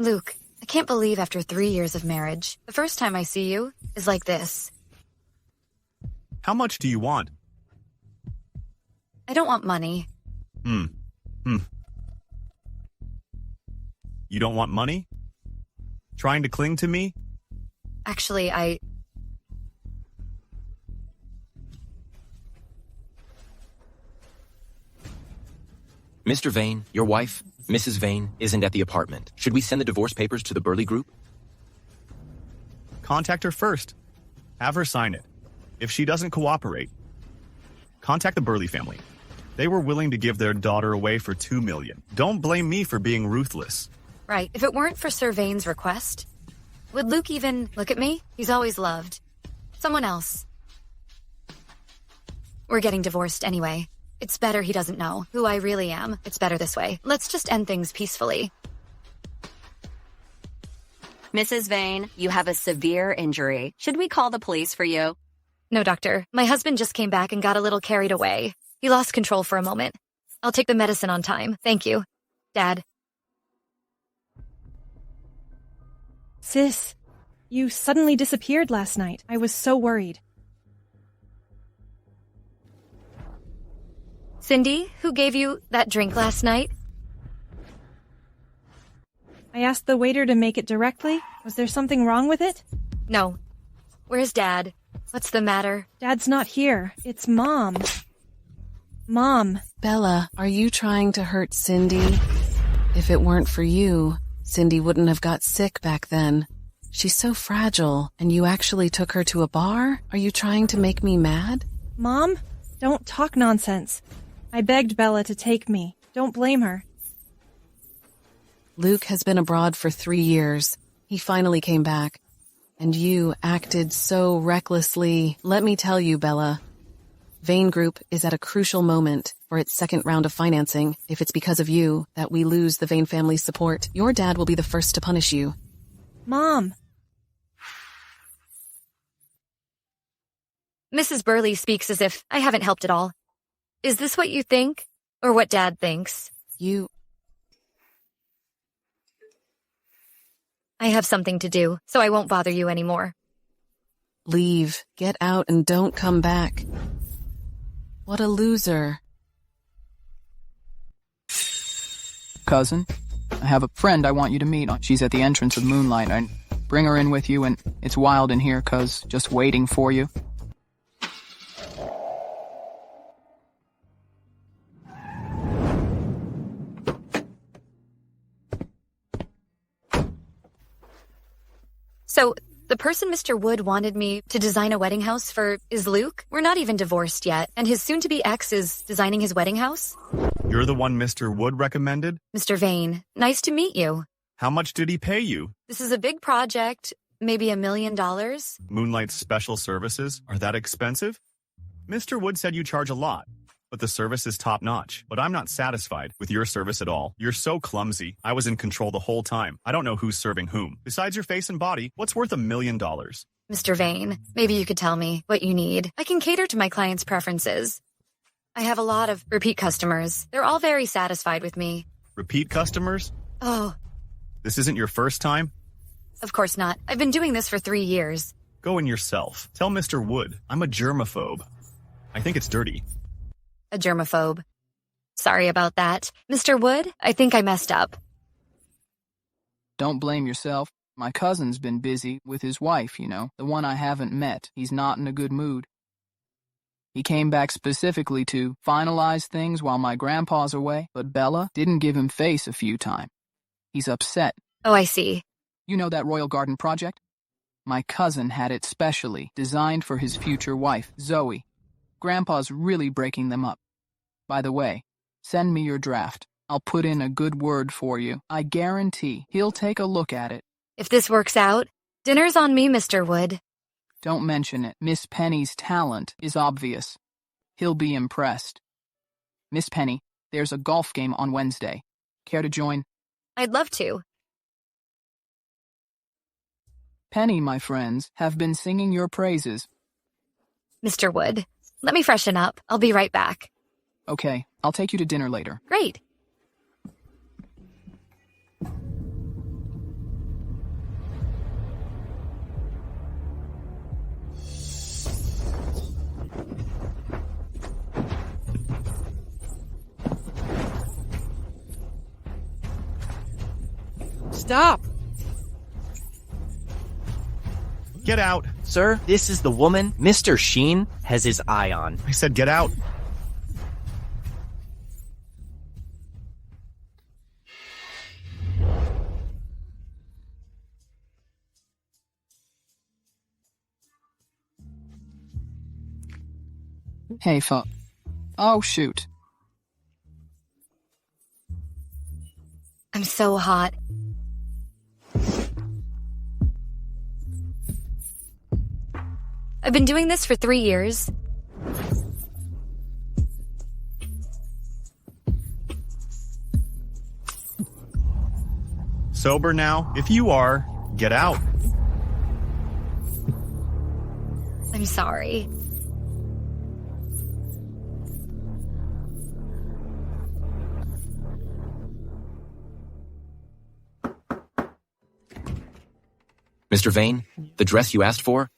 Luke, I can't believe after 3 years of marriage, the first time I see you is like this. How much do you want? I don't want money. You don't want money? Trying to cling to me? Actually, Mr. Vane, your wife, Mrs. Vane, isn't at the apartment. Should we send the divorce papers to the Burley group? Contact her first. Have her sign it. If she doesn't cooperate, contact the Burley family. They were willing to give their daughter away for $2 million. Don't blame me for being ruthless. Right. If it weren't for Sir Vane's request, would Luke even look at me? He's always loved someone else. We're getting divorced anyway. It's better he doesn't know who I really am. It's better this way. Let's just end things peacefully. Mrs. Vane, you have a severe injury. Should we call the police for you? No, doctor. My husband just came back and got a little carried away. He lost control for a moment. I'll take the medicine on time. Thank you. Dad. Sis, you suddenly disappeared last night. I was so worried. Cindy, who gave you that drink last night? I asked the waiter to make it directly. Was there something wrong with it? No. Where's Dad? What's the matter? Dad's not here. It's Mom. Mom. Bella, are you trying to hurt Cindy? If it weren't for you, Cindy wouldn't have got sick back then. She's so fragile, and you actually took her to a bar? Are you trying to make me mad? Mom, don't talk nonsense. I begged Bella to take me. Don't blame her. Luke has been abroad for 3 years. He finally came back. And you acted so recklessly. Let me tell you, Bella. Vane Group is at a crucial moment for its second round of financing. If it's because of you that we lose the Vane family's support, your dad will be the first to punish you. Mom. Mrs. Burley speaks as if I haven't helped at all. Is this what you think? Or what Dad thinks? I have something to do, so I won't bother you anymore. Leave. Get out and don't come back. What a loser. Cousin, I have a friend I want you to meet. She's at the entrance of Moonlight. And bring her in with you, and it's wild in here, cuz just waiting for you. So, the person Mr. Wood wanted me to design a wedding house for is Luke? We're not even divorced yet, and his soon-to-be ex is designing his wedding house? You're the one Mr. Wood recommended? Mr. Vane, nice to meet you. How much did he pay you? This is a big project, maybe $1 million. Moonlight's special services? Are that expensive? Mr. Wood said you charge a lot, but the service is top-notch. But I'm not satisfied with your service at all. You're so clumsy. I was in control the whole time. I don't know who's serving whom. Besides your face and body, what's worth $1 million? Mr. Vane, maybe you could tell me what you need. I can cater to my clients' preferences. I have a lot of repeat customers. They're all very satisfied with me. Repeat customers? Oh, This isn't your first time? of course not. I've been doing this for 3 years. Go in yourself. Tell Mr. Wood I'm a germaphobe. I think it's dirty. A germaphobe. Sorry about that. Mr. Wood, I think I messed up. Don't blame yourself. My cousin's been busy with his wife, the one I haven't met. He's not in a good mood. He came back specifically to finalize things while my grandpa's away, but Bella didn't give him face a few times. He's upset. Oh, I see. You know that Royal Garden project? My cousin had it specially designed for his future wife, Zoe. Grandpa's really breaking them up. By the way, send me your draft. I'll put in a good word for you. I guarantee he'll take a look at it. If this works out, dinner's on me, Mr. Wood. Don't mention it. Miss Penny's talent is obvious. He'll be impressed. Miss Penny, there's a golf game on Wednesday. Care to join? I'd love to. Penny, my friends, have been singing your praises. Mr. Wood, let me freshen up. I'll be right back. Okay, I'll take you to dinner later. Great. Stop! Get out. Sir, this is the woman Mr. Sheen has his eye on. I said get out. Hey, Oh, shoot. I'm so hot. I've been doing this for 3 years. Sober now? If you are, get out. I'm sorry. Mr. Vane, the dress you asked for?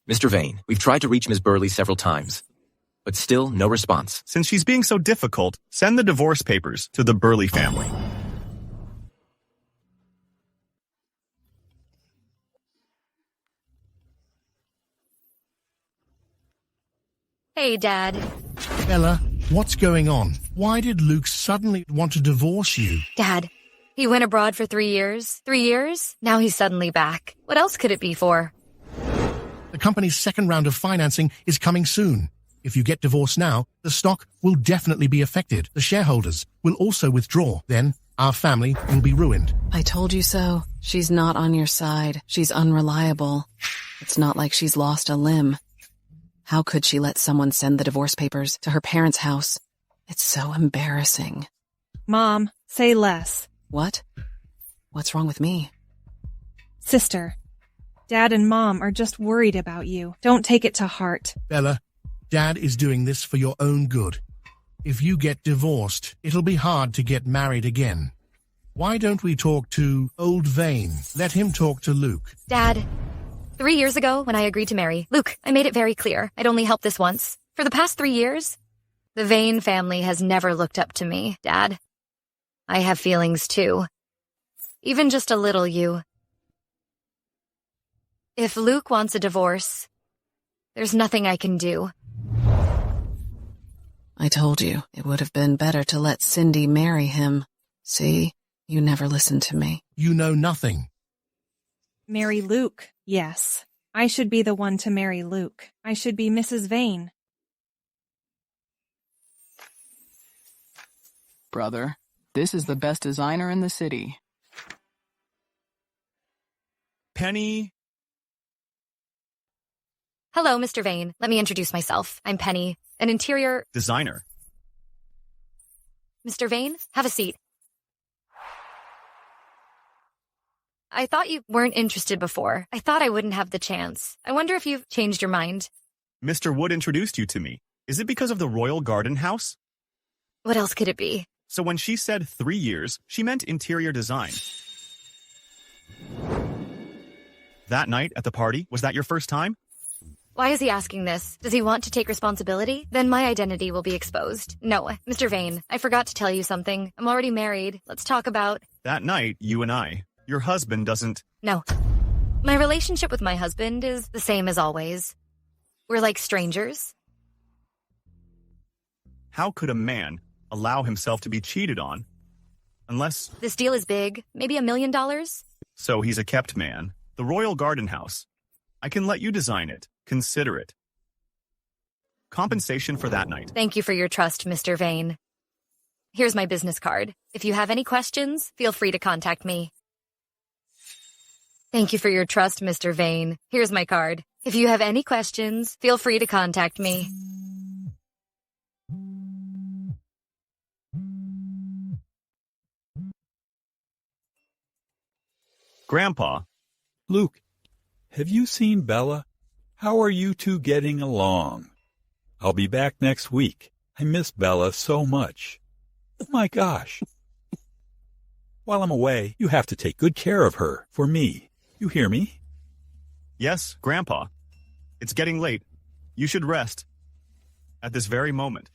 Mr. Vane, we've tried to reach Ms. Burley several times, but still no response. Since she's being so difficult, send the divorce papers to the Burley family. Hey, Dad. Bella, what's going on? Why did Luke suddenly want to divorce you? Dad, he went abroad for 3 years. 3 years? Now he's suddenly back. What else could it be for? The company's second round of financing is coming soon. If you get divorced now, the stock will definitely be affected. The shareholders will also withdraw. Then, our family will be ruined. I told you so. She's not on your side. She's unreliable. It's not like she's lost a limb. How could she let someone send the divorce papers to her parents' house? It's so embarrassing. Mom, say less. What? What's wrong with me? Sister, Dad and Mom are just worried about you. Don't take it to heart. Bella, Dad is doing this for your own good. If you get divorced, it'll be hard to get married again. Why don't we talk to old Vane? Let him talk to Luke. Dad, 3 years ago when I agreed to marry Luke, I made it very clear I'd only help this once. For the past 3 years, the Vane family has never looked up to me, Dad. I have feelings too. Even just a little, you. If Luke wants a divorce, there's nothing I can do. I told you it would have been better to let Cindy marry him. See? You never listened to me. You know nothing. Marry Luke, yes. I should be the one to marry Luke. I should be Mrs. Vane. Brother, this is the best designer in the city. Penny. Hello, Mr. Vane. Let me introduce myself. I'm Penny, an interior Designer. Mr. Vane, have a seat. I thought you weren't interested before. I thought I wouldn't have the chance. I wonder if you've changed your mind. Mr. Wood introduced you to me. Is it because of the Royal Garden House? What else could it be? So when she said 3 years, she meant interior design. That night at the party, was that your first time? Why is he asking this? Does he want to take responsibility? Then my identity will be exposed. No, Mr. Vane, I forgot to tell you something. I'm already married. Let's talk about... That night, you and I. Your husband doesn't... No. My relationship with my husband is the same as always. We're like strangers. How could a man allow himself to be cheated on? Unless... This deal is big. Maybe $1 million? So he's a kept man. The Royal Garden House. I can let you design it. Consider it. Compensation for that night. Thank you for your trust, Mr. Vane. Here's my business card. If you have any questions, feel free to contact me. Thank you for your trust, Mr. Vane. Here's my card. If you have any questions, feel free to contact me. Grandpa. Luke, have you seen Bella? How are you two getting along? I'll be back next week. I miss Bella so much. Oh my gosh. While I'm away, you have to take good care of her, for me. You hear me? Yes, Grandpa. It's getting late. You should rest. At this very moment.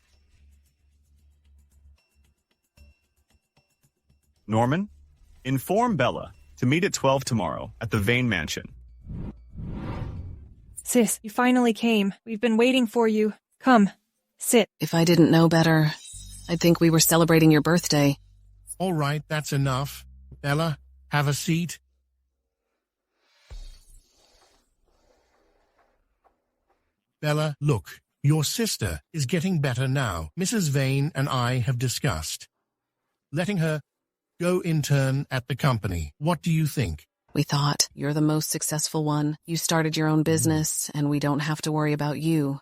Norman, inform Bella to meet at 12 tomorrow at the Vane Mansion. Sis, you finally came. We've been waiting for you. Come, sit. If I didn't know better, I'd think we were celebrating your birthday. All right, that's enough. Bella, have a seat. Bella, look, your sister is getting better now. Mrs. Vane and I have discussed letting her go intern at the company. What do you think? We thought, you're the most successful one. You started your own business, and we don't have to worry about you.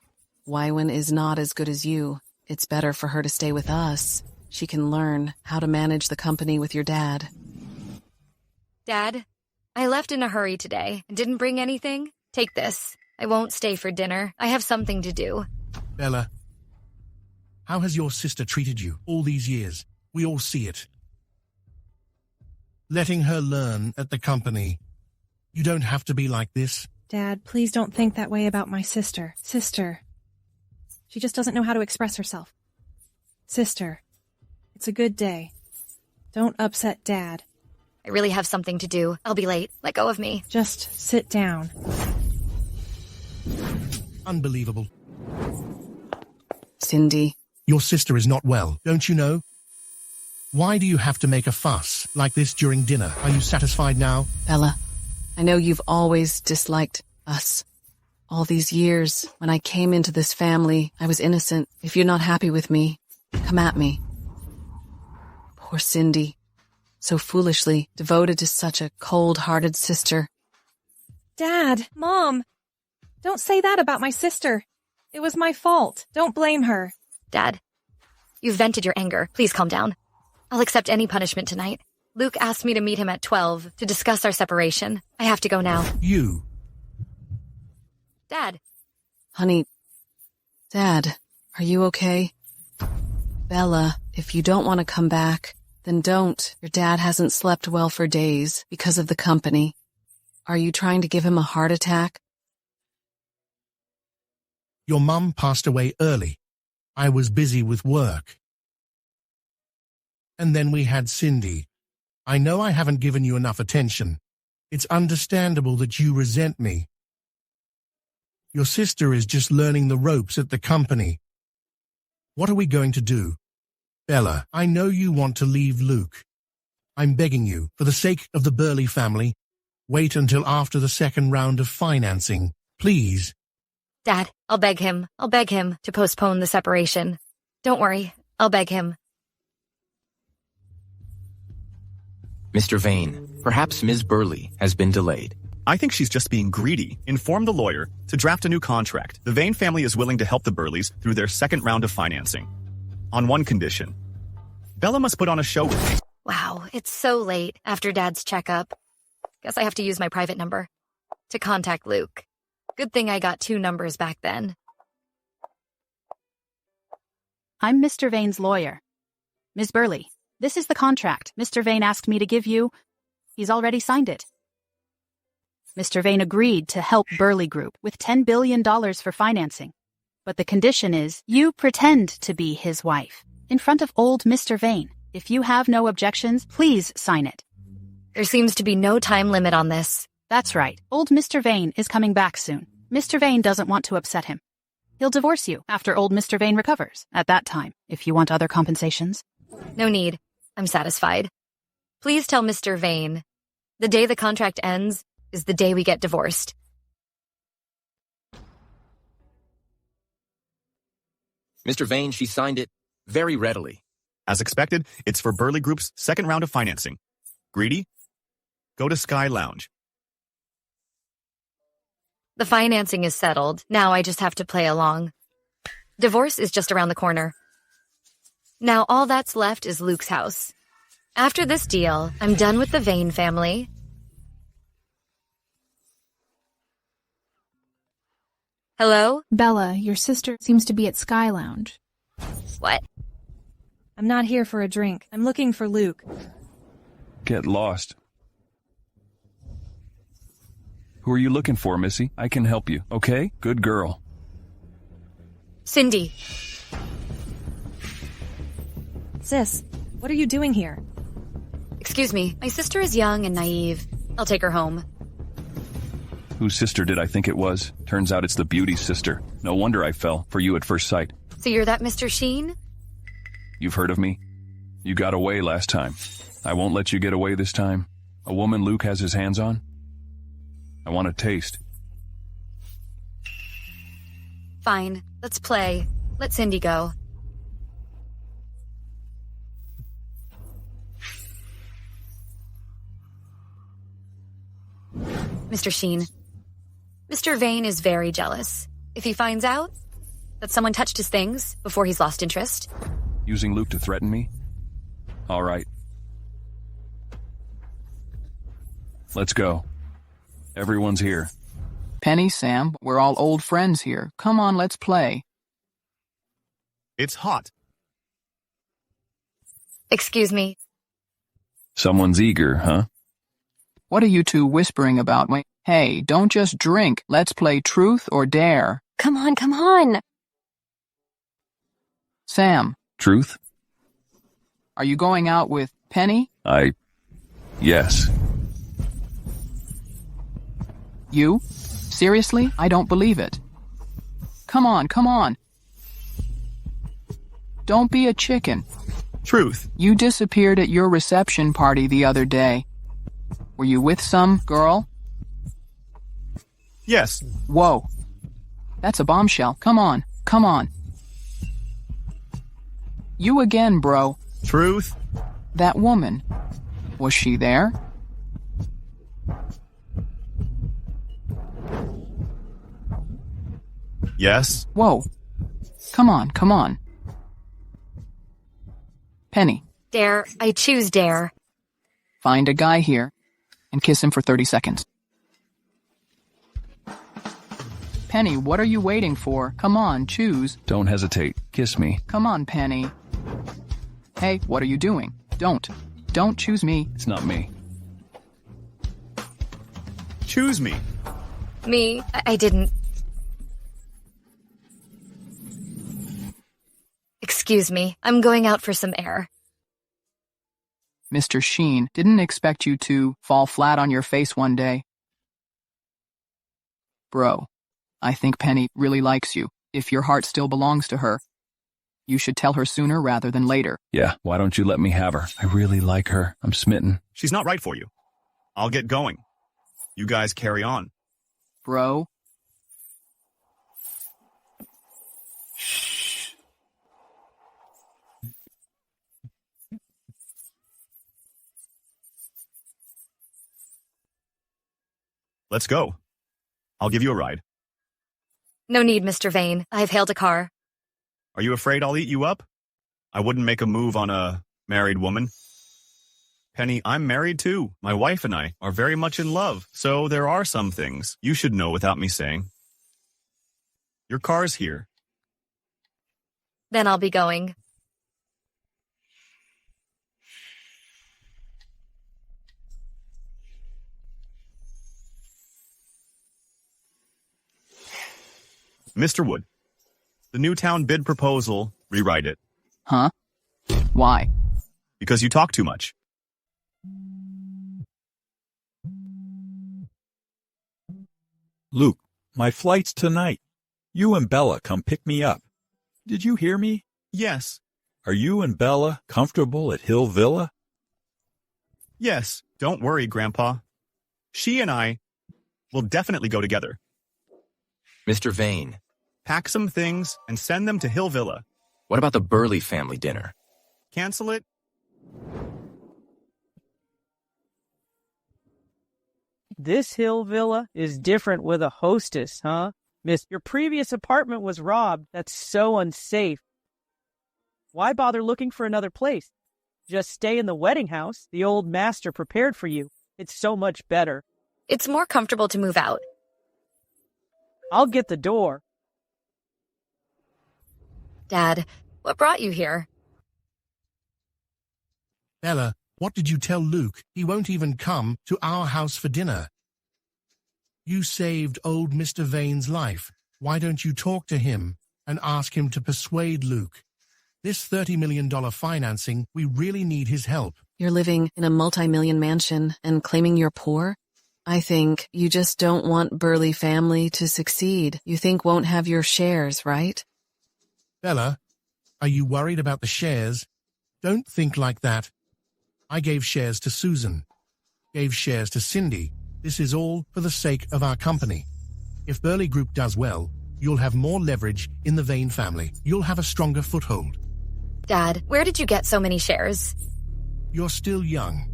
Shuangwen is not as good as you. It's better for her to stay with us. She can learn how to manage the company with your dad. Dad, I left in a hurry today and didn't bring anything. Take this. I won't stay for dinner. I have something to do. Bella, how has your sister treated you all these years? We all see it. Letting her learn at the company. You don't have to be like this. Dad, please don't think that way about my sister. Sister. She just doesn't know how to express herself. Sister, it's a good day. Don't upset Dad. I really have something to do. I'll be late. Let go of me. Just sit down. Unbelievable. Cindy. Your sister is not well, don't you know? Why do you have to make a fuss like this during dinner? Are you satisfied now? Bella, I know you've always disliked us. All these years, when I came into this family, I was innocent. If you're not happy with me, come at me. Poor Cindy. So foolishly devoted to such a cold-hearted sister. Dad, Mom, don't say that about my sister. It was my fault. Don't blame her. Dad, you've vented your anger. Please calm down. I'll accept any punishment tonight. Luke asked me to meet him at 12 to discuss our separation. I have to go now. You. Dad. Honey, Dad, are you okay? Bella, if you don't want to come back, then don't. Your dad hasn't slept well for days because of the company. Are you trying to give him a heart attack? Your mum passed away early. I was busy with work. And then we had Cindy. I know I haven't given you enough attention. It's understandable that you resent me. Your sister is just learning the ropes at the company. What are we going to do? Bella, I know you want to leave Luke. I'm begging you, for the sake of the Burley family, wait until after the second round of financing. Please. Dad, I'll beg him to postpone the separation. Don't worry, I'll beg him. Mr. Vane, perhaps Ms. Burley has been delayed. I think she's just being greedy. Inform the lawyer to draft a new contract. The Vane family is willing to help the Burleys through their second round of financing. On one condition. Bella must put on a show. Wow, it's so late after Dad's checkup. Guess I have to use my private number to contact Luke. Good thing I got 2 numbers back then. I'm Mr. Vane's lawyer. Ms. Burley, this is the contract Mr. Vane asked me to give you. He's already signed it. Mr. Vane agreed to help Burley Group with $10 billion for financing. But the condition is you pretend to be his wife in front of old Mr. Vane. If you have no objections, please sign it. There seems to be no time limit on this. That's right. Old Mr. Vane is coming back soon. Mr. Vane doesn't want to upset him. He'll divorce you after old Mr. Vane recovers. At that time, if you want other compensations. No need. I'm satisfied. Please tell Mr. Vane, the day the contract ends is the day we get divorced. Mr. Vane, she signed it very readily. As expected, it's for Burley Group's second round of financing. Greedy? Go to Sky Lounge. The financing is settled. Now I just have to play along. Divorce is just around the corner. Now all that's left is Luke's house. After this deal, I'm done with the Vane family. Hello? Bella, your sister seems to be at Sky Lounge. What? I'm not here for a drink. I'm looking for Luke. Get lost. Who are you looking for, Missy? I can help you, okay? Good girl. Cindy. Sis, what are you doing here? Excuse me, my sister is young and naive. I'll take her home. Whose sister did I think it was? Turns out it's the beauty sister. No wonder I fell for you at first sight. So you're that Mr. Sheen? You've heard of me? You got away last time. I won't let you get away this time. A woman Luke has his hands on? I want a taste. Fine, let's play. Let Cindy go. Mr. Sheen, Mr. Vane is very jealous. If he finds out that someone touched his things before he's lost interest. Using Luke to threaten me? All right. Let's go. Everyone's here. Penny, Sam, we're all old friends here. Come on, let's play. It's hot. Excuse me. Someone's eager, huh? What are you two whispering about? Wait, hey, don't just drink. Let's play truth or dare. Come on, come on. Sam. Truth? Are you going out with Penny? Yes. You? Seriously? I don't believe it. Come on, come on. Don't be a chicken. Truth. You disappeared at your reception party the other day. Were you with some girl? Yes. Whoa. That's a bombshell. Come on, come on. You again, bro. Truth. That woman. Was she there? Yes. Whoa. Come on, come on. Penny. Dare. I choose dare. Find a guy here and kiss him for 30 seconds. Penny, what are you waiting for? Come on, choose. Don't hesitate. Kiss me. Come on, Penny. Hey, what are you doing? Don't choose me. It's not me. Choose me. Me? I didn't. Excuse me, I'm going out for some air. Mr. Sheen didn't expect you to fall flat on your face one day. Bro, I think Penny really likes you. If your heart still belongs to her, you should tell her sooner rather than later. Yeah, why don't you let me have her? I really like her. I'm smitten. She's not right for you. I'll get going. You guys carry on. Bro. Let's go. I'll give you a ride. No need, Mr. Vane. I've hailed a car. Are you afraid I'll eat you up? I wouldn't make a move on a married woman. Penny, I'm married too. My wife and I are very much in love, so there are some things you should know without me saying. Your car's here. Then I'll be going. Mr. Wood, the Newtown bid proposal, rewrite it. Huh? Why? Because you talk too much. Luke, my flight's tonight. You and Bella come pick me up. Did you hear me? Yes. Are you and Bella comfortable at Hill Villa? Yes, don't worry, Grandpa. She and I will definitely go together. Mr. Vane. Pack some things and send them to Hill Villa. What about the Burley family dinner? Cancel it. This Hill Villa is different with a hostess, huh? Miss, your previous apartment was robbed. That's so unsafe. Why bother looking for another place? Just stay in the wedding house the old master prepared for you. It's so much better. It's more comfortable to move out. I'll get the door. Dad, what brought you here? Bella, what did you tell Luke? He won't even come to our house for dinner. You saved old Mr. Vane's life. Why don't you talk to him and ask him to persuade Luke? This $30 million financing, we really need his help. You're living in a multi-million mansion and claiming you're poor? I think you just don't want Burley family to succeed. You think won't have your shares, right? Bella, are you worried about the shares? Don't think like that. I gave shares to Susan. Gave shares to Cindy. This is all for the sake of our company. If Burley Group does well, you'll have more leverage in the Vane family. You'll have a stronger foothold. Dad, where did you get so many shares? You're still young.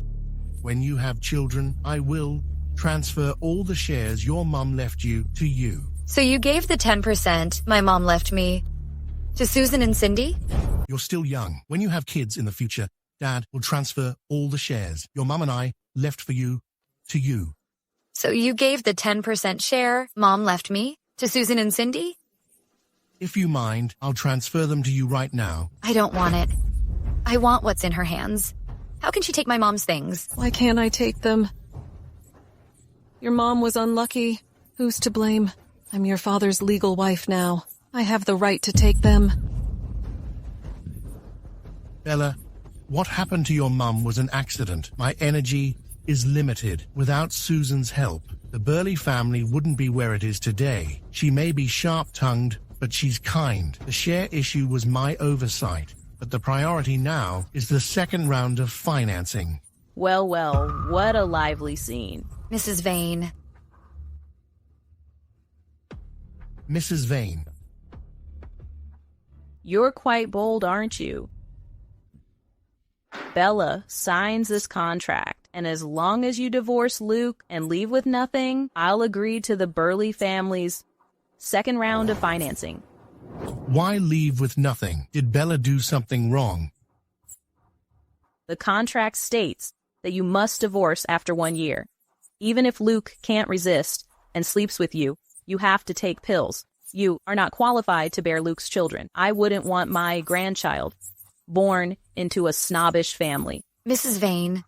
When you have children, I will transfer all the shares your mum left you to you. So you gave the 10% my mom left me to Susan and Cindy? You're still young. When you have kids in the future, Dad will transfer all the shares your mum and I left for you to you. So you gave the 10% share Mom left me to Susan and Cindy? If you mind, I'll transfer them to you right now. I don't want it. I want what's in her hands. How can she take my mom's things? Why can't I take them? Your mom was unlucky. Who's to blame? I'm your father's legal wife now. I have the right to take them. Bella, what happened to your mum was an accident. My energy is limited. Without Susan's help, the Burley family wouldn't be where it is today. She may be sharp-tongued, but she's kind. The share issue was my oversight, but the priority now is the second round of financing. Well, what a lively scene. Mrs. Vane. Mrs. Vane. You're quite bold, aren't you? Bella signs this contract, and as long as you divorce Luke and leave with nothing, I'll agree to the Burley family's second round of financing. Why leave with nothing? Did Bella do something wrong? The contract states that you must divorce after 1 year. Even if Luke can't resist and sleeps with you, you have to take pills. You are not qualified to bear Luke's children. I wouldn't want my grandchild born into a snobbish family. Mrs. Vane.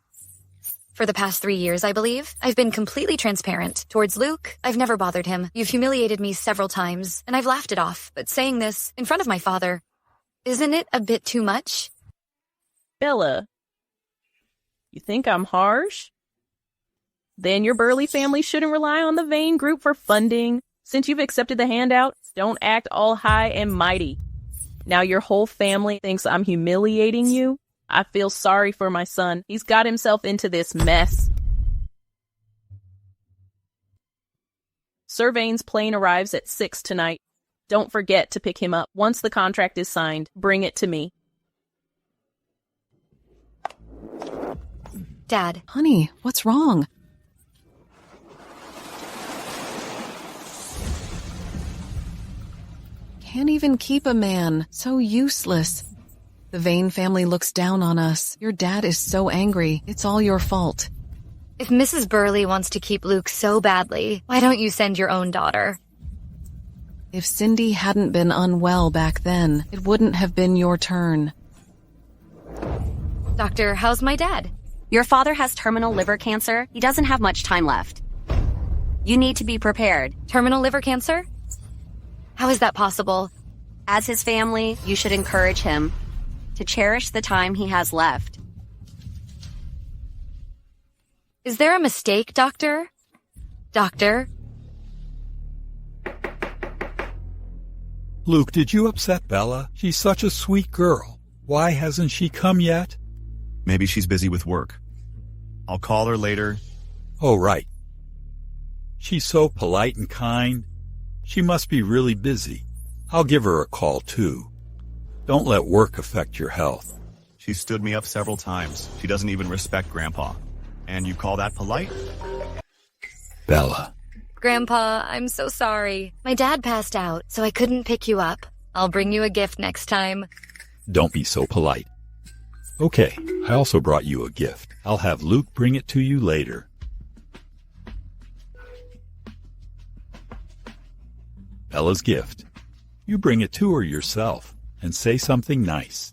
For the past 3 years, I believe, I've been completely transparent. Towards Luke, I've never bothered him. You've humiliated me several times, and I've laughed it off. But saying this in front of my father, isn't it a bit too much? Bella, you think I'm harsh? Then your Burley family shouldn't rely on the Vane Group for funding. Since you've accepted the handout, don't act all high and mighty. Now your whole family thinks I'm humiliating you. I feel sorry for my son. He's got himself into this mess. Sir Vane's plane arrives at 6 tonight. Don't forget to pick him up. Once the contract is signed, bring it to me. Dad. Honey, what's wrong? Can't even keep a man. So useless. The Vane family looks down on us. Your dad is so angry. It's all your fault. If Mrs. Burley wants to keep Luke so badly, why don't you send your own daughter? If Cindy hadn't been unwell back then, it wouldn't have been your turn. Doctor, how's my dad? Your father has terminal liver cancer. He doesn't have much time left. You need to be prepared. Terminal liver cancer? How is that possible? As his family, you should encourage him to cherish the time he has left. Is there a mistake, Doctor? Doctor? Luke, did you upset Bella? She's such a sweet girl. Why hasn't she come yet? Maybe she's busy with work. I'll call her later. Oh, right. She's so polite and kind. She must be really busy. I'll give her a call, too. Don't let work affect your health. She stood me up several times. She doesn't even respect Grandpa. And you call that polite? Bella. Grandpa, I'm so sorry. My dad passed out, so I couldn't pick you up. I'll bring you a gift next time. Don't be so polite. Okay, I also brought you a gift. I'll have Luke bring it to you later. Bella's gift. You bring it to her yourself and say something nice.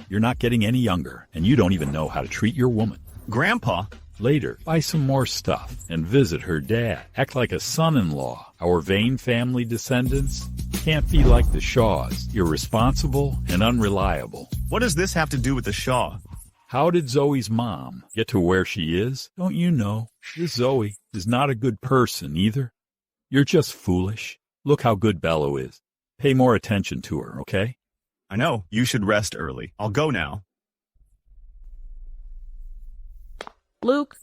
You're not getting any younger, and you don't even know how to treat your woman. Grandpa? Later, buy some more stuff and visit her dad. Act like a son-in-law. Our Vane family descendants can't be like the Shaws, irresponsible and unreliable. What does this have to do with the Shaw? How did Zoe's mom get to where she is? Don't you know? This Zoe is not a good person either. You're just foolish. Look how good Bella is. Pay more attention to her, okay? I know. You should rest early. I'll go now. Luke,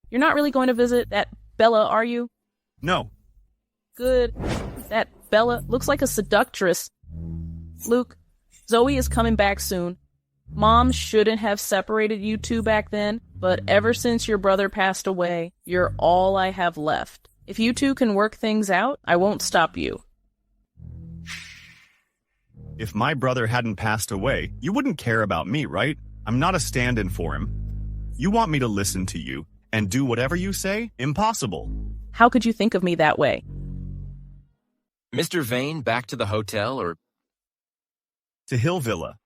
you're not really going to visit that Bella, are you? No. Good. That Bella looks like a seductress. Luke, Zoe is coming back soon. Mom shouldn't have separated you two back then, but ever since your brother passed away, you're all I have left. If you two can work things out, I won't stop you. If my brother hadn't passed away, you wouldn't care about me, right? I'm not a stand-in for him. You want me to listen to you and do whatever you say? Impossible. How could you think of me that way? Mr. Vane back to the hotel or... To Hill Villa.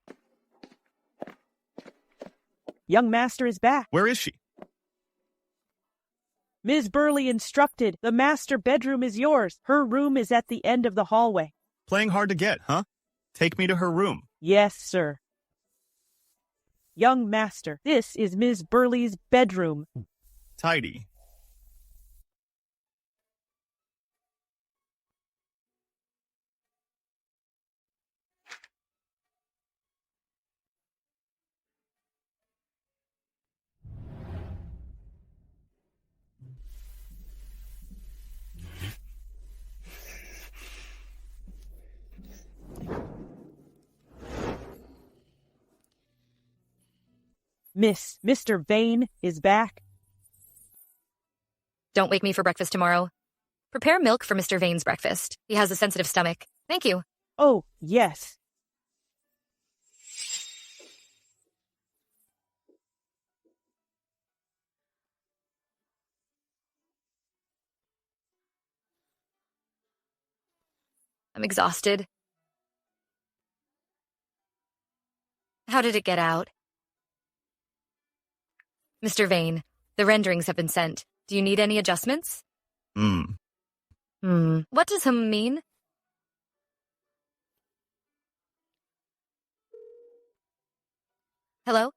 Young master is back. Where is she? Ms. Burley instructed. The master bedroom is yours. Her room is at the end of the hallway. Playing hard to get, huh? Take me to her room. Yes, sir. Young master, this is Ms. Burley's bedroom. Tidy. Mr. Vane is back. Don't wake me for breakfast tomorrow. Prepare milk for Mr. Vane's breakfast. He has a sensitive stomach. Thank you. Oh, yes. I'm exhausted. How did it get out? Mr. Vane, the renderings have been sent. Do you need any adjustments? What does mean? Hello?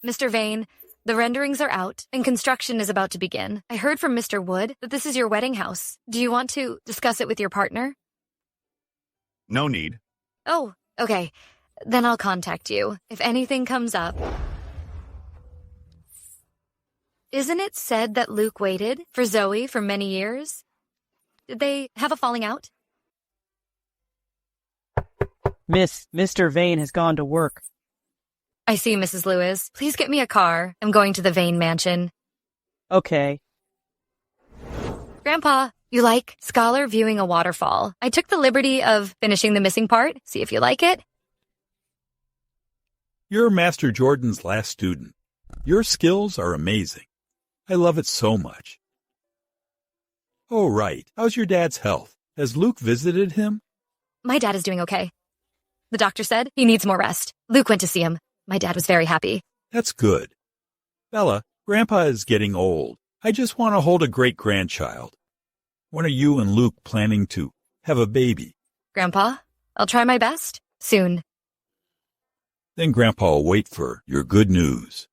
Mr. Vane, the renderings are out, and construction is about to begin. I heard from Mr. Wood that this is your wedding house. Do you want to discuss it with your partner? No need. Oh, okay. Then I'll contact you if anything comes up. Isn't it said that Luke waited for Zoe for many years? Did they have a falling out? Mr. Vane has gone to work. I see, Mrs. Lewis. Please get me a car. I'm going to the Vane mansion. Okay. Grandpa, you like Scholar viewing a waterfall? I took the liberty of finishing the missing part. See if you like it. You're Master Jordan's last student. Your skills are amazing. I love it so much. Oh, right. How's your dad's health? Has Luke visited him? My dad is doing okay. The doctor said he needs more rest. Luke went to see him. My dad was very happy. That's good. Bella, Grandpa is getting old. I just want to hold a great-grandchild. When are you and Luke planning to have a baby? Grandpa, I'll try my best. Soon. Then Grandpa will wait for your good news.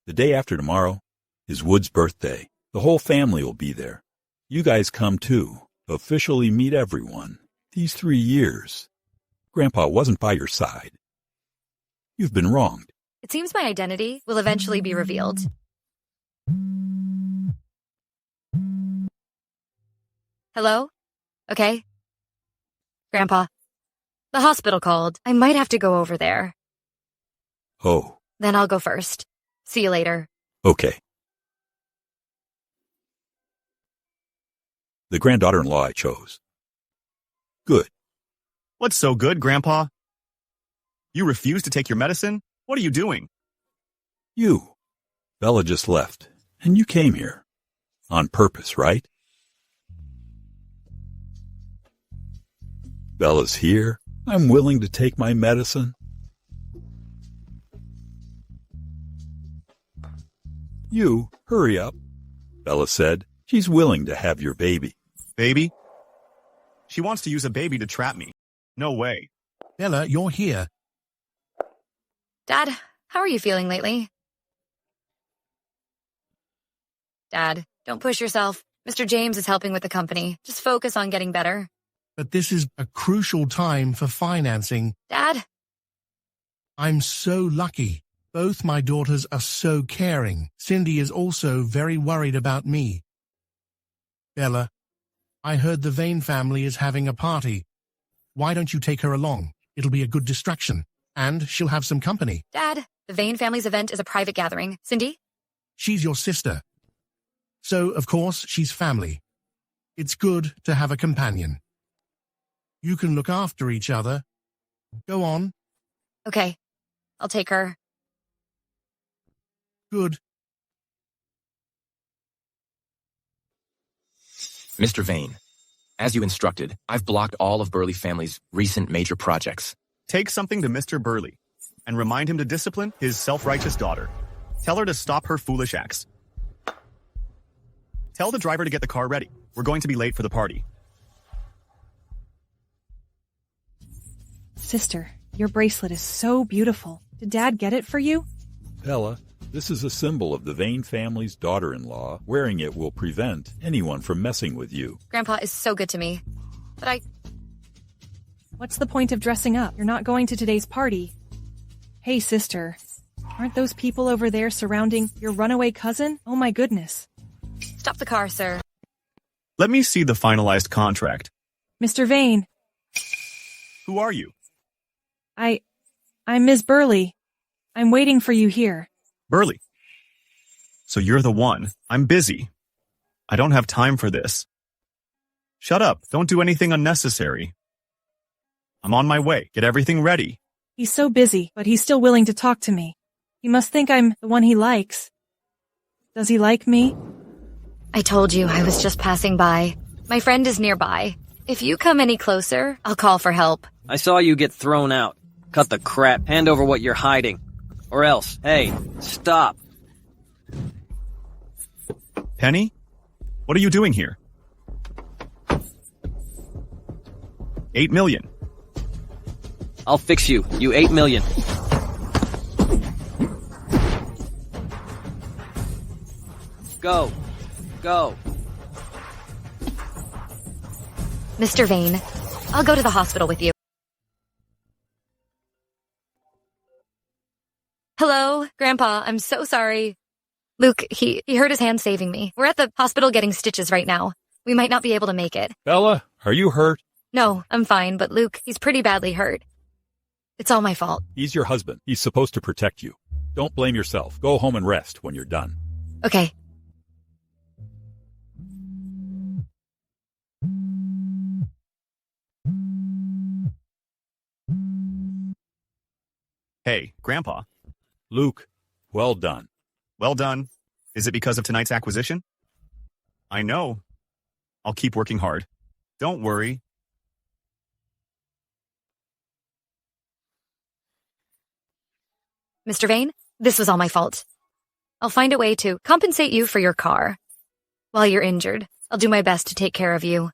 The day after tomorrow is Wood's birthday. The whole family will be there. You guys come too. Officially meet everyone. These 3 years, Grandpa wasn't by your side. You've been wronged. It seems my identity will eventually be revealed. Hello? Okay. Grandpa, the hospital called. I might have to go over there. Oh. Then I'll go first. See you later. Okay. The granddaughter-in-law I chose. Good. What's so good, Grandpa? You refuse to take your medicine? What are you doing? You. Bella just left, and you came here. On purpose, right? Bella's here. I'm willing to take my medicine. You, hurry up. Bella said she's willing to have your baby. Baby? She wants to use a baby to trap me. No way. Bella, you're here. Dad, how are you feeling lately? Dad, don't push yourself. Mr. James is helping with the company. Just focus on getting better. But this is a crucial time for financing. Dad? I'm so lucky. Both my daughters are so caring. Cindy is also very worried about me. Bella, I heard the Vane family is having a party. Why don't you take her along? It'll be a good distraction. And she'll have some company. Dad, the Vane family's event is a private gathering. Cindy? She's your sister. So, of course, she's family. It's good to have a companion. You can look after each other. Go on. Okay, I'll take her. Good. Mr. Vane, as you instructed, I've blocked all of Burley family's recent major projects. Take something to Mr. Burley and remind him to discipline his self-righteous daughter. Tell her to stop her foolish acts. Tell the driver to get the car ready. We're going to be late for the party. Sister, your bracelet is so beautiful. Did Dad get it for you? Bella, this is a symbol of the Vane family's daughter-in-law. Wearing it will prevent anyone from messing with you. Grandpa is so good to me. But What's the point of dressing up? You're not going to today's party. Hey, sister. Aren't those people over there surrounding your runaway cousin? Oh my goodness. Stop the car, sir. Let me see the finalized contract. Mr. Vane. Who are you? I'm Ms. Burley. I'm waiting for you here. Burley. So you're the one. I'm busy. I don't have time for this. Shut up. Don't do anything unnecessary. I'm on my way. Get everything ready. He's so busy, but he's still willing to talk to me. He must think I'm the one he likes. Does he like me? I told you I was just passing by. My friend is nearby. If you come any closer, I'll call for help. I saw you get thrown out. Cut the crap. Hand over what you're hiding. Or else, hey, stop. Penny? What are you doing here? 8 million. I'll fix you. You 8 million. Go. Go. Mr. Vane, I'll go to the hospital with you. Hello, Grandpa, I'm so sorry. Luke, he hurt his hand saving me. We're at the hospital getting stitches right now. We might not be able to make it. Bella, are you hurt? No, I'm fine, but Luke, he's pretty badly hurt. It's all my fault. He's your husband. He's supposed to protect you. Don't blame yourself. Go home and rest when you're done. Okay. Hey, Grandpa. Luke, well done. Well done. Is it because of tonight's acquisition? I know. I'll keep working hard. Don't worry. Mr. Vane, this was all my fault. I'll find a way to compensate you for your car. While you're injured, I'll do my best to take care of you.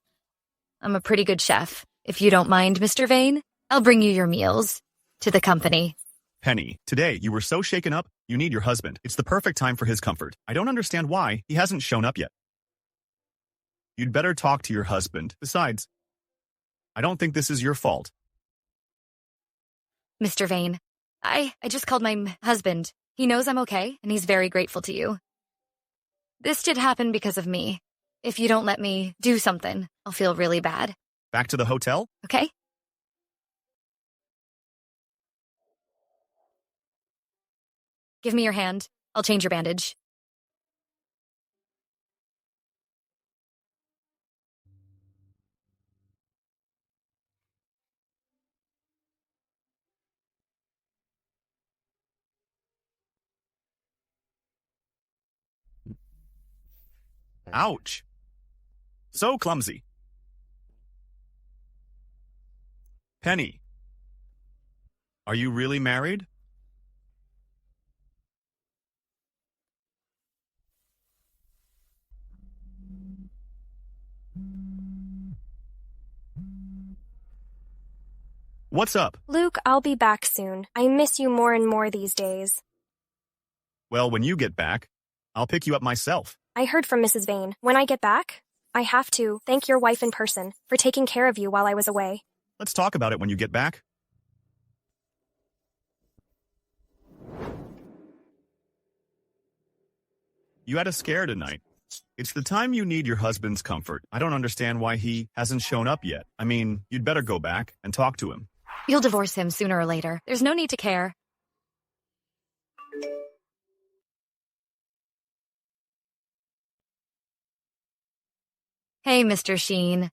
I'm a pretty good chef. If you don't mind, Mr. Vane, I'll bring you your meals to the company. Penny, today you were so shaken up, you need your husband. It's the perfect time for his comfort. I don't understand why he hasn't shown up yet. You'd better talk to your husband. Besides, I don't think this is your fault. Mr. Vane, I just called my husband. He knows I'm okay, and he's very grateful to you. This did happen because of me. If you don't let me do something, I'll feel really bad. Back to the hotel? Okay? Give me your hand. I'll change your bandage. Ouch. So clumsy. Penny, are you really married? What's up? Luke, I'll be back soon. I miss you more and more these days. Well, when you get back, I'll pick you up myself. I heard from Mrs. Vane. When I get back, I have to thank your wife in person for taking care of you while I was away. Let's talk about it when you get back. You had a scare tonight. It's the time you need your husband's comfort. I don't understand why he hasn't shown up yet. I mean, you'd better go back and talk to him. You'll divorce him sooner or later. There's no need to care. Hey, Mr. Sheen.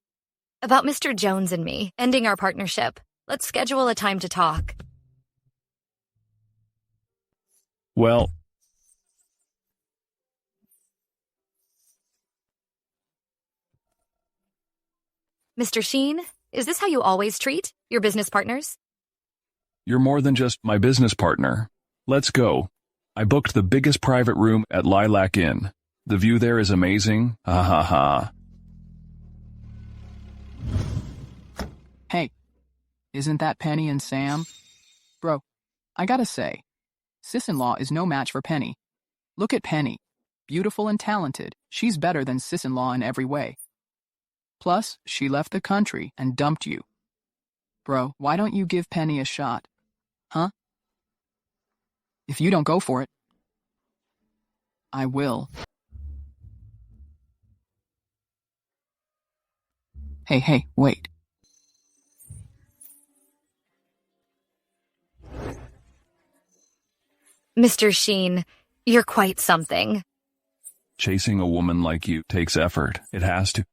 About Mr. Jones and me ending our partnership. Let's schedule a time to talk. Well, Mr. Sheen, is this how you always treat your business partners? you're more than just my business partner. Let's go. I booked the biggest private room at Lilac Inn. The view there is amazing. Ha ha ha. Hey, isn't that Penny and Sam? Bro, I gotta say, sis-in-law is no match for Penny. Look at Penny. Beautiful and talented. She's better than sis-in-law in every way. Plus, she left the country and dumped you. Bro, why don't you give Penny a shot? Huh? If you don't go for it, I will. Hey, wait. Mr. Sheen, you're quite something. Chasing a woman like you takes effort. It has to.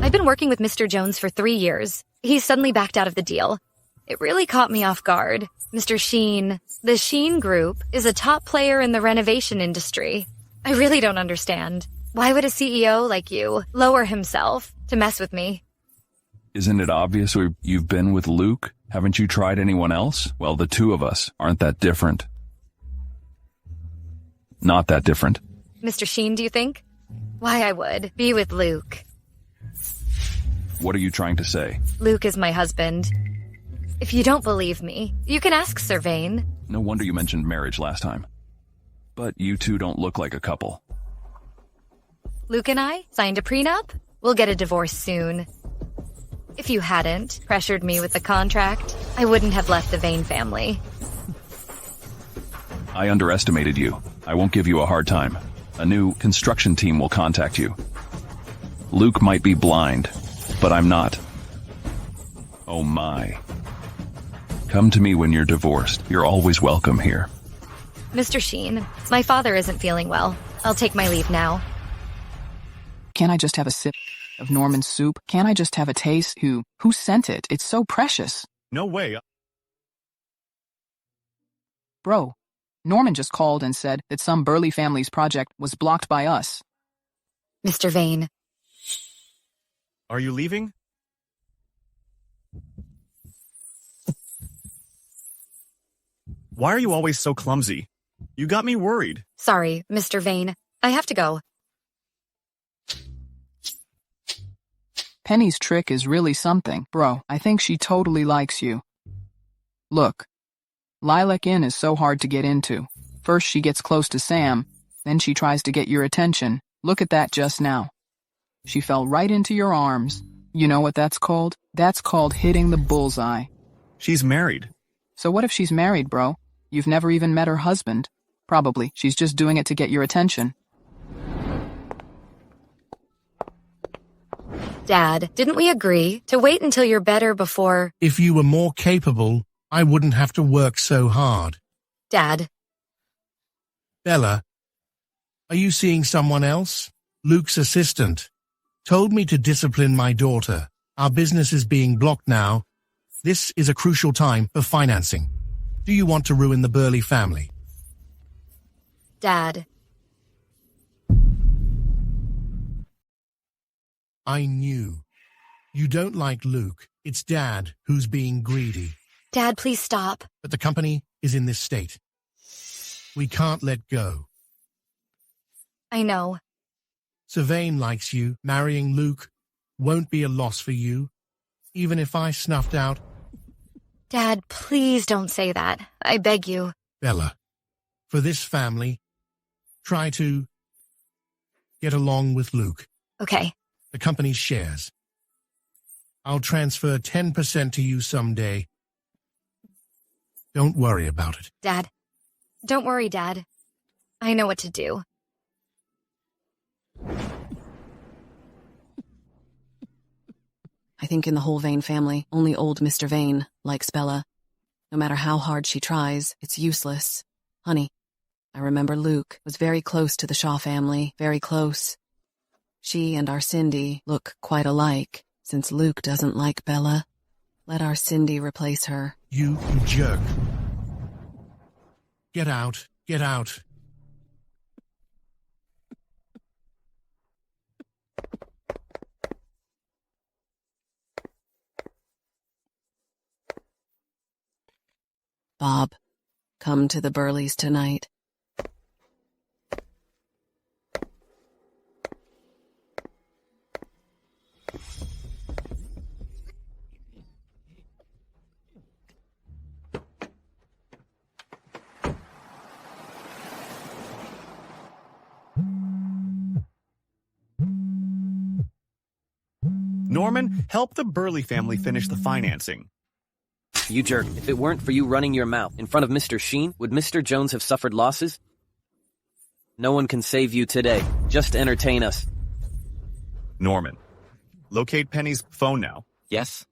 I've been working with Mr. Jones for 3 years. He suddenly backed out of the deal. It really caught me off guard. Mr. Sheen, the Sheen Group is a top player in the renovation industry. I really don't understand. Why would a CEO like you lower himself to mess with me? Isn't it obvious you've been with Luke? Haven't you tried anyone else? Well, the two of us aren't that different. Not that different. Mr. Sheen, do you think? Why I would be with Luke. What are you trying to say? Luke is my husband. If you don't believe me, you can ask Sir Vane. No wonder you mentioned marriage last time. But you two don't look like a couple. Luke and I signed a prenup. We'll get a divorce soon. If you hadn't pressured me with the contract, I wouldn't have left the Vane family. I underestimated you. I won't give you a hard time. A new construction team will contact you. Luke might be blind, but I'm not. Oh my. Come to me when you're divorced. You're always welcome here. Mr. Sheen, my father isn't feeling well. I'll take my leave now. Can't I just have a sip of Norman soup? Can't I just have a taste? Who sent it? It's so precious. No way. Bro, Norman just called and said that some Burley family's project was blocked by us. Mr. Vane. Are you leaving? Why are you always so clumsy? You got me worried. Sorry, Mr. Vane. I have to go. Penny's trick is really something. Bro, I think she totally likes you. Look, Lilac Inn is so hard to get into. First she gets close to Sam, then she tries to get your attention. Look at that just now. She fell right into your arms. You know what that's called? That's called hitting the bullseye. She's married. So what if she's married, bro? You've never even met her husband. Probably. She's just doing it to get your attention. Dad, didn't we agree to wait until you're better before... If you were more capable, I wouldn't have to work so hard. Dad. Bella, are you seeing someone else? Luke's assistant told me to discipline my daughter. Our business is being blocked now. This is a crucial time for financing. Do you want to ruin the Burley family? Dad. I knew. You don't like Luke. It's Dad who's being greedy. Dad, please stop. But the company is in this state. We can't let go. I know. Sir Vane likes you. Marrying Luke won't be a loss for you. Even if I snuffed out Dad, please don't say that. I beg you. Bella, for this family, try to get along with Luke. Okay. The company's shares. I'll transfer 10% to you someday. Don't worry about it. Dad. Don't worry, Dad. I know what to do. I think in the whole Vane family, only old Mr. Vane likes Bella. No matter how hard she tries, it's useless. Honey, I remember Luke was very close to the Shaw family, very close. She and our Cindy look quite alike. Since Luke doesn't like Bella, let our Cindy replace her. You jerk. Get out. Get out. Bob, come to the Burleys tonight. Norman, help the Burley family finish the financing. You jerk. If it weren't for you running your mouth in front of Mr. Sheen, would Mr. Jones have suffered losses? No one can save you today. Just entertain us. Norman, locate Penny's phone now. Yes?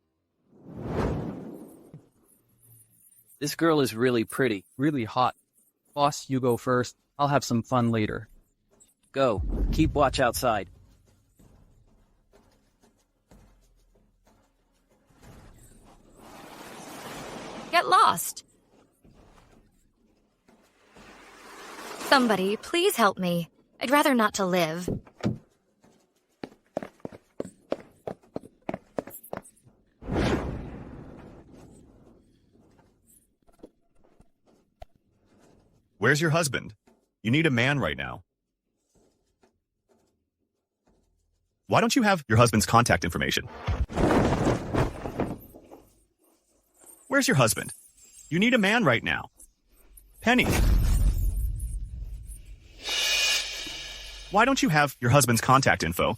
This girl is really pretty. Really hot. Boss, you go first. I'll have some fun later. Go. Keep watch outside. Get lost. Somebody, please help me. I'd rather not to live. Where's your husband? You need a man right now. Why don't you have your husband's contact information? Where's your husband? You need a man right now. Penny. Why don't you have your husband's contact info?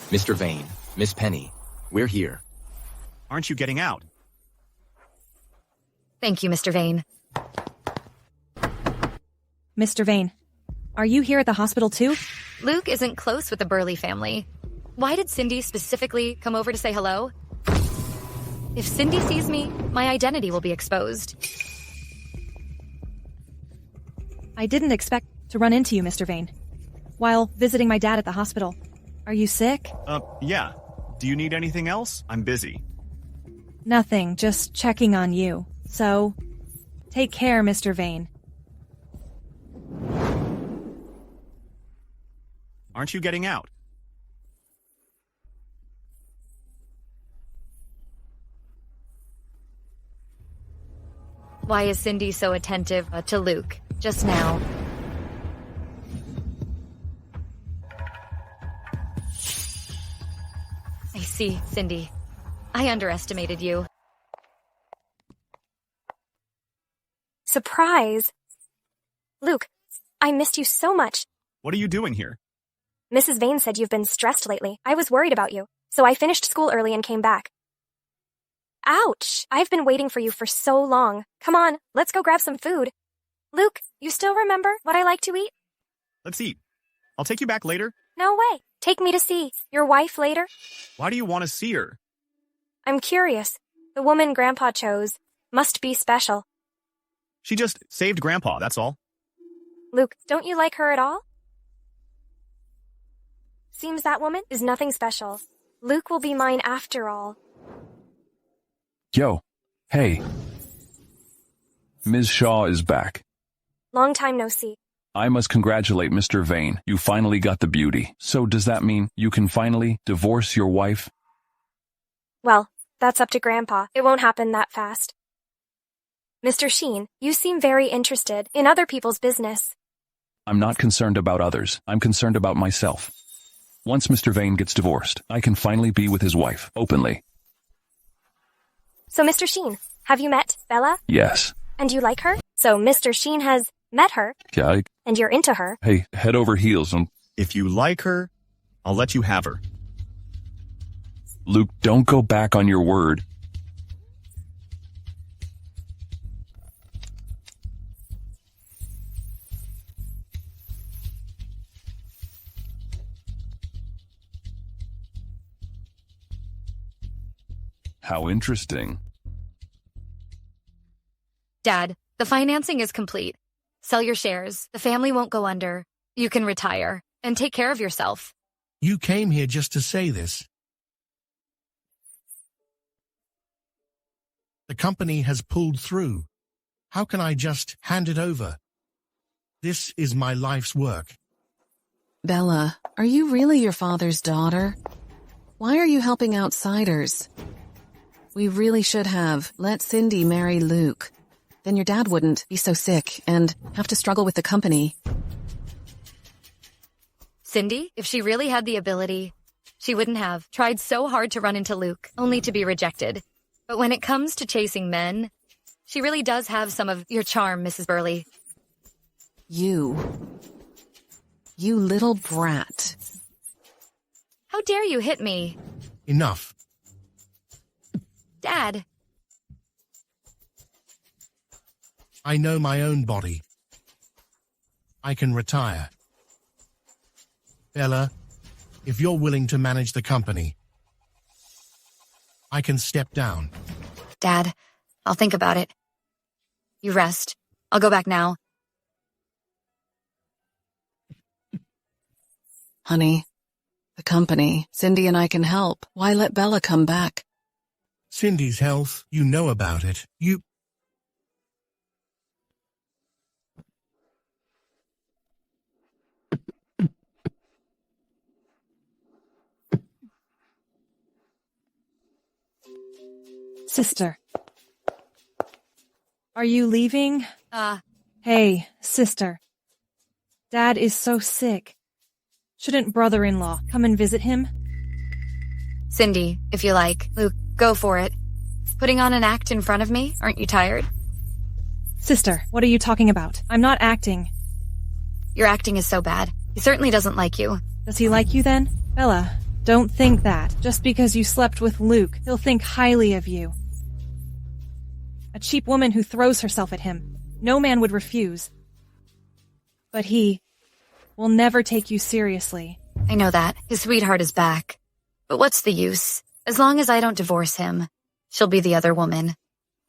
Mr. Vane, Miss Penny, we're here. Aren't you getting out? Thank you, Mr. Vane. Mr. Vane, are you here at the hospital too? Luke isn't close with the Burley family. Why did Cindy specifically come over to say hello? If Cindy sees me, my identity will be exposed. I didn't expect to run into you, Mr. Vane. While visiting my dad at the hospital. Are you sick? Yeah. Do you need anything else? I'm busy. Nothing, just checking on you. So, take care, Mr. Vane. Aren't you getting out? Why is Cindy so attentive to Luke just now? I see, Cindy. I underestimated you. Surprise! Luke, I missed you so much. What are you doing here? Mrs. Vane said you've been stressed lately. I was worried about you, so I finished school early and came back. Ouch! I've been waiting for you for so long. Come on, let's go grab some food. Luke, you still remember what I like to eat? Let's eat. I'll take you back later. No way. Take me to see your wife later. Why do you want to see her? I'm curious. The woman Grandpa chose must be special. She just saved Grandpa, that's all. Luke, don't you like her at all? Seems that woman is nothing special. Luke will be mine after all. Yo. Hey. Ms. Shaw is back. Long time no see. I must congratulate Mr. Vane. You finally got the beauty. So does that mean you can finally divorce your wife? Well, that's up to Grandpa. It won't happen that fast. Mr. Sheen, you seem very interested in other people's business. I'm not concerned about others. I'm concerned about myself. Once Mr. Vane gets divorced, I can finally be with his wife, openly. So, Mr. Sheen, have you met Bella? Yes. And you like her? So, Mr. Sheen has met her? Yeah, And you're into her? Hey, head over heels. If you like her, I'll let you have her. Luke, don't go back on your word. How interesting. Dad, the financing is complete. Sell your shares. The family won't go under. You can retire and take care of yourself. You came here just to say this. The company has pulled through. How can I just hand it over? This is my life's work. Bella, are you really your father's daughter? Why are you helping outsiders? We really should have let Cindy marry Luke. Then your dad wouldn't be so sick and have to struggle with the company. Cindy, if she really had the ability, she wouldn't have tried so hard to run into Luke, only to be rejected. But when it comes to chasing men, she really does have some of your charm, Mrs. Burley. You little brat. How dare you hit me? Enough. Dad. I know my own body. I can retire. Bella, if you're willing to manage the company, I can step down. Dad, I'll think about it. You rest. I'll go back now. Honey, the company, Cindy and I can help. Why let Bella come back? Cindy's health, you know about it. Sister. Are you leaving? Hey, sister. Dad is so sick. Shouldn't brother-in-law come and visit him? Cindy, if you like. Luke, go for it. Putting on an act in front of me? Aren't you tired? Sister, what are you talking about? I'm not acting. Your acting is so bad. He certainly doesn't like you. Does he like you then? Bella, don't think that. Just because you slept with Luke, he'll think highly of you. A cheap woman who throws herself at him. No man would refuse. But he will never take you seriously. I know that. His sweetheart is back. But what's the use? As long as I don't divorce him, she'll be the other woman.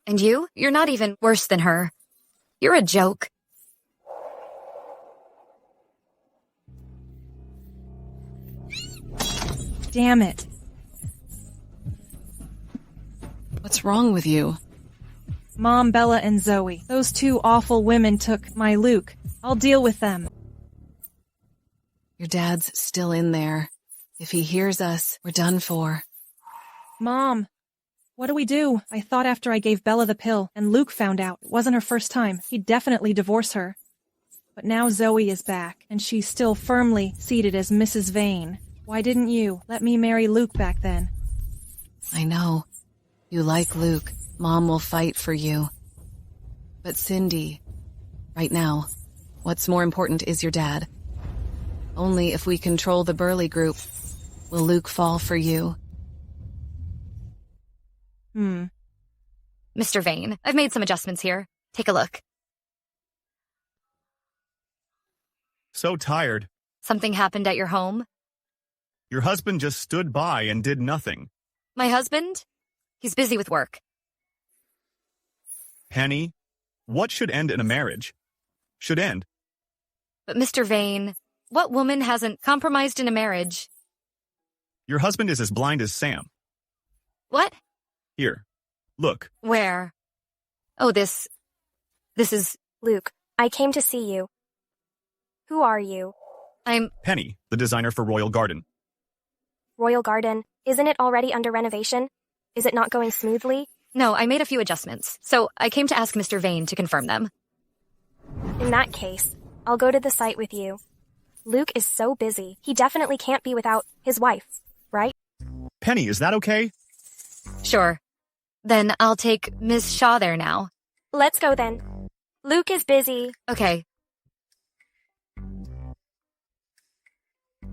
And you're not even worse than her. You're a joke. Damn it. What's wrong with you? Mom, Bella, and Zoe. Those two awful women took my Luke. I'll deal with them. Your dad's still in there. If he hears us, we're done for. Mom, what do we do? I thought after I gave Bella the pill and Luke found out it wasn't her first time, he'd definitely divorce her. But now Zoe is back, and she's still firmly seated as Mrs. Vane. Why didn't you let me marry Luke back then? I know. You like Luke. Mom will fight for you. But Cindy, right now, what's more important is your dad. Only if we control the Burley group will Luke fall for you. Mr. Vane, I've made some adjustments here. Take a look. So tired. Something happened at your home? Your husband just stood by and did nothing. My husband? He's busy with work. Penny, what should end in a marriage? Should end. But Mr. Vane, what woman hasn't compromised in a marriage? Your husband is as blind as Sam. What? Here. Look. Where? Oh, this is... Luke, I came to see you. Who are you? I'm... Penny, the designer for Royal Garden. Royal Garden, isn't it already under renovation? Is it not going smoothly? No, I made a few adjustments, so I came to ask Mr. Vane to confirm them. In that case, I'll go to the site with you. Luke is so busy, he definitely can't be without his wife, right? Penny, is that okay? Sure. Then I'll take Ms. Shaw there now. Let's go then. Luke is busy. Okay.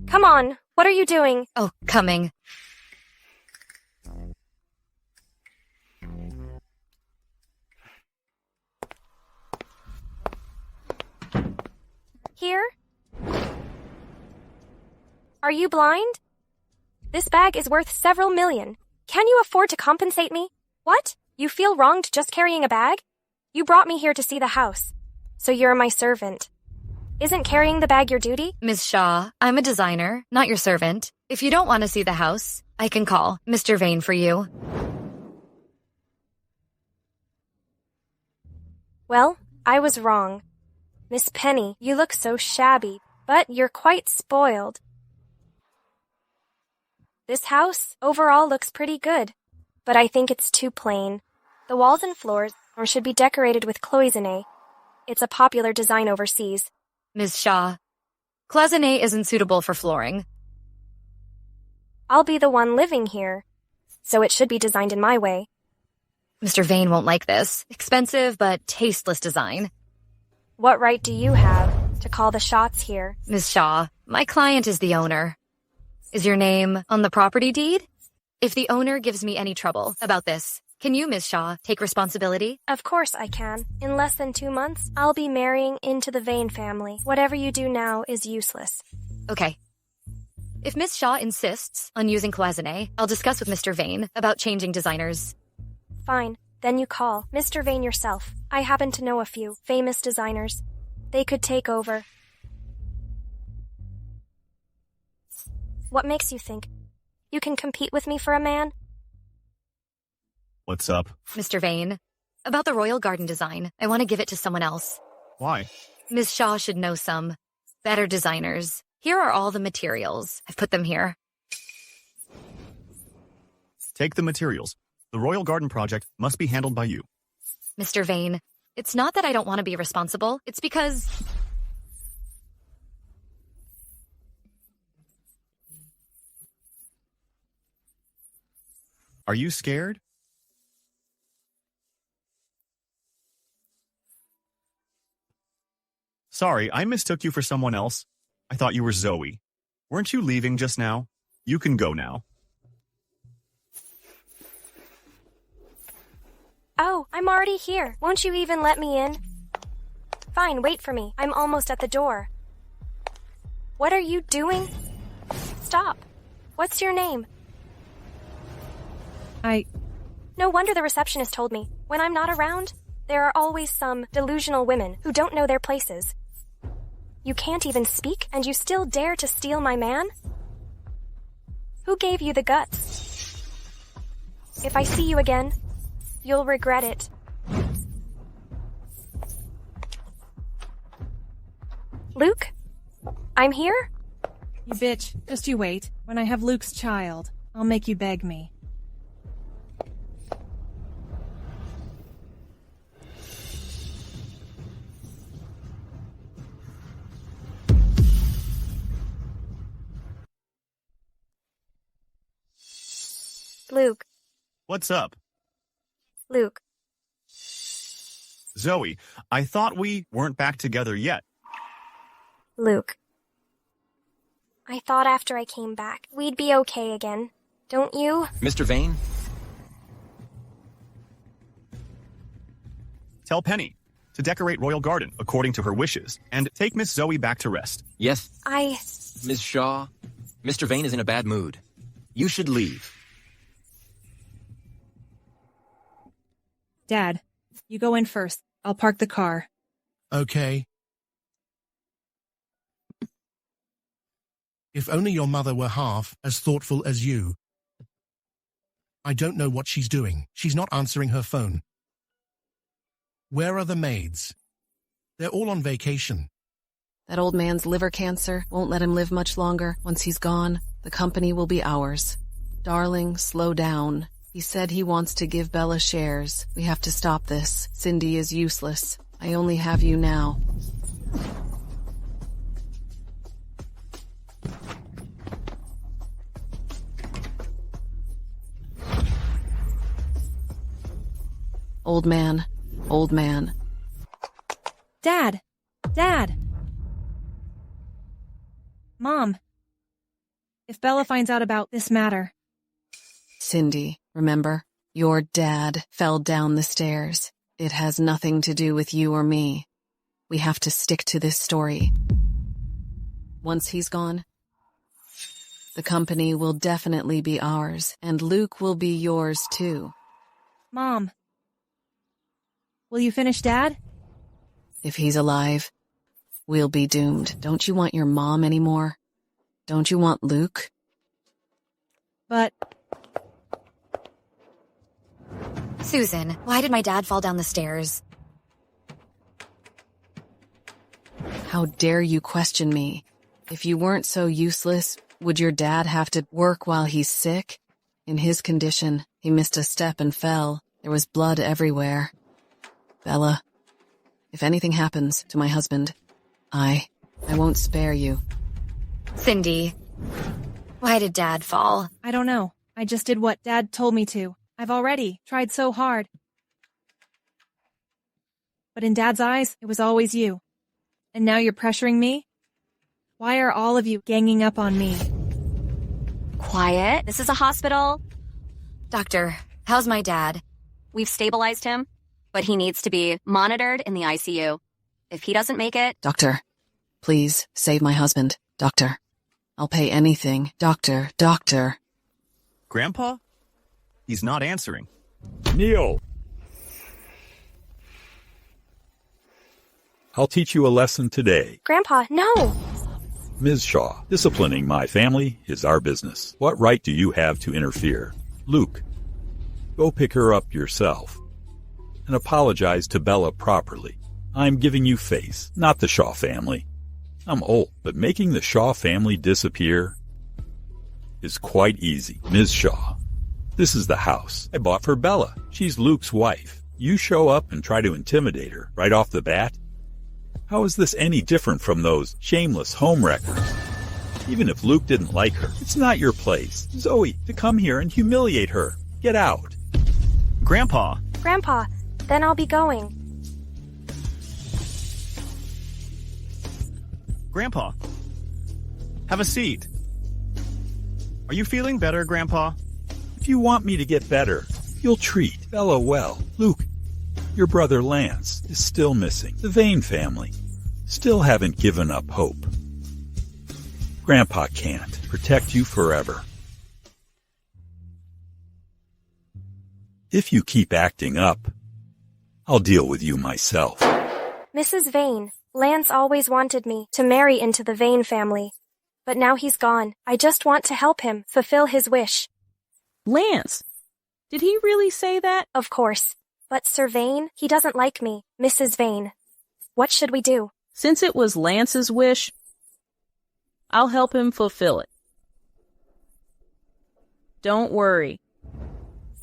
Come on, what are you doing? Oh, coming. Here? Are you blind? This bag is worth several million. Can you afford to compensate me? What? You feel wronged just carrying a bag? You brought me here to see the house, so you're my servant. Isn't carrying the bag your duty? Ms. Shaw, I'm a designer, not your servant. If you don't want to see the house, I can call Mr. Vane for you. Well, I was wrong. Miss Penny, you look so shabby, but you're quite spoiled. This house overall looks pretty good, but I think it's too plain. The walls and floors should be decorated with cloisonne. It's a popular design overseas. Ms. Shaw, cloisonne isn't suitable for flooring. I'll be the one living here, so it should be designed in my way. Mr. Vane won't like this. Expensive but tasteless design. What right do you have to call the shots here? Ms. Shaw, my client is the owner. Is your name on the property deed? If the owner gives me any trouble about this, can you, Ms. Shaw, take responsibility? Of course I can. In less than 2 months, I'll be marrying into the Vane family. Whatever you do now is useless. Okay. If Ms. Shaw insists on using cloisonne, I'll discuss with Mr. Vane about changing designers. Fine. Then you call Mr. Vane yourself. I happen to know a few famous designers. They could take over. What makes you think you can compete with me for a man? What's up? Mr. Vane, about the royal garden design, I want to give it to someone else. Why? Ms. Shaw should know some better designers. Here are all the materials. I've put them here. Take the materials. The royal garden project must be handled by you. Mr. Vane, it's not that I don't want to be responsible. It's because... Are you scared? Sorry, I mistook you for someone else. I thought you were Zoe. Weren't you leaving just now? You can go now. Oh, I'm already here. Won't you even let me in? Fine, wait for me. I'm almost at the door. What are you doing? Stop. What's your name? No wonder the receptionist told me. When I'm not around, there are always some delusional women who don't know their places. You can't even speak, and you still dare to steal my man? Who gave you the guts? If I see you again, you'll regret it. Luke? I'm here? You bitch. Just you wait. When I have Luke's child, I'll make you beg me. Luke. What's up? Luke. Zoe, I thought we weren't back together yet. Luke. I thought after I came back, we'd be okay again. Don't you? Mr. Vane? Tell Penny to decorate Royal Garden according to her wishes and take Miss Zoe back to rest. Yes. Ms. Shaw, Mr. Vane is in a bad mood. You should leave. Dad, you go in first. I'll park the car. Okay. If only your mother were half as thoughtful as you. I don't know what she's doing. She's not answering her phone. Where are the maids? They're all on vacation. That old man's liver cancer won't let him live much longer. Once he's gone, the company will be ours. Darling, slow down. He said he wants to give Bella shares. We have to stop this. Cindy is useless. I only have you now. Old man. Old man. Dad! Dad! Mom. If Bella finds out about this matter. Cindy, remember? Your dad fell down the stairs. It has nothing to do with you or me. We have to stick to this story. Once he's gone, the company will definitely be ours, and Luke will be yours too. Mom. Will you finish Dad? If he's alive, we'll be doomed. Don't you want your mom anymore? Don't you want Luke? But... Susan, why did my dad fall down the stairs? How dare you question me? If you weren't so useless, would your dad have to work while he's sick? In his condition, he missed a step and fell. There was blood everywhere. Bella, if anything happens to my husband, I won't spare you. Cindy, why did Dad fall? I don't know. I just did what Dad told me to. I've already tried so hard. But in Dad's eyes, it was always you. And now you're pressuring me? Why are all of you ganging up on me? Quiet. This is a hospital. Doctor, how's my dad? We've stabilized him, but he needs to be monitored in the ICU. If he doesn't make it... Doctor, please save my husband. Doctor, I'll pay anything. Doctor, doctor. Grandpa? He's not answering. Neil! I'll teach you a lesson today. Grandpa, no! Ms. Shaw, disciplining my family is our business. What right do you have to interfere? Luke, go pick her up yourself. And apologize to Bella properly. I'm giving you face, not the Shaw family. I'm old, but making the Shaw family disappear is quite easy. Ms. Shaw, this is the house I bought for Bella. She's Luke's wife. You show up and try to intimidate her right off the bat? How is this any different from those shameless homewreckers? Even if Luke didn't like her, it's not your place, Zoe, to come here and humiliate her. Get out. Grandpa! Grandpa, then I'll be going. Grandpa, have a seat. Are you feeling better, Grandpa? If you want me to get better, you'll treat Bella well. Luke, your brother Lance is still missing. The Vane family still haven't given up hope. Grandpa can't protect you forever. If you keep acting up, I'll deal with you myself. Mrs. Vane, Lance always wanted me to marry into the Vane family. But now he's gone. I just want to help him fulfill his wish. Lance, did he really say that? Of course. But Sir Vane, he doesn't like me, Mrs. Vane. What should we do? Since it was Lance's wish, I'll help him fulfill it. Don't worry.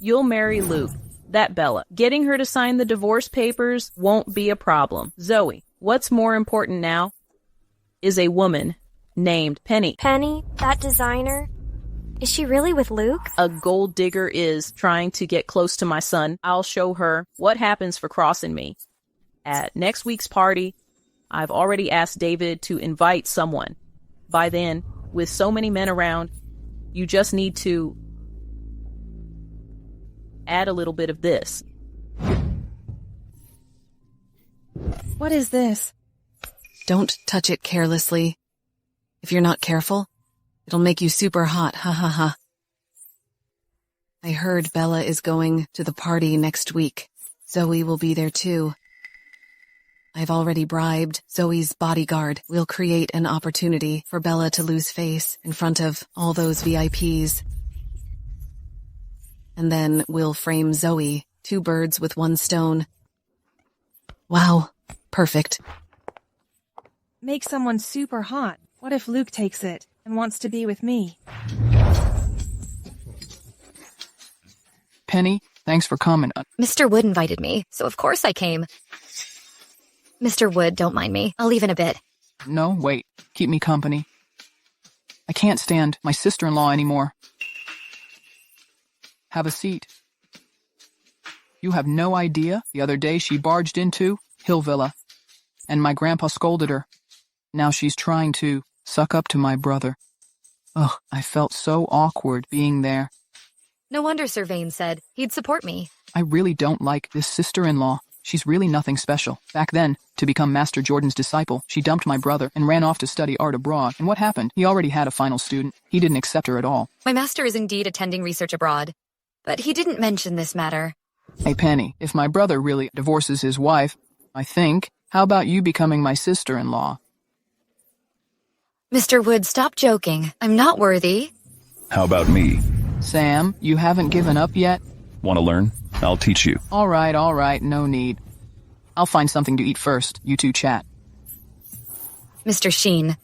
You'll marry Luke, that Bella. Getting her to sign the divorce papers won't be a problem. Zoe, what's more important now is a woman named Penny. Penny? That designer? Is she really with Luke? A gold digger is trying to get close to my son. I'll show her what happens for crossing me. At next week's party, I've already asked David to invite someone. By then, with so many men around, you just need to add a little bit of this. What is this? Don't touch it carelessly. If you're not careful, it'll make you super hot, ha ha ha. I heard Bella is going to the party next week. Zoe will be there too. I've already bribed Zoe's bodyguard. We'll create an opportunity for Bella to lose face in front of all those VIPs. And then we'll frame Zoe, 2 birds with 1 stone. Wow, perfect. Make someone super hot. What if Luke takes it and wants to be with me? Penny, thanks for coming. Mr. Wood invited me, so of course I came. Mr. Wood, don't mind me. I'll leave in a bit. No, wait. Keep me company. I can't stand my sister-in-law anymore. Have a seat. You have no idea. The other day she barged into Hill Villa, and my grandpa scolded her. Now she's trying to suck up to my brother. Ugh, I felt so awkward being there. No wonder Sir Vane said he'd support me. I really don't like this sister-in-law. She's really nothing special. Back then, to become Master Jordan's disciple, she dumped my brother and ran off to study art abroad. And what happened? He already had a final student. He didn't accept her at all. My master is indeed attending research abroad, but he didn't mention this matter. Hey, Penny, if my brother really divorces his wife, how about you becoming my sister-in-law? Mr. Wood, stop joking. I'm not worthy. How about me? Sam, you haven't given up yet? Want to learn? I'll teach you. All right, no need. I'll find something to eat first. You two chat. Mr. Sheen,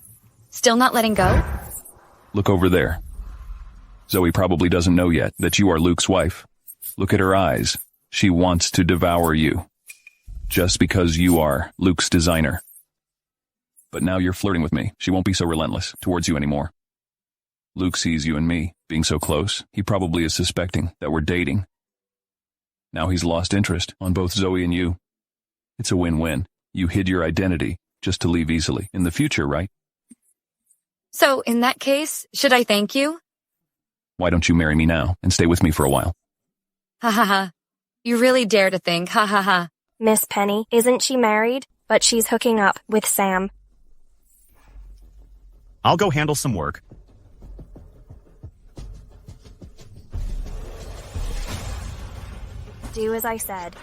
still not letting go? Look over there. Zoe probably doesn't know yet that you are Luke's wife. Look at her eyes. She wants to devour you. Just because you are Luke's designer. But now you're flirting with me. She won't be so relentless towards you anymore. Luke sees you and me being so close. He probably is suspecting that we're dating. Now he's lost interest on both Zoe and you. It's a win-win. You hid your identity just to leave easily in the future, right? So, in that case, should I thank you? Why don't you marry me now and stay with me for a while? Ha ha ha. You really dare to think, ha ha ha. Miss Penny, isn't she married? But she's hooking up with Sam. I'll go handle some work. Do as I said.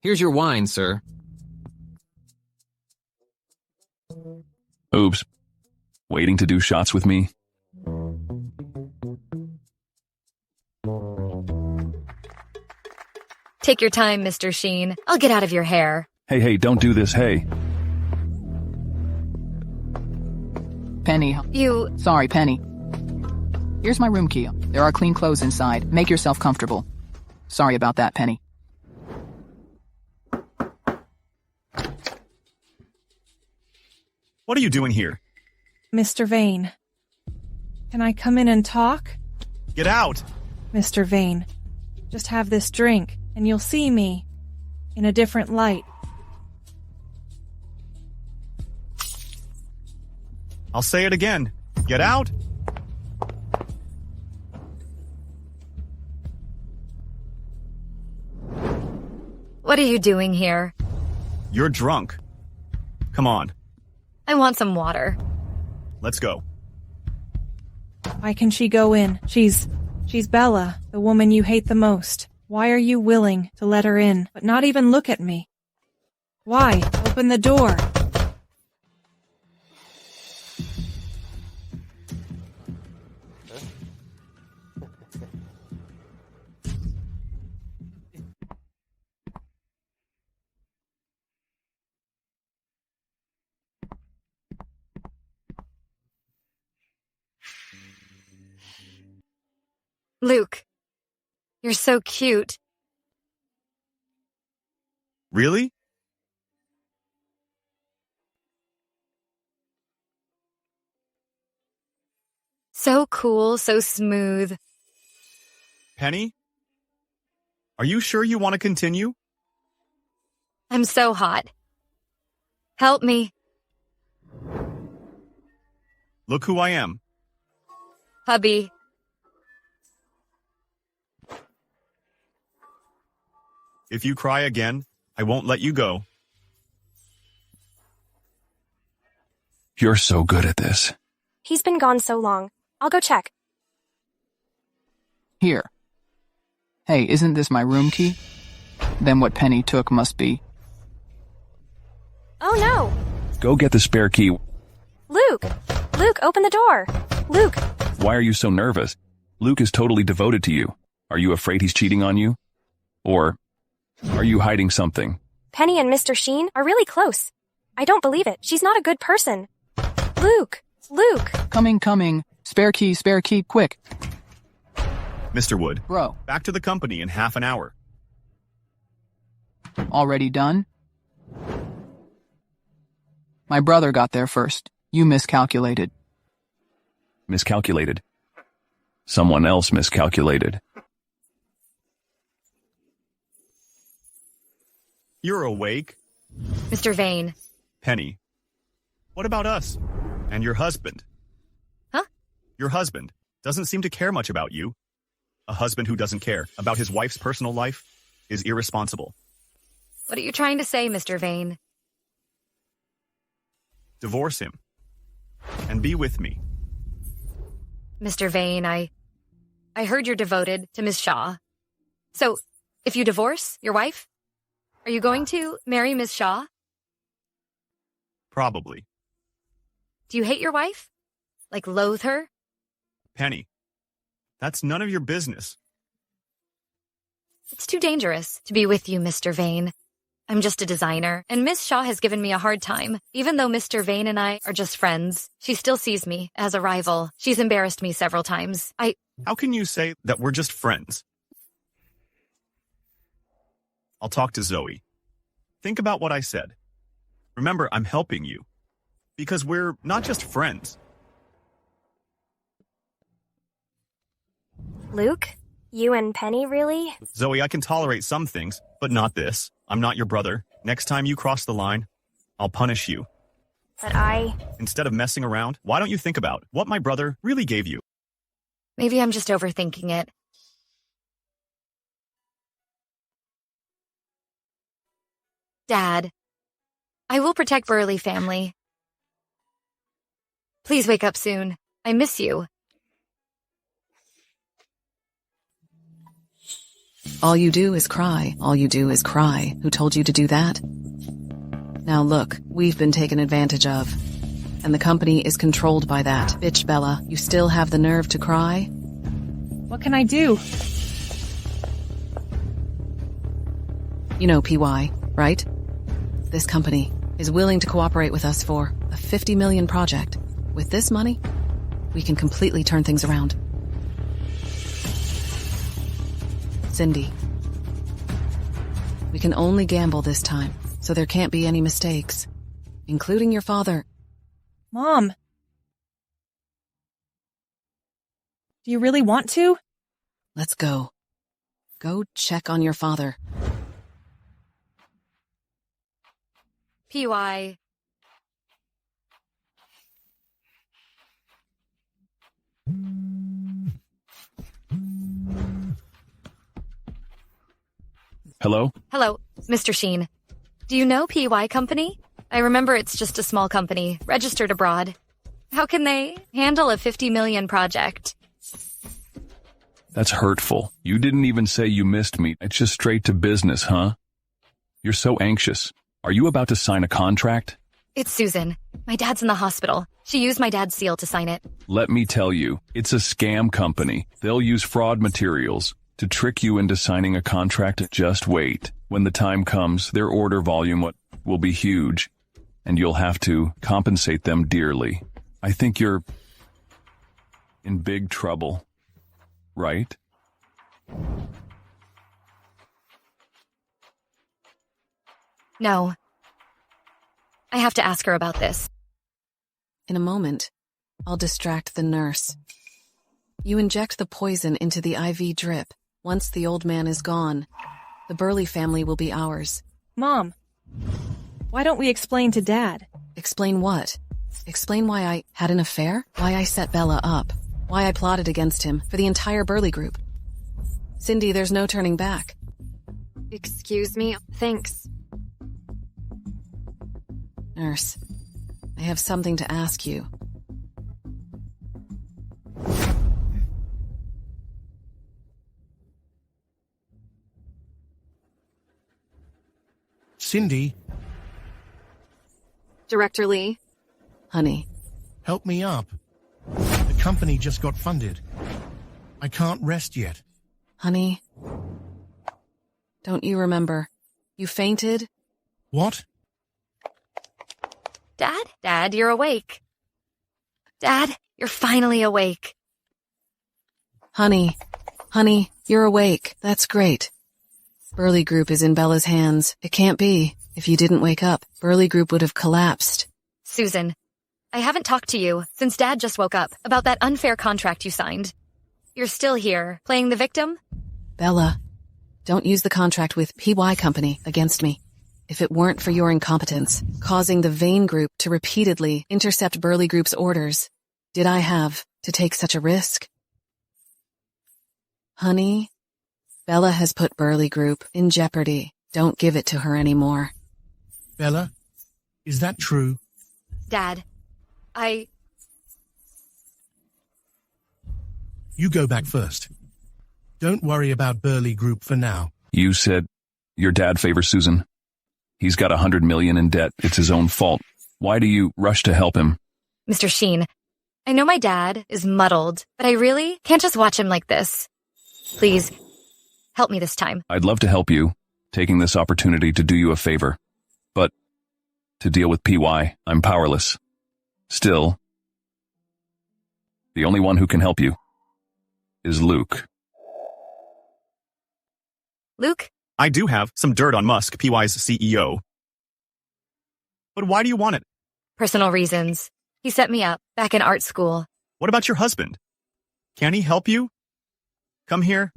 Here's your wine, sir. Oops. Waiting to do shots with me? Take your time, Mr. Sheen. I'll get out of your hair. Hey, don't do this, hey. Penny. Sorry, Penny. Here's my room key. There are clean clothes inside. Make yourself comfortable. Sorry about that, Penny. What are you doing here? Mr. Vane. Can I come in and talk? Get out! Mr. Vane, just have this drink, and you'll see me in a different light. I'll say it again. Get out! What are you doing here? You're drunk. Come on. I want some water. Let's go. Why can she go in? She's Bella, the woman you hate the most. Why are you willing to let her in, but not even look at me? Why? Open the door. Luke, you're so cute. Really? So cool, so smooth. Penny? Are you sure you want to continue? I'm so hot. Help me. Look who I am. Hubby. If you cry again, I won't let you go. You're so good at this. He's been gone so long. I'll go check. Here. Hey, isn't this my room key? Then what Penny took must be. Oh no! Go get the spare key. Luke! Luke, open the door! Luke! Why are you so nervous? Luke is totally devoted to you. Are you afraid he's cheating on you? Or are you hiding something? Penny and Mr. Sheen are really close. I don't believe it. She's not a good person. Luke! Luke! Coming. Spare key, quick. Mr. Wood. Bro. Back to the company in half an hour. Already done? My brother got there first. You miscalculated. Miscalculated. Someone else miscalculated. You're awake? Mr. Vane. Penny. What about us? And your husband? Huh? Your husband doesn't seem to care much about you. A husband who doesn't care about his wife's personal life is irresponsible. What are you trying to say, Mr. Vane? Divorce him. And be with me. Mr. Vane, I heard you're devoted to Miss Shaw. So, if you divorce your wife, are you going to marry Miss Shaw? Probably. Do you hate your wife? Like loathe her? Penny, that's none of your business. It's too dangerous to be with you, Mr. Vane. I'm just a designer, and Miss Shaw has given me a hard time. Even though Mr. Vane and I are just friends, she still sees me as a rival. She's embarrassed me several times. How can you say that we're just friends? I'll talk to Zoe. Think about what I said. Remember, I'm helping you. Because we're not just friends. Luke? You and Penny, really? Zoe, I can tolerate some things, but not this. I'm not your brother. Next time you cross the line, I'll punish you. But Instead of messing around, why don't you think about what my brother really gave you? Maybe I'm just overthinking it. Dad, I will protect Burley family. Please wake up soon. I miss you. All you do is cry. All you do is cry. Who told you to do that? Now look, we've been taken advantage of. And the company is controlled by that. Bitch, Bella, you still have the nerve to cry? What can I do? You know PY, right? This company is willing to cooperate with us for a 50 million project. With this money, we can completely turn things around. Cindy, we can only gamble this time, so there can't be any mistakes, including your father. Mom! Do you really want to? Let's go. Go check on your father. PY. Hello? Hello, Mr. Sheen. Do you know PY Company? I remember it's just a small company, registered abroad. How can they handle a 50 million project? That's hurtful. You didn't even say you missed me. It's just straight to business, huh? You're so anxious. Are you about to sign a contract? It's Susan. My dad's in the hospital. She used my dad's seal to sign it. Let me tell you, it's a scam company. They'll use fraud materials to trick you into signing a contract. Just wait. When the time comes, their order volume will be huge, and you'll have to compensate them dearly. I think you're in big trouble, right? No. I have to ask her about this. In a moment, I'll distract the nurse. You inject the poison into the IV drip. Once the old man is gone, the Burley family will be ours. Mom, why don't we explain to Dad? Explain what? Explain why I had an affair? Why I set Bella up? Why I plotted against him for the entire Burley group? Cindy, there's no turning back. Excuse me? Thanks. Nurse, I have something to ask you. Cindy? Director Lee? Honey. Help me up. The company just got funded. I can't rest yet. Honey? Don't you remember? You fainted? What? Dad, you're awake. Dad, you're finally awake. Honey, you're awake. That's great. Burley Group is in Bella's hands. It can't be. If you didn't wake up, Burley Group would have collapsed. Susan, I haven't talked to you since Dad just woke up about that unfair contract you signed. You're still here, playing the victim? Bella, don't use the contract with PY Company against me. If it weren't for your incompetence, causing the Vane Group to repeatedly intercept Burley Group's orders, did I have to take such a risk? Honey, Bella has put Burley Group in jeopardy. Don't give it to her anymore. Bella, is that true? Dad, You go back first. Don't worry about Burley Group for now. You said your dad favors Susan. He's got $100 million in debt. It's his own fault. Why do you rush to help him? Mr. Sheen, I know my dad is muddled, but I really can't just watch him like this. Please, help me this time. I'd love to help you, taking this opportunity to do you a favor. But to deal with PY, I'm powerless. Still, the only one who can help you is Luke. Luke? I do have some dirt on Musk, PY's CEO. But why do you want it? Personal reasons. He set me up back in art school. What about your husband? Can he help you? Come here.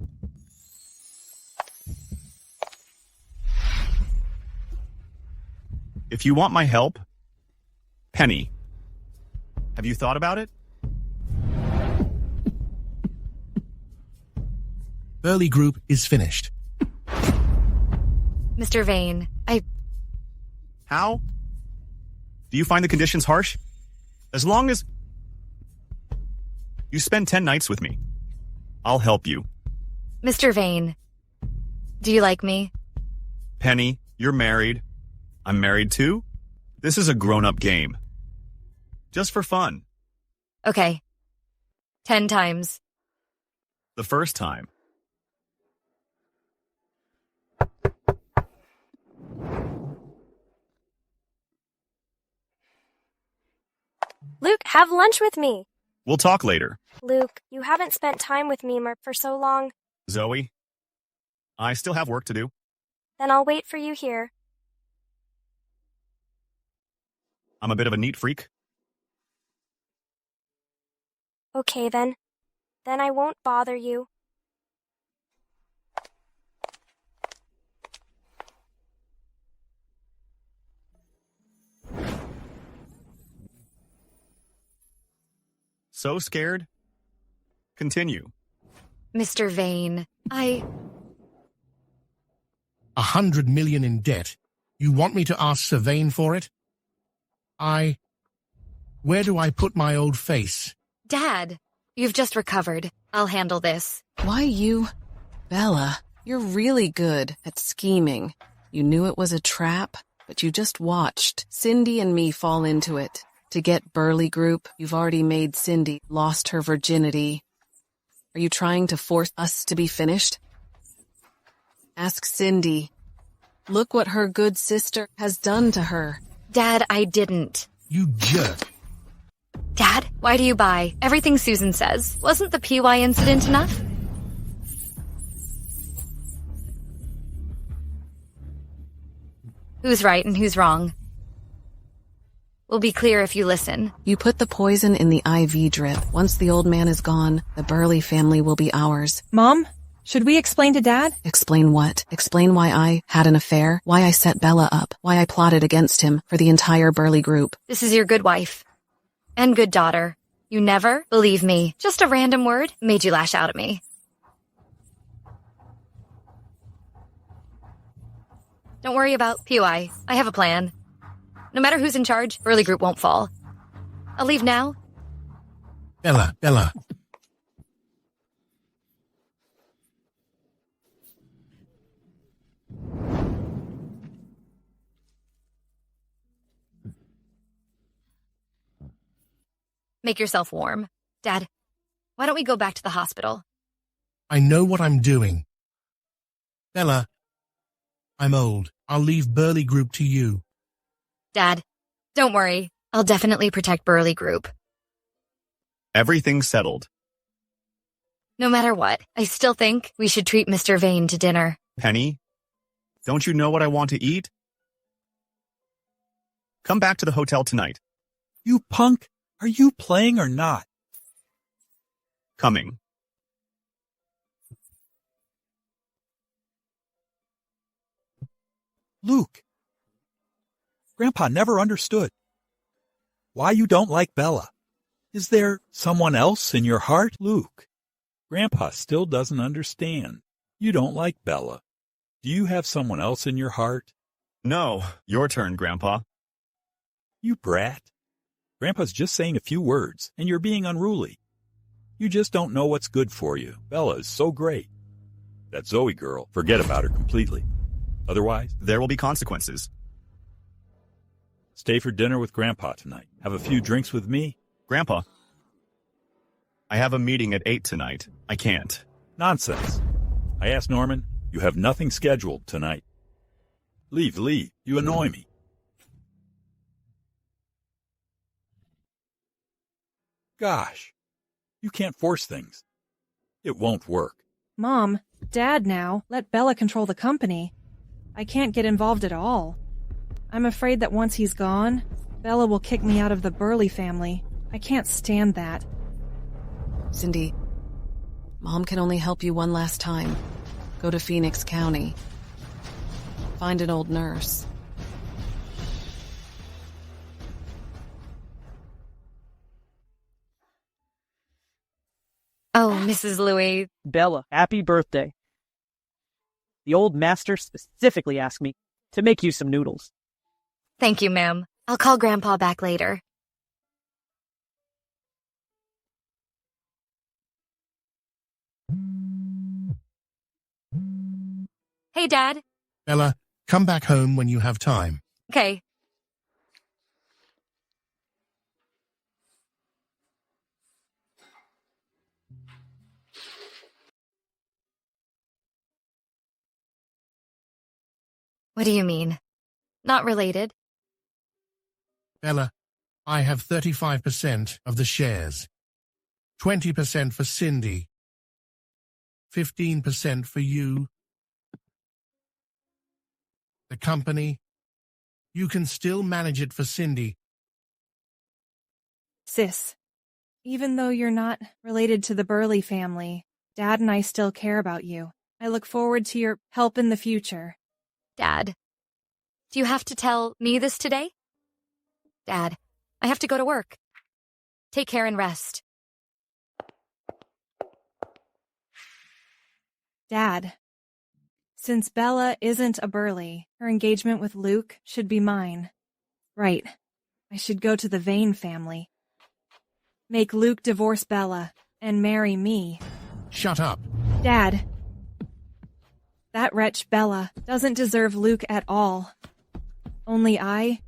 If you want my help, Penny. Have you thought about it? Burley Group is finished. Mr. Vane, How? Do you find the conditions harsh? As long as you spend 10 nights with me, I'll help you. Mr. Vane, do you like me? Penny, you're married. I'm married too. This is a grown-up game. Just for fun. Okay. 10 times. The first time. Luke, have lunch with me. We'll talk later. Luke, you haven't spent time with me for so long. Zoe, I still have work to do. Then I'll wait for you here. I'm a bit of a neat freak. Okay, then. Then I won't bother you. So scared? Continue. Mr. Vane, $100 million in debt. You want me to ask Sir Vane for it? Where do I put my old face? Dad, you've just recovered. I'll handle this. Why you? Bella, you're really good at scheming. You knew it was a trap, but you just watched Cindy and me fall into it. To get Burley Group, you've already made Cindy lost her virginity. Are you trying to force us to be finished? Ask Cindy. Look what her good sister has done to her. Dad, I didn't. You jerk. Dad, why do you buy everything Susan says? Wasn't the PY incident enough? Who's right and who's wrong? We'll be clear if you listen. You put the poison in the IV drip. Once the old man is gone, the Burley family will be ours. Mom, should we explain to Dad? Explain what? Explain why I had an affair? Why I set Bella up? Why I plotted against him for the entire Burley Group? This is your good wife. And good daughter. You never believe me. Just a random word made you lash out at me. Don't worry about PY. I have a plan. No matter who's in charge, Burley Group won't fall. I'll leave now. Bella. Make yourself warm. Dad, why don't we go back to the hospital? I know what I'm doing. Bella, I'm old. I'll leave Burley Group to you. Dad, don't worry. I'll definitely protect Burley Group. Everything's settled. No matter what, I still think we should treat Mr. Vane to dinner. Penny, don't you know what I want to eat? Come back to the hotel tonight. You punk! Are you playing or not? Coming. Luke! Grandpa never understood. Why you don't like Bella? Is there someone else in your heart, Luke? Grandpa still doesn't understand. You don't like Bella. Do you have someone else in your heart? No, your turn, Grandpa. You brat. Grandpa's just saying a few words, and you're being unruly. You just don't know what's good for you. Bella is so great. That Zoe girl, forget about her completely. Otherwise, there will be consequences. Stay for dinner with Grandpa tonight. Have a few drinks with me. Grandpa, I have a meeting at 8 tonight. I can't. Nonsense. I asked Norman. You have nothing scheduled tonight. Leave. You annoy me. Gosh, you can't force things. It won't work. Mom, Dad now. Let Bella control the company. I can't get involved at all. I'm afraid that once he's gone, Bella will kick me out of the Burley family. I can't stand that. Cindy, Mom can only help you one last time. Go to Phoenix County. Find an old nurse. Oh, Mrs. Louis. Bella, happy birthday. The old master specifically asked me to make you some noodles. Thank you, ma'am. I'll call Grandpa back later. Hey, Dad. Bella, come back home when you have time. Okay. What do you mean? Not related. Bella, I have 35% of the shares. 20% for Cindy. 15% for you. The company. You can still manage it for Cindy. Sis, even though you're not related to the Burley family, Dad and I still care about you. I look forward to your help in the future. Dad, do you have to tell me this today? Dad, I have to go to work. Take care and rest. Dad, since Bella isn't a Burley, her engagement with Luke should be mine. Right. I should go to the Vane family. Make Luke divorce Bella and marry me. Shut up. Dad, that wretch Bella doesn't deserve Luke at all. Only I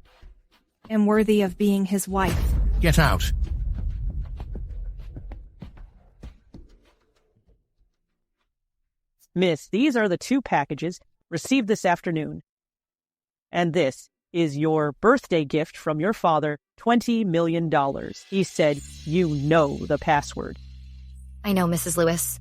am worthy of being his wife. Get out. Miss, these are the 2 packages received this afternoon. And this is your birthday gift from your father, $20 million. He said you know the password. I know, Mrs. Lewis.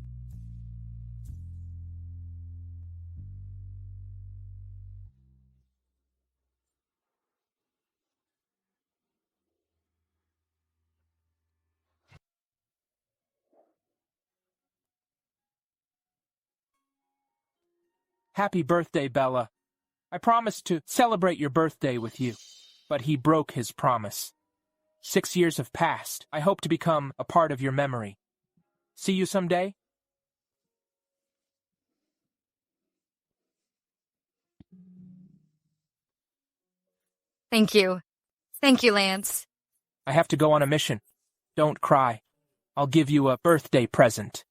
Happy birthday, Bella. I promised to celebrate your birthday with you, but he broke his promise. 6 years have passed. I hope to become a part of your memory. See you someday? Thank you. Thank you, Lance. I have to go on a mission. Don't cry. I'll give you a birthday present.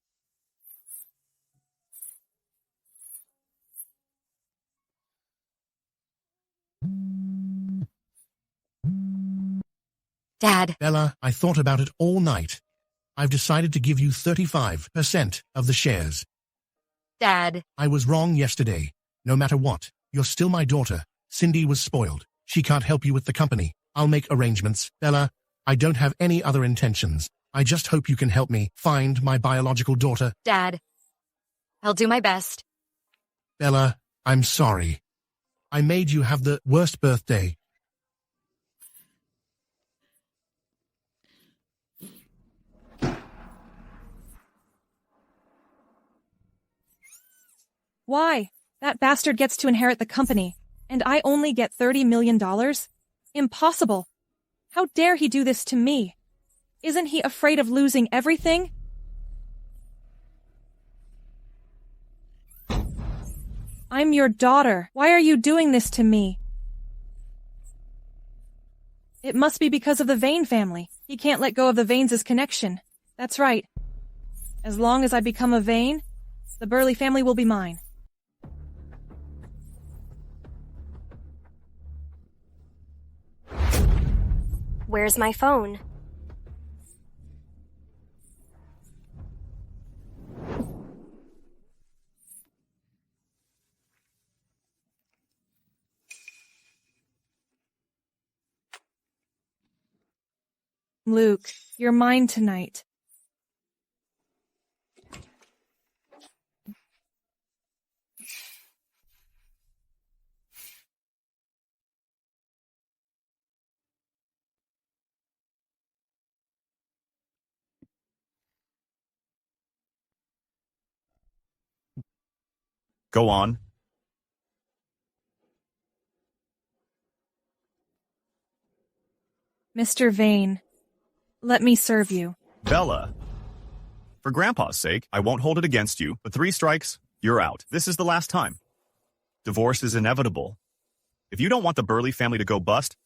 Dad. Bella, I thought about it all night. I've decided to give you 35% of the shares. Dad. I was wrong yesterday. No matter what, you're still my daughter. Cindy was spoiled. She can't help you with the company. I'll make arrangements. Bella, I don't have any other intentions. I just hope you can help me find my biological daughter. Dad, I'll do my best. Bella, I'm sorry. I made you have the worst birthday. Why? That bastard gets to inherit the company, and I only get $30 million? Impossible. How dare he do this to me? Isn't he afraid of losing everything? I'm your daughter. Why are you doing this to me? It must be because of the Vane family. He can't let go of the Vanes' connection. That's right. As long as I become a Vane, the Burley family will be mine. Where's my phone? Luke, you're mine tonight. Go on. Mr. Vane, let me serve you. Bella. For Grandpa's sake, I won't hold it against you, but 3 strikes, you're out. This is the last time. Divorce is inevitable. If you don't want the Burley family to go bust,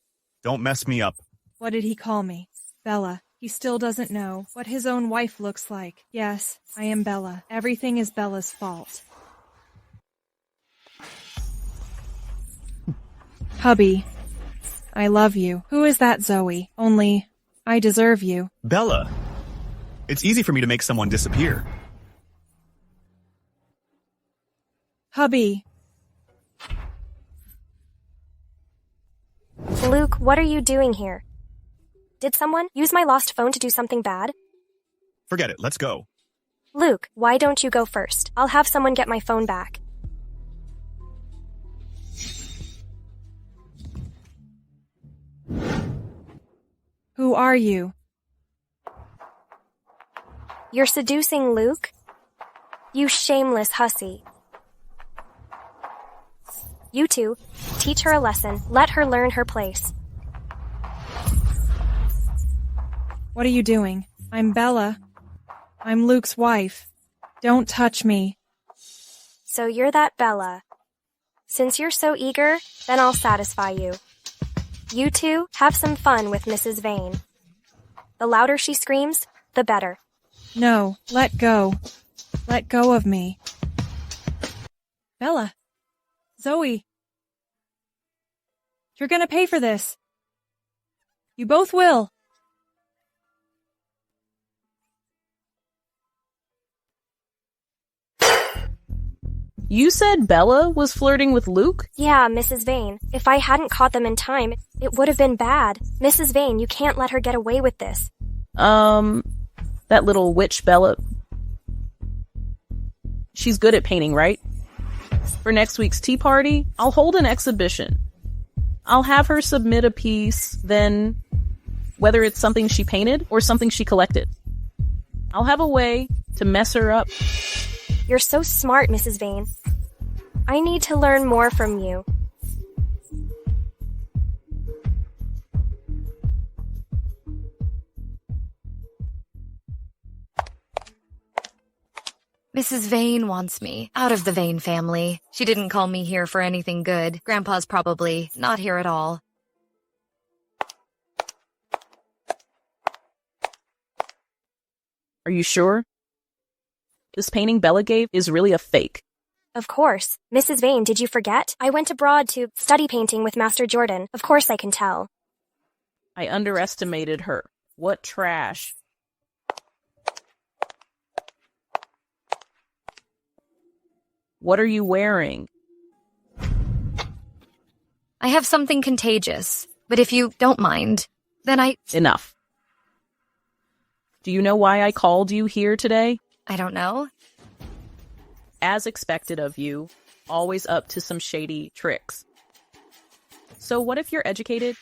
don't mess me up. What did he call me? Bella. He still doesn't know what his own wife looks like. Yes, I am Bella. Everything is Bella's fault. Hubby, I love you. Who is that Zoe? Only, I deserve you. Bella. It's easy for me to make someone disappear. Hubby. Luke, what are you doing here? Did someone use my lost phone to do something bad? Forget it, let's go. Luke, why don't you go first? I'll have someone get my phone back. Who are you? You're seducing Luke? You shameless hussy. You two, teach her a lesson. Let her learn her place. What are you doing? I'm Bella. I'm Luke's wife. Don't touch me. So you're that Bella. Since you're so eager, then I'll satisfy you. You two, have some fun with Mrs. Vane. The louder she screams, the better. No, let go. Let go of me. Bella. Zoe. You're gonna pay for this. You both will. You said Bella was flirting with Luke? Yeah, Mrs. Vane. If I hadn't caught them in time, it would have been bad. Mrs. Vane, you can't let her get away with this. That little witch Bella. She's good at painting, right? For next week's tea party, I'll hold an exhibition. I'll have her submit a piece, then whether it's something she painted or something she collected. I'll have a way to mess her up. You're so smart, Mrs. Vane. I need to learn more from you. Mrs. Vane wants me out of the Vane family. She didn't call me here for anything good. Grandpa's probably not here at all. Are you sure? This painting Bella gave is really a fake. Of course. Mrs. Vane, did you forget? I went abroad to study painting with Master Jordan. Of course I can tell. I underestimated her. What trash. What are you wearing? I have something contagious, but if you don't mind, then Enough. Do you know why I called you here today? I don't know. As expected of you, always up to some shady tricks. So what if you're educated?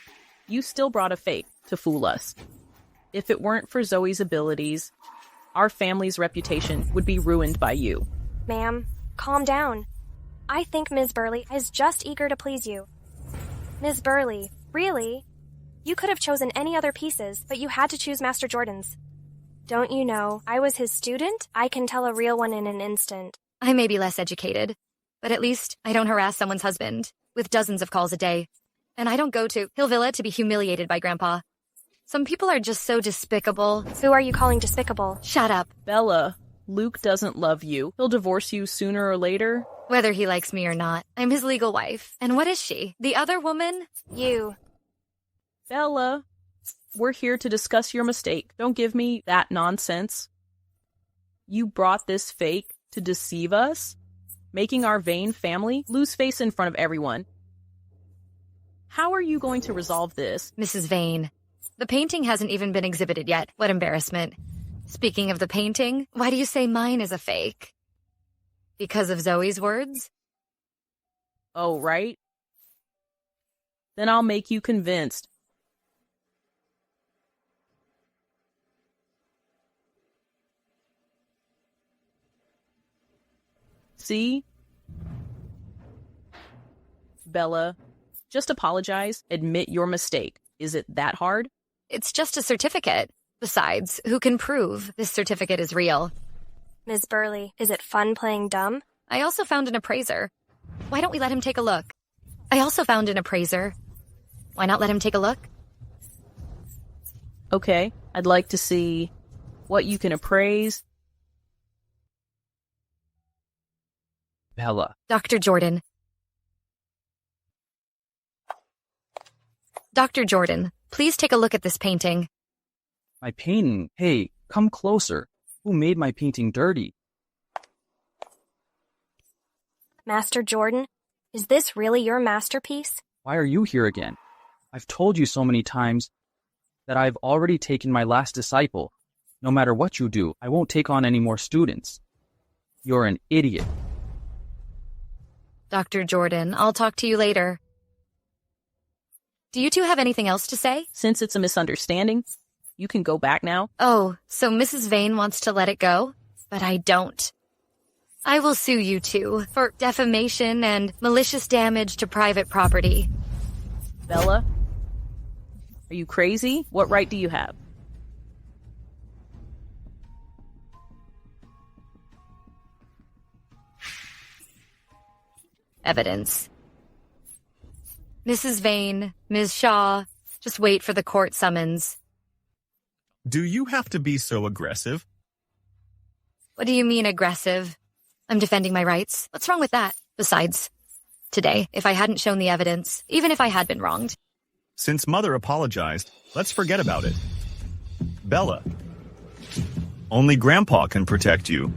You still brought a fake to fool us. If it weren't for Zoe's abilities, our family's reputation would be ruined by you. Ma'am, calm down. I think Ms. Burley is just eager to please you. Ms. Burley, really? You could have chosen any other pieces, but you had to choose Master Jordan's. Don't you know, I was his student? I can tell a real one in an instant. I may be less educated, but at least I don't harass someone's husband with dozens of calls a day. And I don't go to Hill Villa to be humiliated by Grandpa. Some people are just so despicable. Who are you calling despicable? Shut up. Bella, Luke doesn't love you. He'll divorce you sooner or later. Whether he likes me or not, I'm his legal wife. And what is she? The other woman? You. Bella, we're here to discuss your mistake. Don't give me that nonsense. You brought this fake to deceive us, making our Vane family lose face in front of everyone. How are you going to resolve this? Mrs. Vane, the painting hasn't even been exhibited yet. What embarrassment. Speaking of the painting, why do you say mine is a fake? Because of Zoe's words? Oh, right. Then I'll make you convinced. See? Bella, just apologize. Admit your mistake. Is it that hard? It's just a certificate. Besides, who can prove this certificate is real? Ms. Burley, is it fun playing dumb? I also found an appraiser. Why don't we let him take a look? I also found an appraiser. Why not let him take a look? Okay, I'd like to see what you can appraise. Bella. Dr. Jordan. Dr. Jordan, please take a look at this painting. My painting? Hey, come closer. Who made my painting dirty? Master Jordan, is this really your masterpiece? Why are you here again? I've told you so many times that I've already taken my last disciple. No matter what you do, I won't take on any more students. You're an idiot. Dr. Jordan, I'll talk to you later. Do you two have anything else to say? Since it's a misunderstanding, you can go back now. Oh, so Mrs. Vane wants to let it go? But I don't. I will sue you two for defamation and malicious damage to private property. Bella, are you crazy? What right do you have? Evidence. Mrs. Vane, Ms. Shaw, just wait for the court summons. Do you have to be so aggressive? What do you mean aggressive? I'm defending my rights. What's wrong with that? Besides, today, if I hadn't shown the evidence, even if I had been wronged. Since Mother apologized, let's forget about it. Bella, only Grandpa can protect you.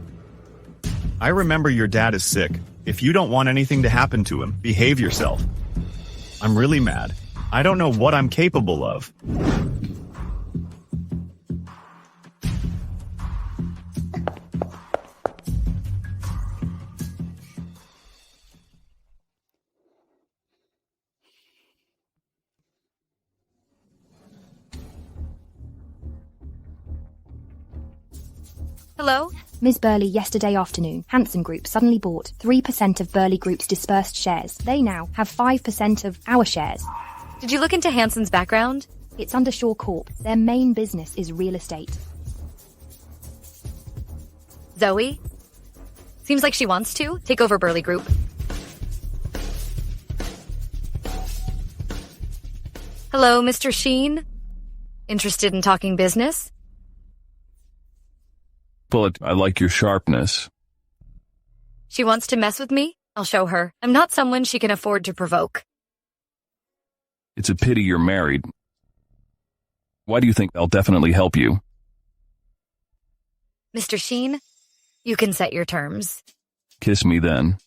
I remember your dad is sick. If you don't want anything to happen to him, behave yourself. I'm really mad. I don't know what I'm capable of. Hello? Ms. Burley, yesterday afternoon, Hanson Group suddenly bought 3% of Burley Group's dispersed shares. They now have 5% of our shares. Did you look into Hanson's background? It's under Shaw Corp. Their main business is real estate. Zoe? Seems like she wants to take over Burley Group. Hello, Mr. Sheen? Interested in talking business? But I like your sharpness. She wants to mess with me? I'll show her. I'm not someone she can afford to provoke. It's a pity you're married. Why do you think I'll definitely help you? Mr. Sheen, you can set your terms. Kiss me then.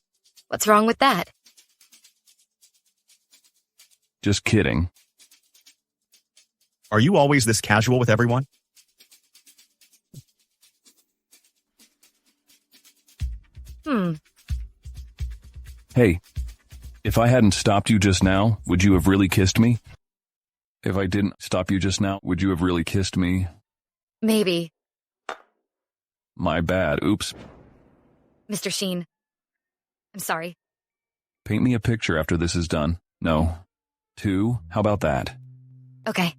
What's wrong with that? Just kidding. Are you always this casual with everyone? Hey, if I hadn't stopped you just now, would you have really kissed me? If I didn't stop you just now, would you have really kissed me? Maybe. My bad. Oops. Mr. Sheen. I'm sorry. Paint me a picture after this is done. No. 2. How about that? Okay.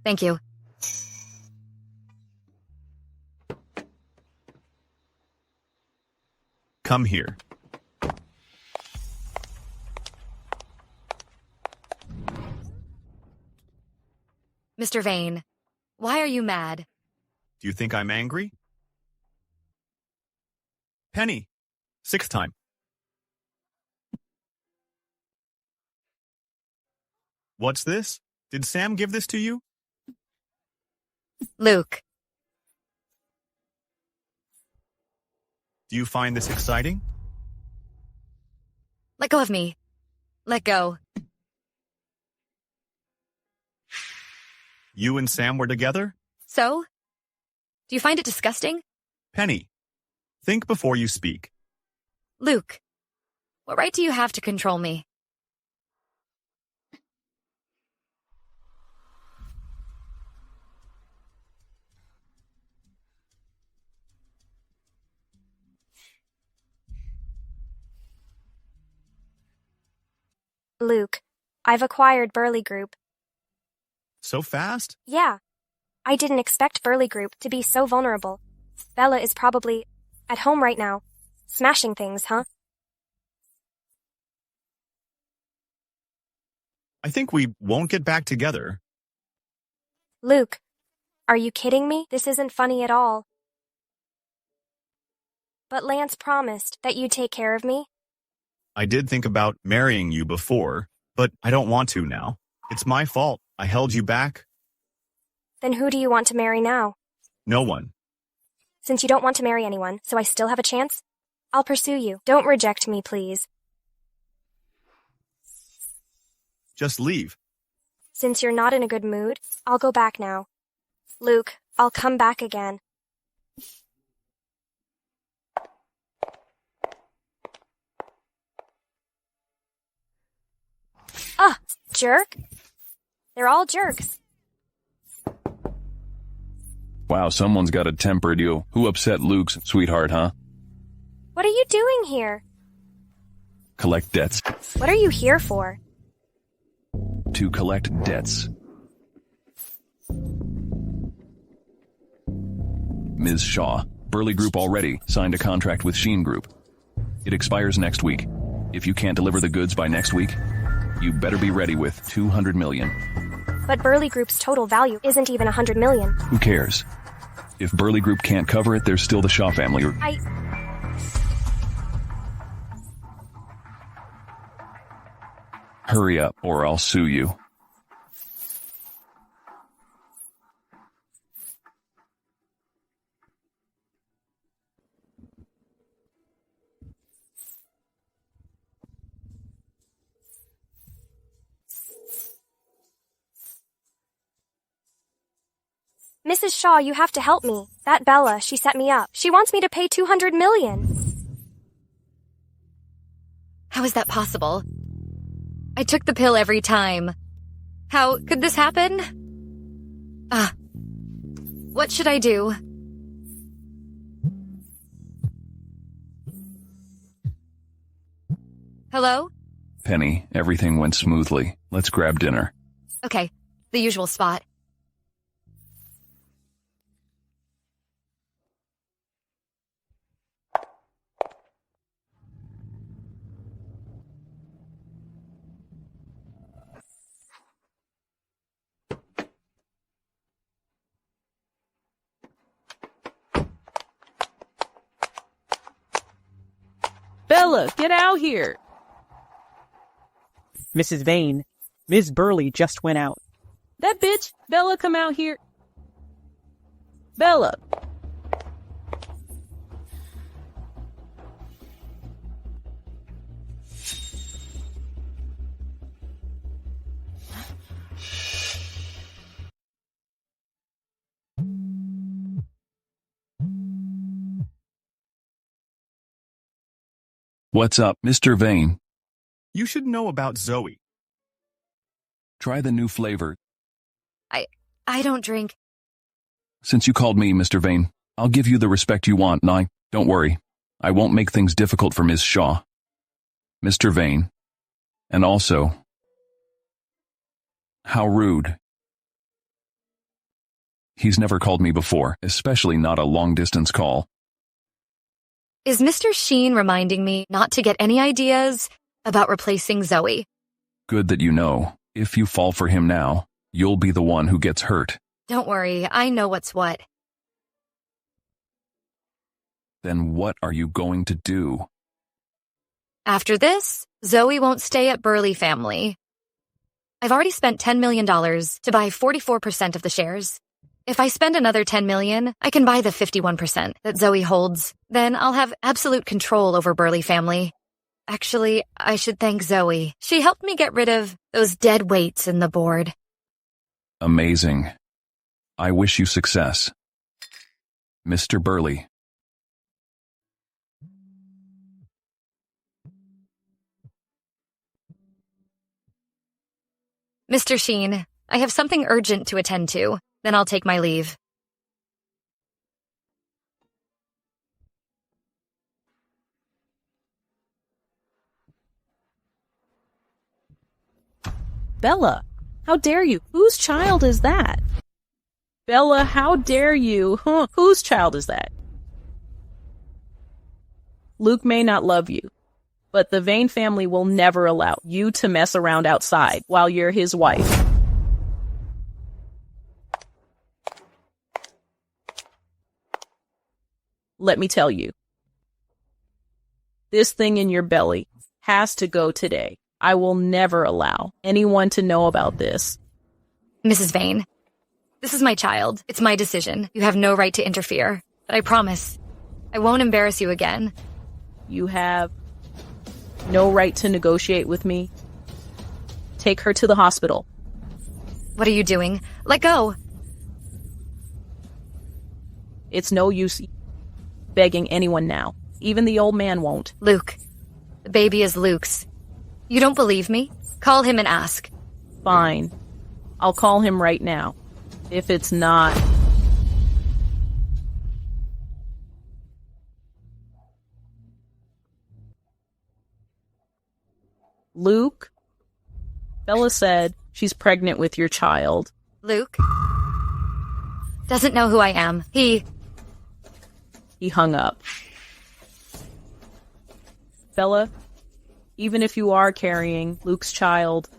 Thank you. Come here. Mr. Vane, why are you mad? Do you think I'm angry? Penny. 6th time. What's this? Did Sam give this to you? Luke. Do you find this exciting? Let go of me. Let go. You and Sam were together? So? Do you find it disgusting? Penny, think before you speak. Luke, what right do you have to control me? Luke, I've acquired Burley Group. So fast? Yeah. I didn't expect Burley Group to be so vulnerable. Bella is probably at home right now. Smashing things, huh? I think we won't get back together. Luke, are you kidding me? This isn't funny at all. But Lance promised that you'd take care of me. I did think about marrying you before, but I don't want to now. It's my fault. I held you back. Then who do you want to marry now? No one. Since you don't want to marry anyone, so I still have a chance, I'll pursue you. Don't reject me, please. Just leave. Since you're not in a good mood, I'll go back now. Luke, I'll come back again. Jerk? They're all jerks. Wow, someone's got a temper, you. Who upset Luke's sweetheart, huh? What are you doing here? Collect debts. What are you here for? To collect debts. Ms. Shaw, Burley Group already signed a contract with Sheen Group. It expires next week. If you can't deliver the goods by next week, you better be ready with $200 million. But Burley Group's total value isn't even $100 million. Who cares? If Burley Group can't cover it, there's still the Shaw family. Hurry up, or I'll sue you. Mrs. Shaw, you have to help me. That Bella, she set me up. She wants me to pay $200 million. How is that possible? I took the pill every time. How could this happen? What should I do? Hello? Penny, everything went smoothly. Let's grab dinner. Okay, the usual spot. Bella, get out here! Mrs. Vane, Ms. Burley just went out. That bitch, Bella, come out here. Bella! What's up, Mr. Vane? You should know about Zoe. Try the new flavor. I don't drink. Since you called me Mr. Vane, I'll give you the respect you want, and don't worry. I won't make things difficult for Ms. Shaw. Mr. Vane. And also, how rude. He's never called me before, especially not a long-distance call. Is Mr. Sheen reminding me not to get any ideas about replacing Zoe? Good that you know. If you fall for him now, you'll be the one who gets hurt. Don't worry, I know what's what. Then what are you going to do? After this, Zoe won't stay at Burley Family. I've already spent $10 million to buy 44% of the shares. If I spend another $10 million, I can buy the 51% that Zoe holds. Then I'll have absolute control over Burley Family. Actually, I should thank Zoe. She helped me get rid of those dead weights in the board. Amazing. I wish you success. Mr. Burley. Mr. Sheen, I have something urgent to attend to. Then I'll take my leave. Bella, how dare you? Whose child is that? Bella, how dare you? Huh? Whose child is that? Luke may not love you, but the Vane family will never allow you to mess around outside while you're his wife. Let me tell you. This thing in your belly has to go today. I will never allow anyone to know about this. Mrs. Vane, this is my child. It's my decision. You have no right to interfere. But I promise, I won't embarrass you again. You have no right to negotiate with me. Take her to the hospital. What are you doing? Let go. It's no use begging anyone now. Even the old man won't. Luke. The baby is Luke's. You don't believe me? Call him and ask. Fine. I'll call him right now. If it's not... Luke? Bella said she's pregnant with your child. Luke? Doesn't know who I am. He hung up. Bella, even if you are carrying Luke's child,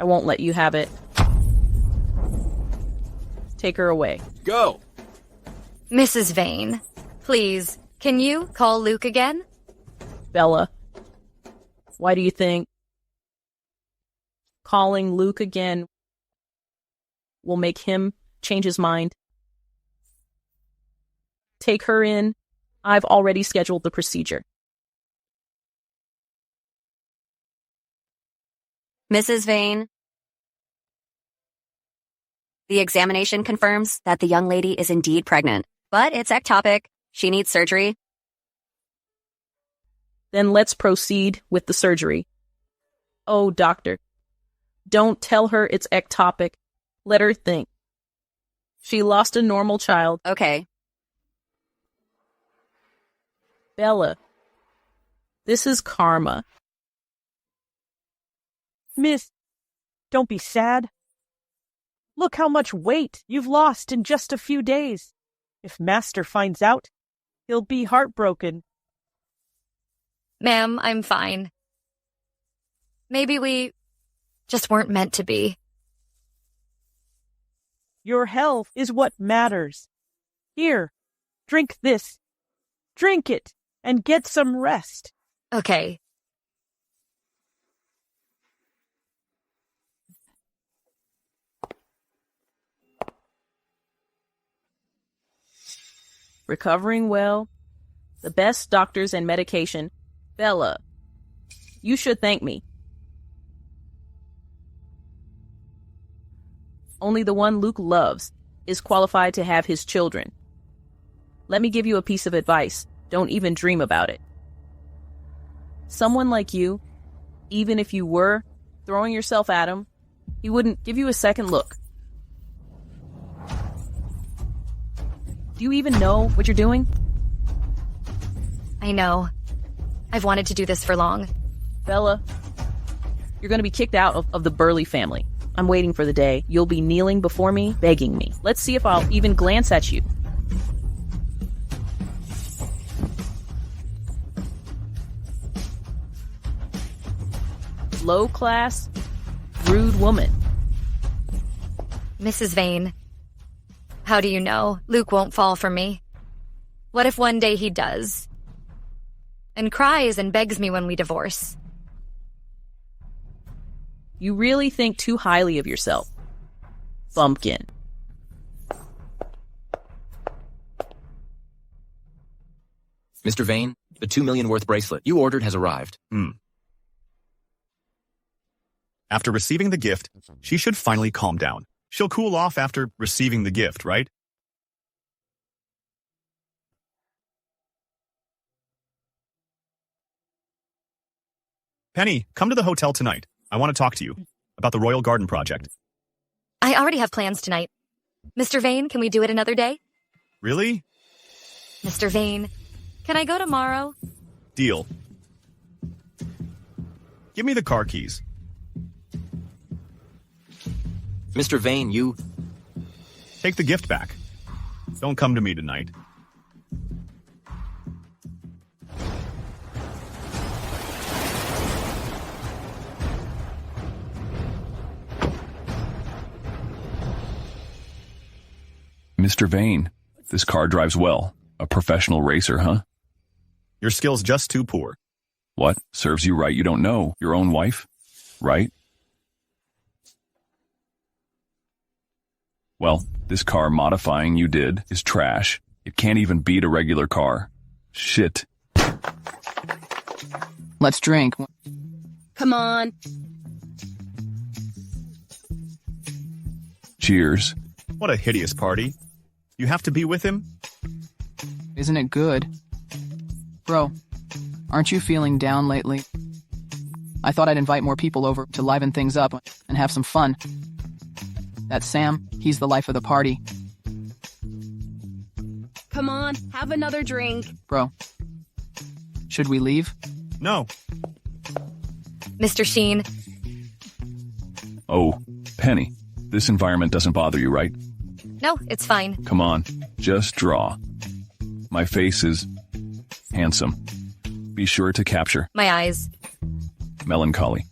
I won't let you have it. Take her away. Go! Mrs. Vane, please, can you call Luke again? Bella, why do you think calling Luke again will make him change his mind? Take her in. I've already scheduled the procedure. Mrs. Vane, the examination confirms that the young lady is indeed pregnant, but it's ectopic. She needs surgery. Then let's proceed with the surgery. Oh, doctor, don't tell her it's ectopic. Let her think. She lost a normal child. Okay. Bella, this is karma. Miss, don't be sad. Look how much weight you've lost in just a few days. If Master finds out, he'll be heartbroken. Ma'am, I'm fine. Maybe we just weren't meant to be. Your health is what matters. Here, drink this. Drink it and get some rest. Okay. Recovering well. The best doctors and medication. Bella, you should thank me. Only the one Luke loves is qualified to have his children. Let me give you a piece of advice. Don't even dream about it. Someone like you, even if you were throwing yourself at him, he wouldn't give you a second look. Do you even know what you're doing? I know. I've wanted to do this for long. Bella, you're going to be kicked out of the Burley family. I'm waiting for the day you'll be kneeling before me, begging me. Let's see if I'll even glance at you. Low-class, rude woman. Mrs. Vane, how do you know Luke won't fall for me? What if one day he does? And cries and begs me when we divorce? You really think too highly of yourself, bumpkin. Mr. Vane, the $2 million worth bracelet you ordered has arrived. After receiving the gift, she should finally calm down. She'll cool off after receiving the gift, right? Penny, come to the hotel tonight. I want to talk to you about the Royal Garden project. I already have plans tonight. Mr. Vane, can we do it another day? Really? Mr. Vane, can I go tomorrow? Deal. Give me the car keys. Mr. Vane, you... Take the gift back. Don't come to me tonight. Mr. Vane, this car drives well. A professional racer, huh? Your skill's just too poor. What? Serves you right you don't know your own wife? Right? Well, this car modifying you did is trash. It can't even beat a regular car. Shit. Let's drink. Come on. Cheers. What a hideous party. You have to be with him? Isn't it good? Bro, aren't you feeling down lately? I thought I'd invite more people over to liven things up and have some fun. That Sam, he's the life of the party. Come on, have another drink. Bro, should we leave? No. Mr. Sheen. Oh, Penny, this environment doesn't bother you, right? No, it's fine. Come on, just draw. My face is handsome. Be sure to capture My eyes. melancholy.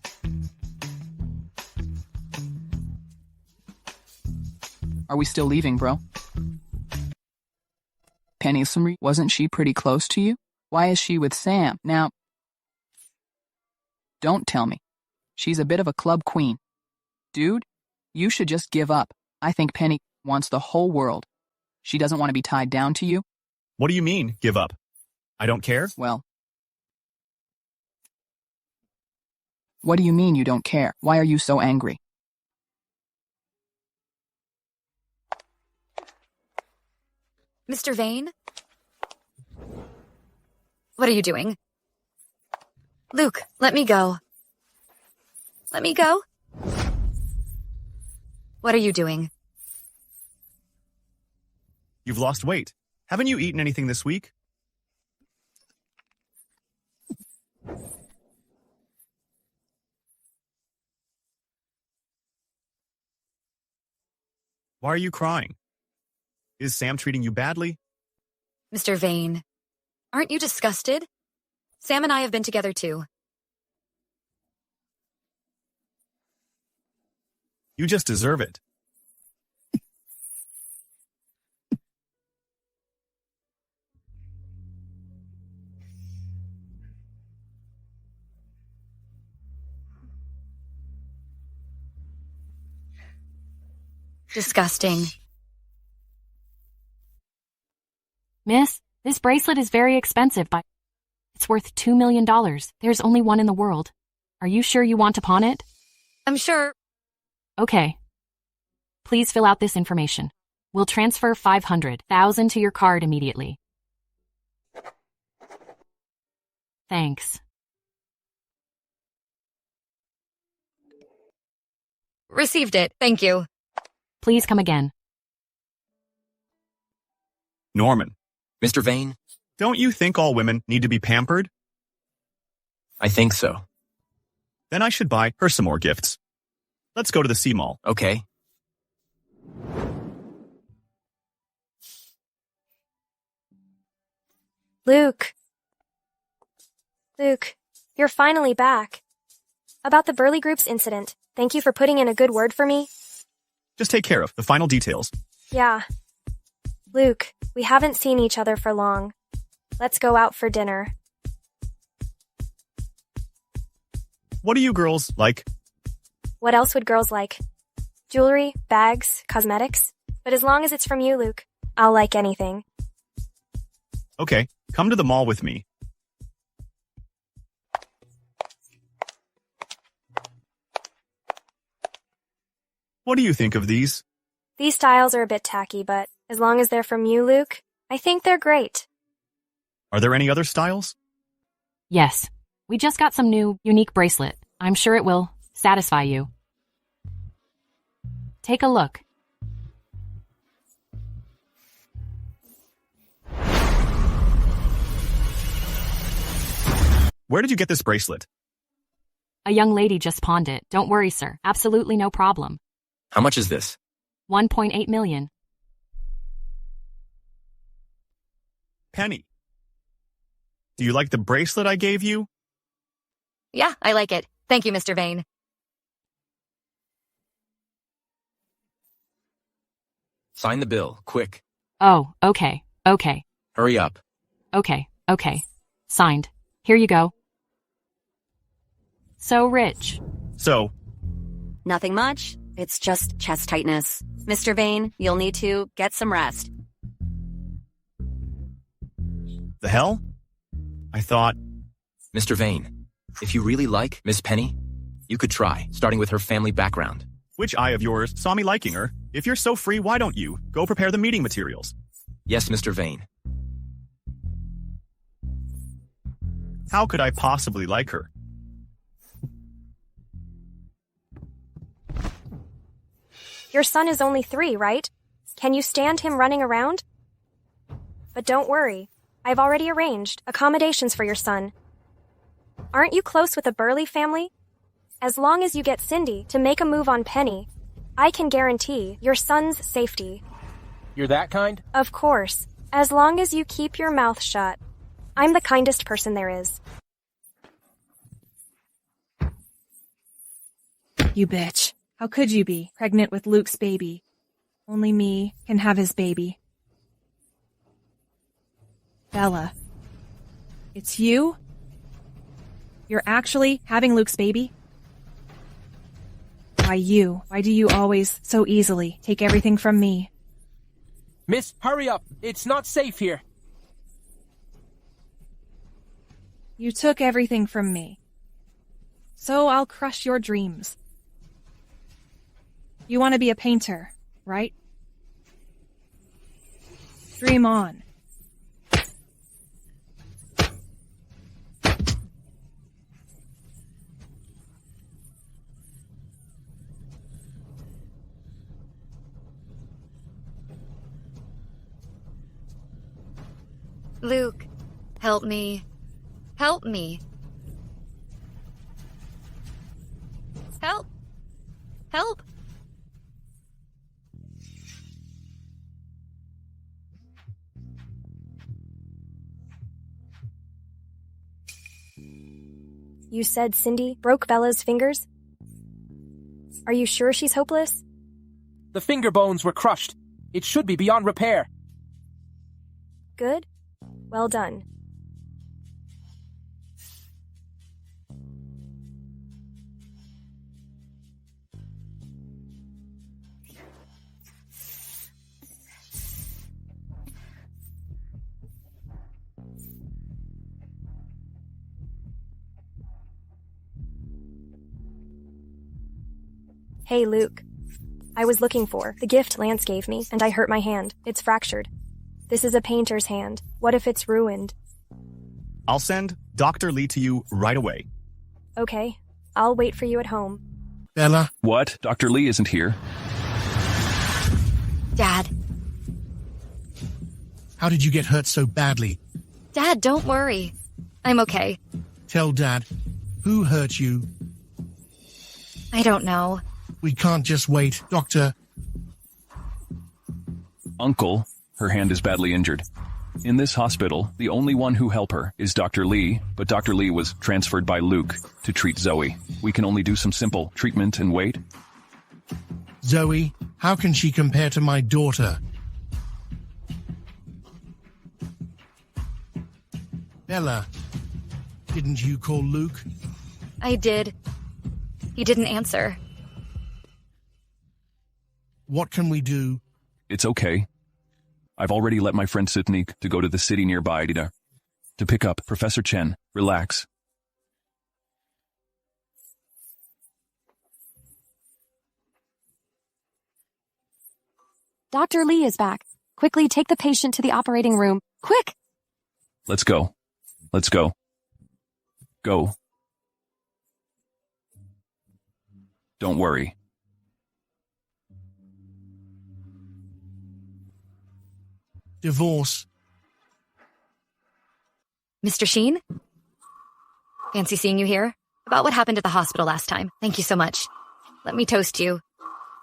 Are we still leaving, bro? Penny, wasn't she pretty close to you? Why is she with Sam? Now, don't tell me. She's a bit of a club queen. Dude, you should just give up. I think Penny wants the whole world. She doesn't want to be tied down to you. What do you mean, give up? I don't care? Well, what do you mean you don't care? Why are you so angry? Mr. Vane? What are you doing? Luke, let me go. Let me go? What are you doing? You've lost weight. Haven't you eaten anything this week? Why are you crying? Is Sam treating you badly? Mr. Vane, aren't you disgusted? Sam and I have been together too. You just deserve it. Disgusting. Miss, this bracelet is very expensive, but it's worth $2 million. There's only one in the world. Are you sure you want to pawn it? I'm sure. Okay. Please fill out this information. We'll transfer $500,000 to your card immediately. Thanks. Received it, thank you. Please come again. Norman. Mr. Vane? Don't you think all women need to be pampered? I think so. Then I should buy her some more gifts. Let's go to the sea mall. Okay. Luke. Luke, you're finally back. About the Burly Group's incident, thank you for putting in a good word for me. Just take care of the final details. Yeah. Luke, we haven't seen each other for long. Let's go out for dinner. What do you girls like? What else would girls like? Jewelry, bags, cosmetics? But as long as it's from you, Luke, I'll like anything. Okay, come to the mall with me. What do you think of these? These styles are a bit tacky, but as long as they're from you, Luke, I think they're great. Are there any other styles? Yes. We just got some new, unique bracelet. I'm sure it will satisfy you. Take a look. Where did you get this bracelet? A young lady just pawned it. Don't worry, sir. Absolutely no problem. How much is this? 1.8 million. Penny. Do you like the bracelet I gave you? Yeah, I like it. Thank you, Mr. Vane. Sign the bill, quick. Oh, okay. Okay. Hurry up. Okay. Okay. Signed. Here you go. So rich. So? Nothing much. It's just chest tightness. Mr. Vane, you'll need to get some rest. The hell? I thought... Mr. Vane, if you really like Miss Penny, you could try, starting with her family background. Which eye of yours saw me liking her? If you're so free, why don't you go prepare the meeting materials? Yes, Mr. Vane. How could I possibly like her? Your son is only 3, right? Can you stand him running around? But don't worry. I've already arranged accommodations for your son. Aren't you close with the Burly family? As long as you get Cindy to make a move on Penny, I can guarantee your son's safety. You're that kind? Of course. As long as you keep your mouth shut. I'm the kindest person there is. You bitch. How could you be pregnant with Luke's baby? Only me can have his baby. Bella. It's you? You're actually having Luke's baby? Why you? Why do you always so easily take everything from me? Miss, hurry up. It's not safe here. You took everything from me. So I'll crush your dreams. You want to be a painter, right? Dream on. Luke, help me. Help me. Help. Help. You said Cindy broke Bella's fingers? Are you sure she's hopeless? The finger bones were crushed. It should be beyond repair. Good. Well done. Hey, Luke. I was looking for the gift Lance gave me, and I hurt my hand. It's fractured. This is a painter's hand. What if it's ruined? I'll send Dr. Lee to you right away. Okay. I'll wait for you at home. Bella? What? Dr. Lee isn't here. Dad. How did you get hurt so badly? Dad, don't worry. I'm okay. Tell Dad. Who hurt you? I don't know. We can't just wait, Doctor. Uncle, her hand is badly injured. In this hospital, the only one who help her is Dr. Lee, but Dr. Lee was transferred by Luke to treat Zoe. We can only do some simple treatment and wait. Zoe, how can she compare to my daughter? Bella, didn't you call Luke? I did. He didn't answer. What can we do? It's okay. I've already let my friend Sitnik to go to the city nearby to pick up Professor Chen. Relax. Dr. Lee is back. Quickly take the patient to the operating room. Quick! Let's go. Let's go. Go. Don't worry. Divorce. Mr. Sheen? Fancy seeing you here. About what happened at the hospital last time. Thank you so much. Let me toast you.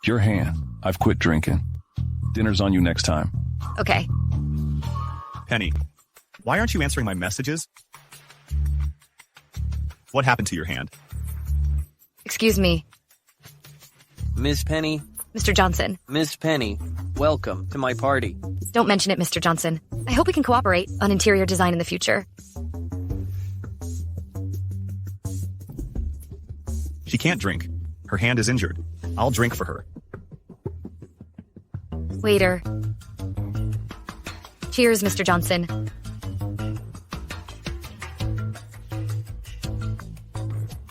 Your hand. I've quit drinking. Dinner's on you next time. Okay. Penny, why aren't you answering my messages? What happened to your hand? Excuse me. Miss Penny? Mr. Johnson. Miss Penny, welcome to my party. Don't mention it, Mr. Johnson. I hope we can cooperate on interior design in the future. She can't drink. Her hand is injured. I'll drink for her. Waiter. Cheers, Mr. Johnson.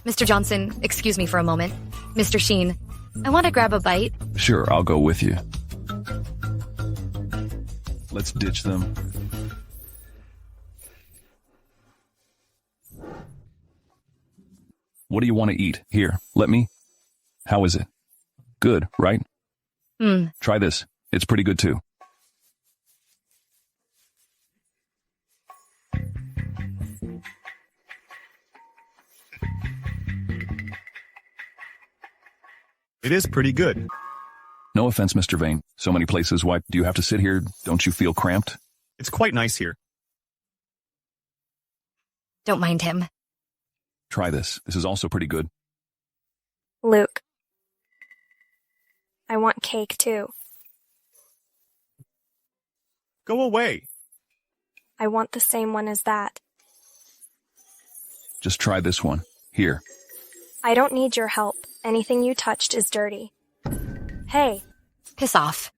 Mr. Johnson, excuse me for a moment. Mr. Sheen, I want to grab a bite. Sure, I'll go with you. Let's ditch them. What do you want to eat? Here, let me. How is it? Good, right? Try this. It's pretty good too. It is pretty good. No offense, Mr. Vane. So many places. Why do you have to sit here? Don't you feel cramped? It's quite nice here. Don't mind him. Try this. This is also pretty good. Luke. I want cake too. Go away. I want the same one as that. Just try this one. Here. I don't need your help. Anything you touched is dirty. Hey. Piss off.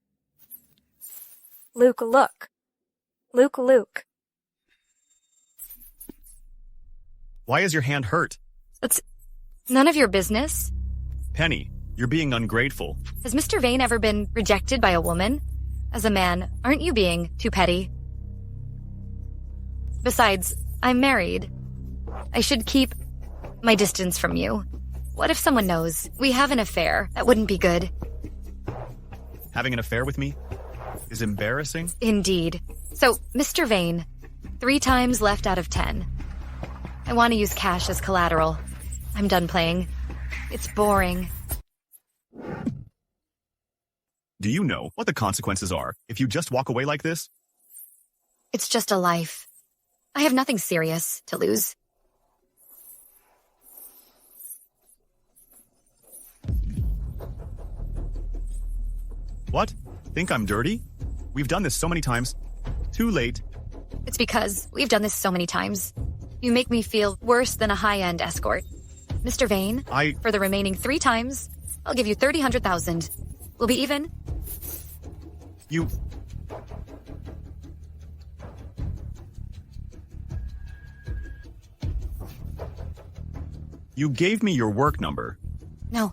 Luke, look. Luke. Why is your hand hurt? That's none of your business. Penny, you're being ungrateful. Has Mr. Vane ever been rejected by a woman? As a man, aren't you being too petty? Besides, I'm married. I should keep my distance from you. What if someone knows we have an affair? That wouldn't be good. Having an affair with me is embarrassing? Indeed. So, Mr. Vane, 3 times left out of 10. I want to use cash as collateral. I'm done playing. It's boring. Do you know what the consequences are if you just walk away like this? It's just a life. I have nothing serious to lose. What? Think I'm dirty? We've done this so many times. Too late. It's because we've done this so many times. You make me feel worse than a high-end escort. Mr. Vane, for the remaining 3 times, I'll give you 30,000. We'll be even? You gave me your work number. No.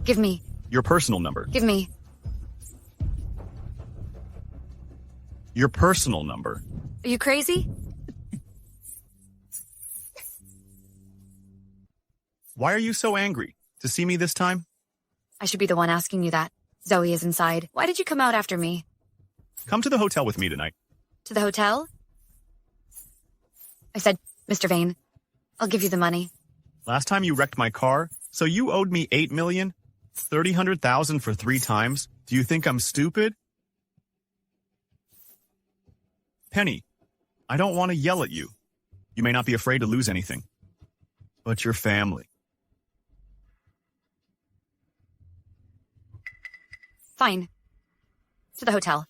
Give me. Your personal number. Give me. Your personal number. Are you crazy? Why are you so angry? To see me this time? I should be the one asking you that. Zoe is inside. Why did you come out after me? Come to the hotel with me tonight. To the hotel? I said, Mr. Vane, I'll give you the money. Last time you wrecked my car, so you owed me $8 million? 300,000 for 3 times? Do you think I'm stupid? Penny, I don't want to yell at you. You may not be afraid to lose anything. But your family. Fine. To the hotel.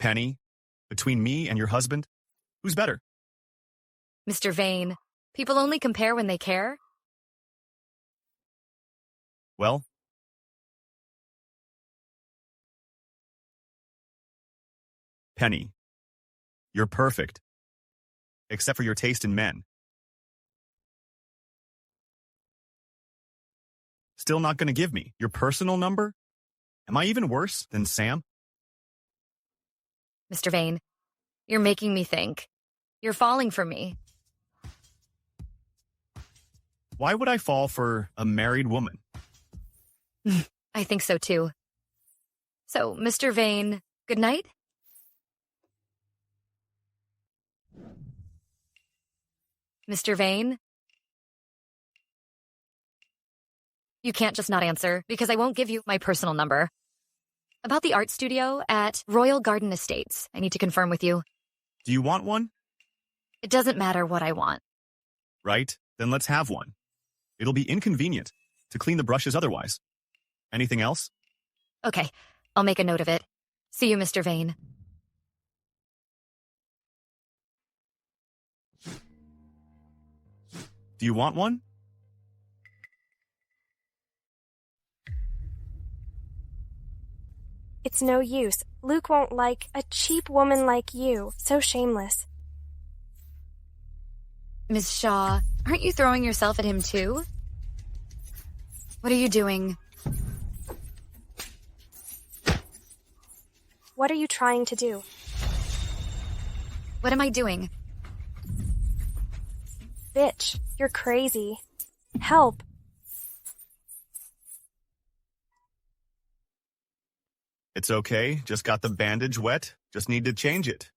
Penny, between me and your husband, who's better? Mr. Vane, people only compare when they care. Well, Penny, you're perfect. Except for your taste in men. Still not going to give me your personal number? Am I even worse than Sam? Mr. Vane, you're making me think. You're falling for me. Why would I fall for a married woman? I think so too. So, Mr. Vane, good night? Mr. Vane? You can't just not answer, because I won't give you my personal number. About the art studio at Royal Garden Estates, I need to confirm with you. Do you want one? It doesn't matter what I want. Right, then let's have one. It'll be inconvenient to clean the brushes otherwise. Anything else? Okay, I'll make a note of it. See you, Mr. Vane. Do you want one? It's no use. Luke won't like a cheap woman like you. So shameless. Ms. Shaw, aren't you throwing yourself at him too? What are you doing? What are you trying to do? What am I doing? Bitch, you're crazy. Help. It's okay. Just got the bandage wet. Just need to change it.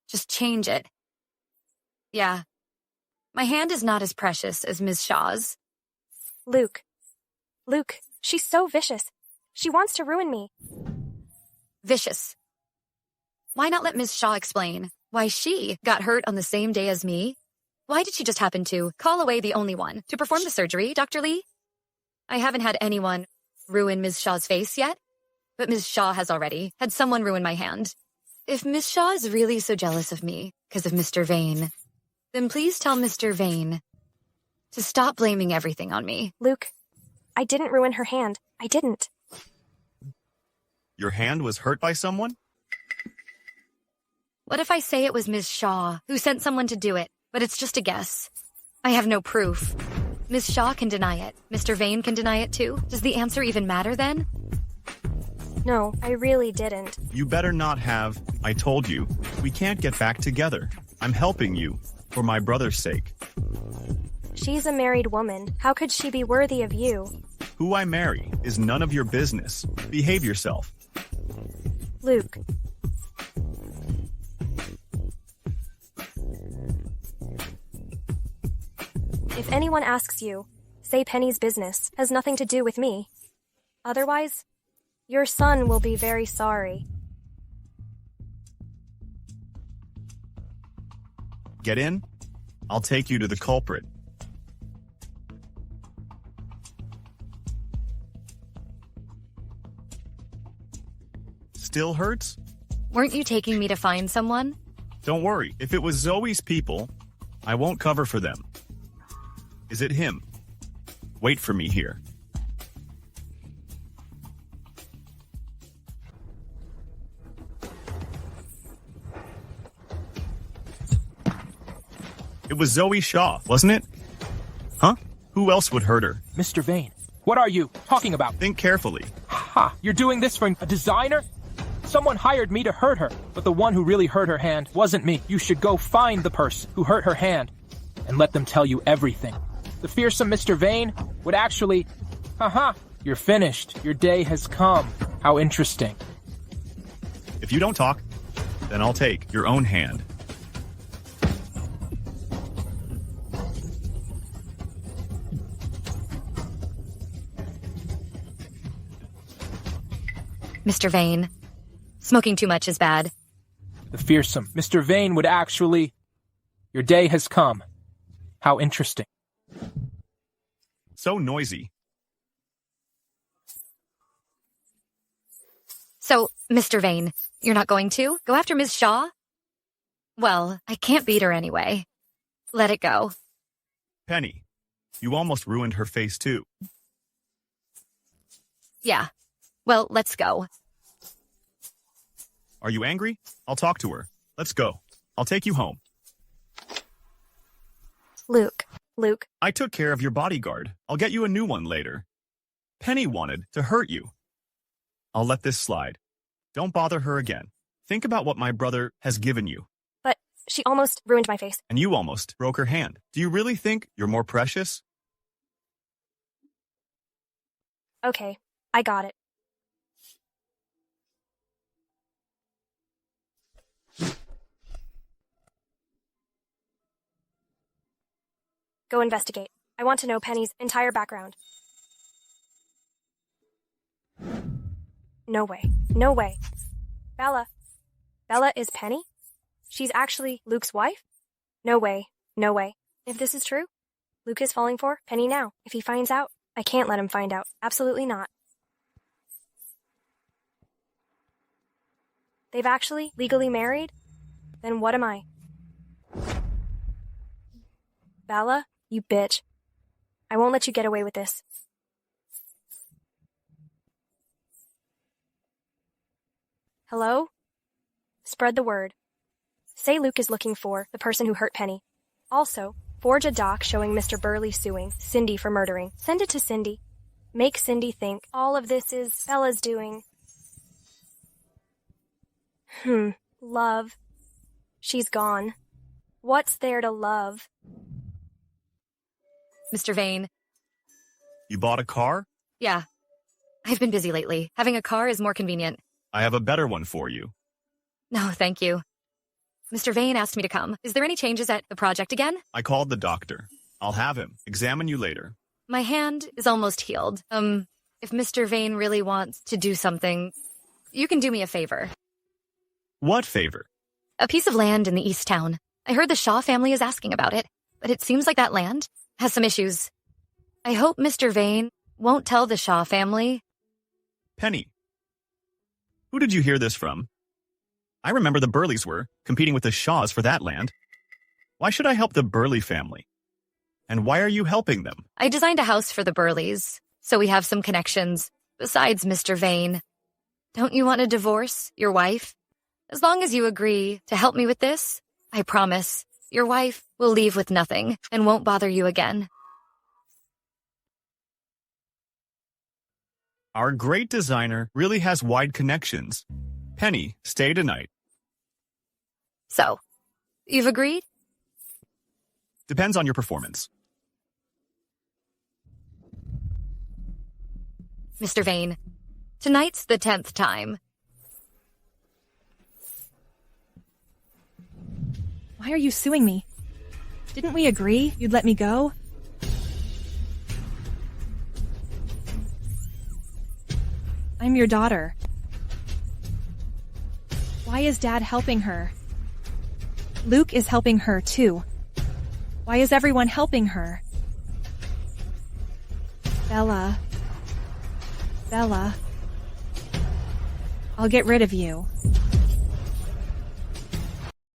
Just change it. Yeah. My hand is not as precious as Ms. Shaw's. Luke, she's so vicious. She wants to ruin me. Vicious. Why not let Ms. Shaw explain why she got hurt on the same day as me? Why did she just happen to call away the only one to perform the surgery, Dr. Lee? I haven't had anyone ruin Ms. Shaw's face yet, but Ms. Shaw has already had someone ruin my hand. If Ms. Shaw is really so jealous of me because of Mr. Vane, then please tell Mr. Vane to stop blaming everything on me. Luke, I didn't ruin her hand. I didn't. Your hand was hurt by someone? What if I say it was Ms. Shaw who sent someone to do it, but it's just a guess? I have no proof. Ms. Shaw can deny it. Mr. Vane can deny it too. Does the answer even matter then? No, I really didn't. You better not have. I told you. We can't get back together. I'm helping you. For my brother's sake. She's a married woman. How could she be worthy of you? Who I marry is none of your business. Behave yourself. Luke. If anyone asks you, say Penny's business has nothing to do with me. Otherwise, your son will be very sorry. Get in? I'll take you to the culprit. Still hurts? Weren't you taking me to find someone? Don't worry. If it was Zoe's people, I won't cover for them. Is it him? Wait for me here. It was Zoe Shaw, wasn't it? Huh? Who else would hurt her? Mr. Vane, what are you talking about? Think carefully. Ha! You're doing this for a designer? Someone hired me to hurt her, but the one who really hurt her hand wasn't me. You should go find the person who hurt her hand and let them tell you everything. The fearsome Mr. Vane would actually... Haha, you're finished. Your day has come. How interesting. If you don't talk, then I'll take your own hand. Mr. Vane, smoking too much is bad. The fearsome Mr. Vane would actually... Your day has come. How interesting. So noisy. So, Mr. Vane, you're not going to go after Ms. Shaw? Well, I can't beat her anyway. Let it go. Penny, you almost ruined her face too. Yeah. Well, let's go. Are you angry? I'll talk to her. Let's go. I'll take you home. Luke. I took care of your bodyguard. I'll get you a new one later. Penny wanted to hurt you. I'll let this slide. Don't bother her again. Think about what my brother has given you. But she almost ruined my face. And you almost broke her hand. Do you really think you're more precious? Okay, I got it. Go investigate. I want to know Penny's entire background. No way. No way. Bella. Bella is Penny? She's actually Luke's wife? No way. No way. If this is true, Luke is falling for Penny now. If he finds out, I can't let him find out. Absolutely not. They've actually legally married? Then what am I? Bella, you bitch. I won't let you get away with this. Hello? Spread the word. Say Luke is looking for the person who hurt Penny. Also, forge a doc showing Mr. Burley suing Cindy for murdering. Send it to Cindy. Make Cindy think all of this is Bella's doing. Love. She's gone. What's there to love? Mr. Vane. You bought a car? Yeah. I've been busy lately. Having a car is more convenient. I have a better one for you. No, thank you. Mr. Vane asked me to come. Is there any changes at the project again? I called the doctor. I'll have him examine you later. My hand is almost healed. If Mr. Vane really wants to do something, you can do me a favor. What favor? A piece of land in the East Town. I heard the Shaw family is asking about it, but it seems like that land has some issues. I hope Mr. Vane won't tell the Shaw family. Penny. Who did you hear this from? I remember the Burleys were competing with the Shaws for that land. Why should I help the Burley family? And why are you helping them? I designed a house for the Burleys, so we have some connections, besides Mr. Vane. Don't you want to divorce your wife? As long as you agree to help me with this, I promise your wife will leave with nothing and won't bother you again. Our great designer really has wide connections. Penny, stay tonight. So, you've agreed? Depends on your performance. Mr. Vane, tonight's the 10th time. Why are you suing me? Didn't we agree you'd let me go? I'm your daughter. Why is Dad helping her? Luke is helping her, too. Why is everyone helping her? Bella. Bella. I'll get rid of you.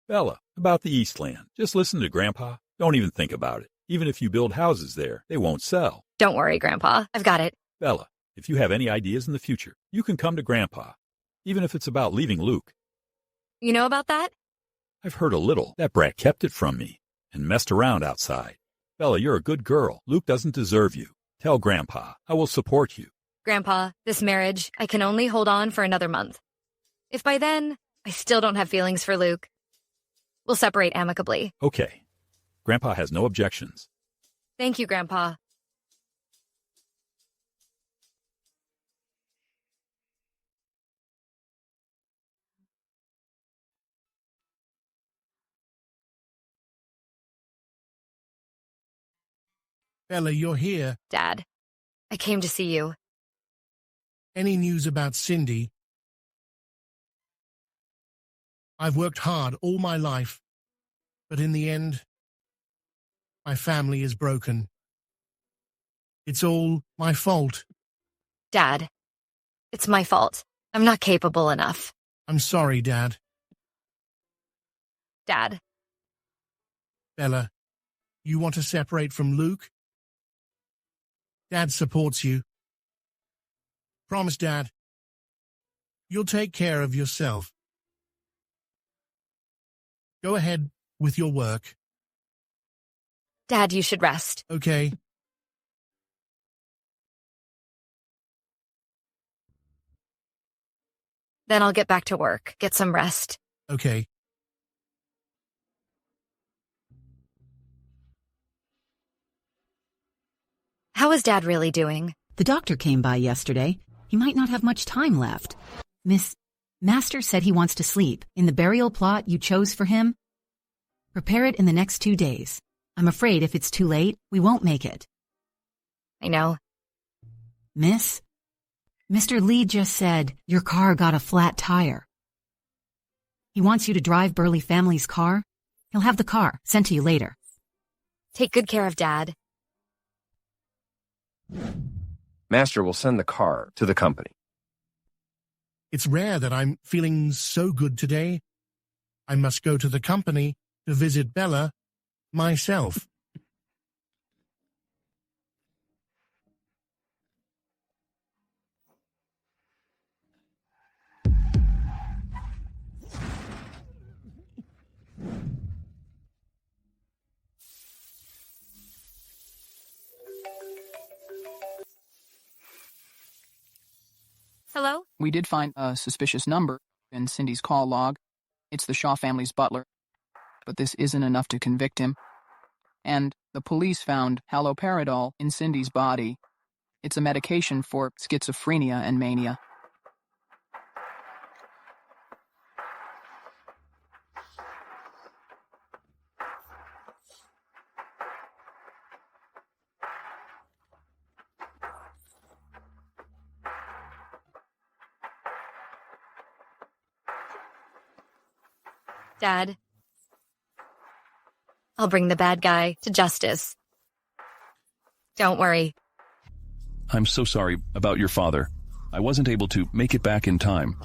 Bella, about the Eastland. Just listen to Grandpa. Don't even think about it. Even if you build houses there, they won't sell. Don't worry, Grandpa. I've got it. Bella, if you have any ideas in the future, you can come to Grandpa, even if it's about leaving Luke. You know about that? I've heard a little. That brat kept it from me and messed around outside. Bella, you're a good girl. Luke doesn't deserve you. Tell Grandpa. I will support you. Grandpa, this marriage, I can only hold on for another month. If by then I still don't have feelings for Luke, we'll separate amicably. Okay. Grandpa has no objections. Thank you, Grandpa. Bella, you're here. Dad, I came to see you. Any news about Cindy? I've worked hard all my life, but in the end, my family is broken. It's all my fault. Dad, it's my fault. I'm not capable enough. I'm sorry, Dad. Dad. Bella, you want to separate from Luke? Dad supports you. Promise, Dad. You'll take care of yourself. Go ahead with your work. Dad, you should rest. Okay. Then I'll get back to work. Get some rest. Okay. How is Dad really doing? The doctor came by yesterday. He might not have much time left. Miss Master said he wants to sleep. In the burial plot you chose for him, prepare it in the next 2 days. I'm afraid if it's too late, we won't make it. I know. Miss, Mr. Lee just said your car got a flat tire. He wants you to drive Burley family's car. He'll have the car sent to you later. Take good care of Dad. Master will send the car to the company. It's rare that I'm feeling so good today. I must go to the company to visit Bella myself. Hello? We did find a suspicious number in Cindy's call log. It's the Shaw family's butler. But this isn't enough to convict him. And the police found haloperidol in Cindy's body. It's a medication for schizophrenia and mania. Dad, I'll bring the bad guy to justice. Don't worry. I'm so sorry about your father. I wasn't able to make it back in time.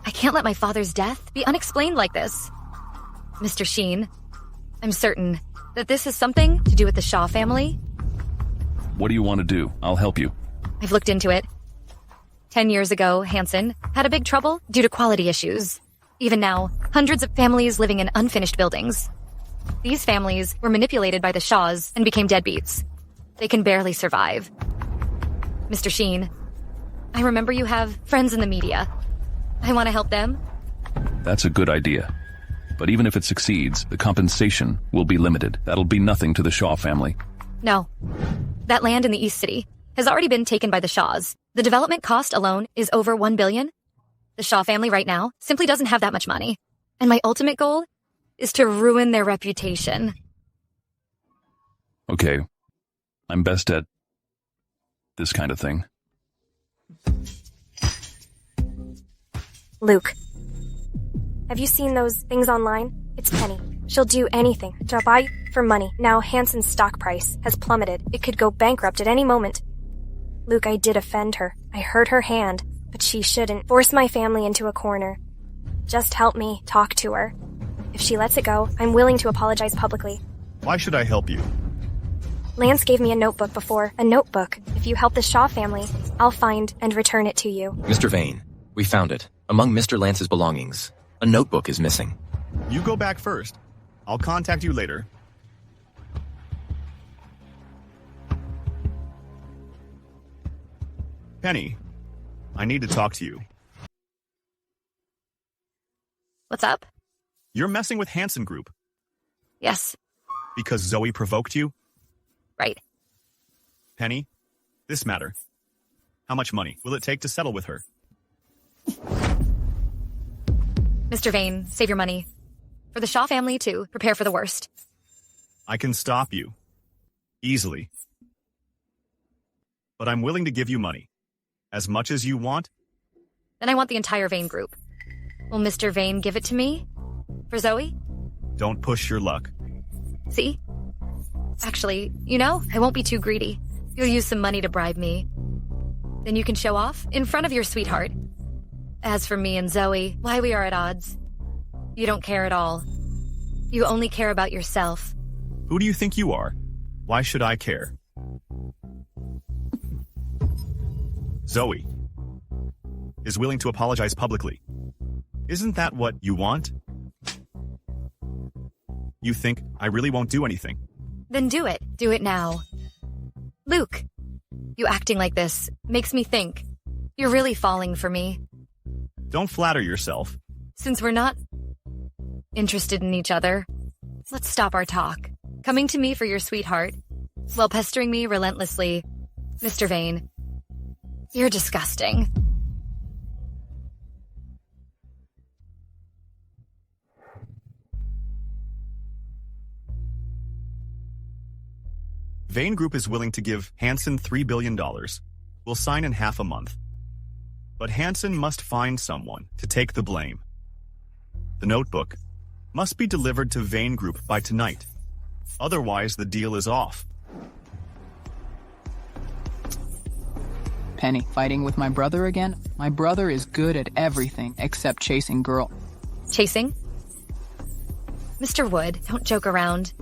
I can't let my father's death be unexplained like this. Mr. Sheen, I'm certain that this has something to do with the Shaw family. What do you want to do? I'll help you. I've looked into it. 10 years ago, Hansen had a big trouble due to quality issues. Even now, hundreds of families living in unfinished buildings. These families were manipulated by the Shaws and became deadbeats. They can barely survive. Mr. Sheen, I remember you have friends in the media. I want to help them. That's a good idea. But even if it succeeds, the compensation will be limited. That'll be nothing to the Shaw family. No. That land in the East City has already been taken by the Shaws. The development cost alone is over $1 billion. The Shaw family right now simply doesn't have that much money. And my ultimate goal is to ruin their reputation. Okay. I'm best at this kind of thing. Luke, have you seen those things online? It's Penny. She'll do anything to buy you for money. Now Hansen's stock price has plummeted. It could go bankrupt at any moment. Luke, I did offend her. I hurt her hand, but she shouldn't force my family into a corner. Just help me talk to her. If she lets it go, I'm willing to apologize publicly. Why should I help you? Lance gave me a notebook before. A notebook. If you help the Shaw family, I'll find and return it to you. Mr. Vane, we found it. Among Mr. Lance's belongings, a notebook is missing. You go back first. I'll contact you later. Penny, I need to talk to you. What's up? You're messing with Hansen Group. Yes. Because Zoe provoked you? Right. Penny, this matter. How much money will it take to settle with her? Mr. Vane, save your money. For the Shaw family, too, prepare for the worst. I can stop you. Easily. But I'm willing to give you money. As much as you want? Then I want the entire Vane group. Will Mr. Vane give it to me? For Zoe? Don't push your luck. See? Actually, I won't be too greedy. You'll use some money to bribe me. Then you can show off in front of your sweetheart. As for me and Zoe, why we are at odds. You don't care at all. You only care about yourself. Who do you think you are? Why should I care? Zoe is willing to apologize publicly. Isn't that what you want? You think I really won't do anything? Then do it. Do it now. Luke, you acting like this makes me think you're really falling for me. Don't flatter yourself. Since we're not interested in each other, let's stop our talk. Coming to me for your sweetheart, while pestering me relentlessly. Mr. Vane, you're disgusting. Vane Group is willing to give Hansen $3 billion. We'll sign in half a month. But Hansen must find someone to take the blame. The notebook must be delivered to Vane Group by tonight. Otherwise, the deal is off. Penny, fighting with my brother again? My brother is good at everything except chasing girl. Chasing? Mr. Wood, don't joke around.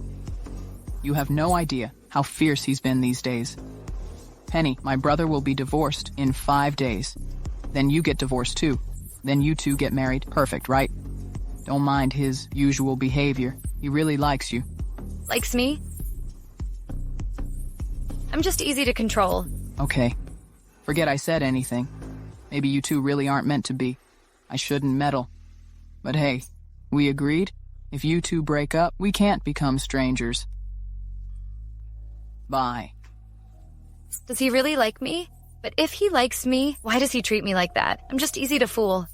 You have no idea how fierce he's been these days. Penny, my brother will be divorced in 5 days. Then you get divorced too. Then you two get married. Perfect, right? Don't mind his usual behavior. He really likes you. Likes me? I'm just easy to control. Okay. Forget I said anything. Maybe you two really aren't meant to be. I shouldn't meddle. But hey, we agreed? If you two break up, we can't become strangers. Bye. Does he really like me? But if he likes me, why does he treat me like that? I'm just easy to fool.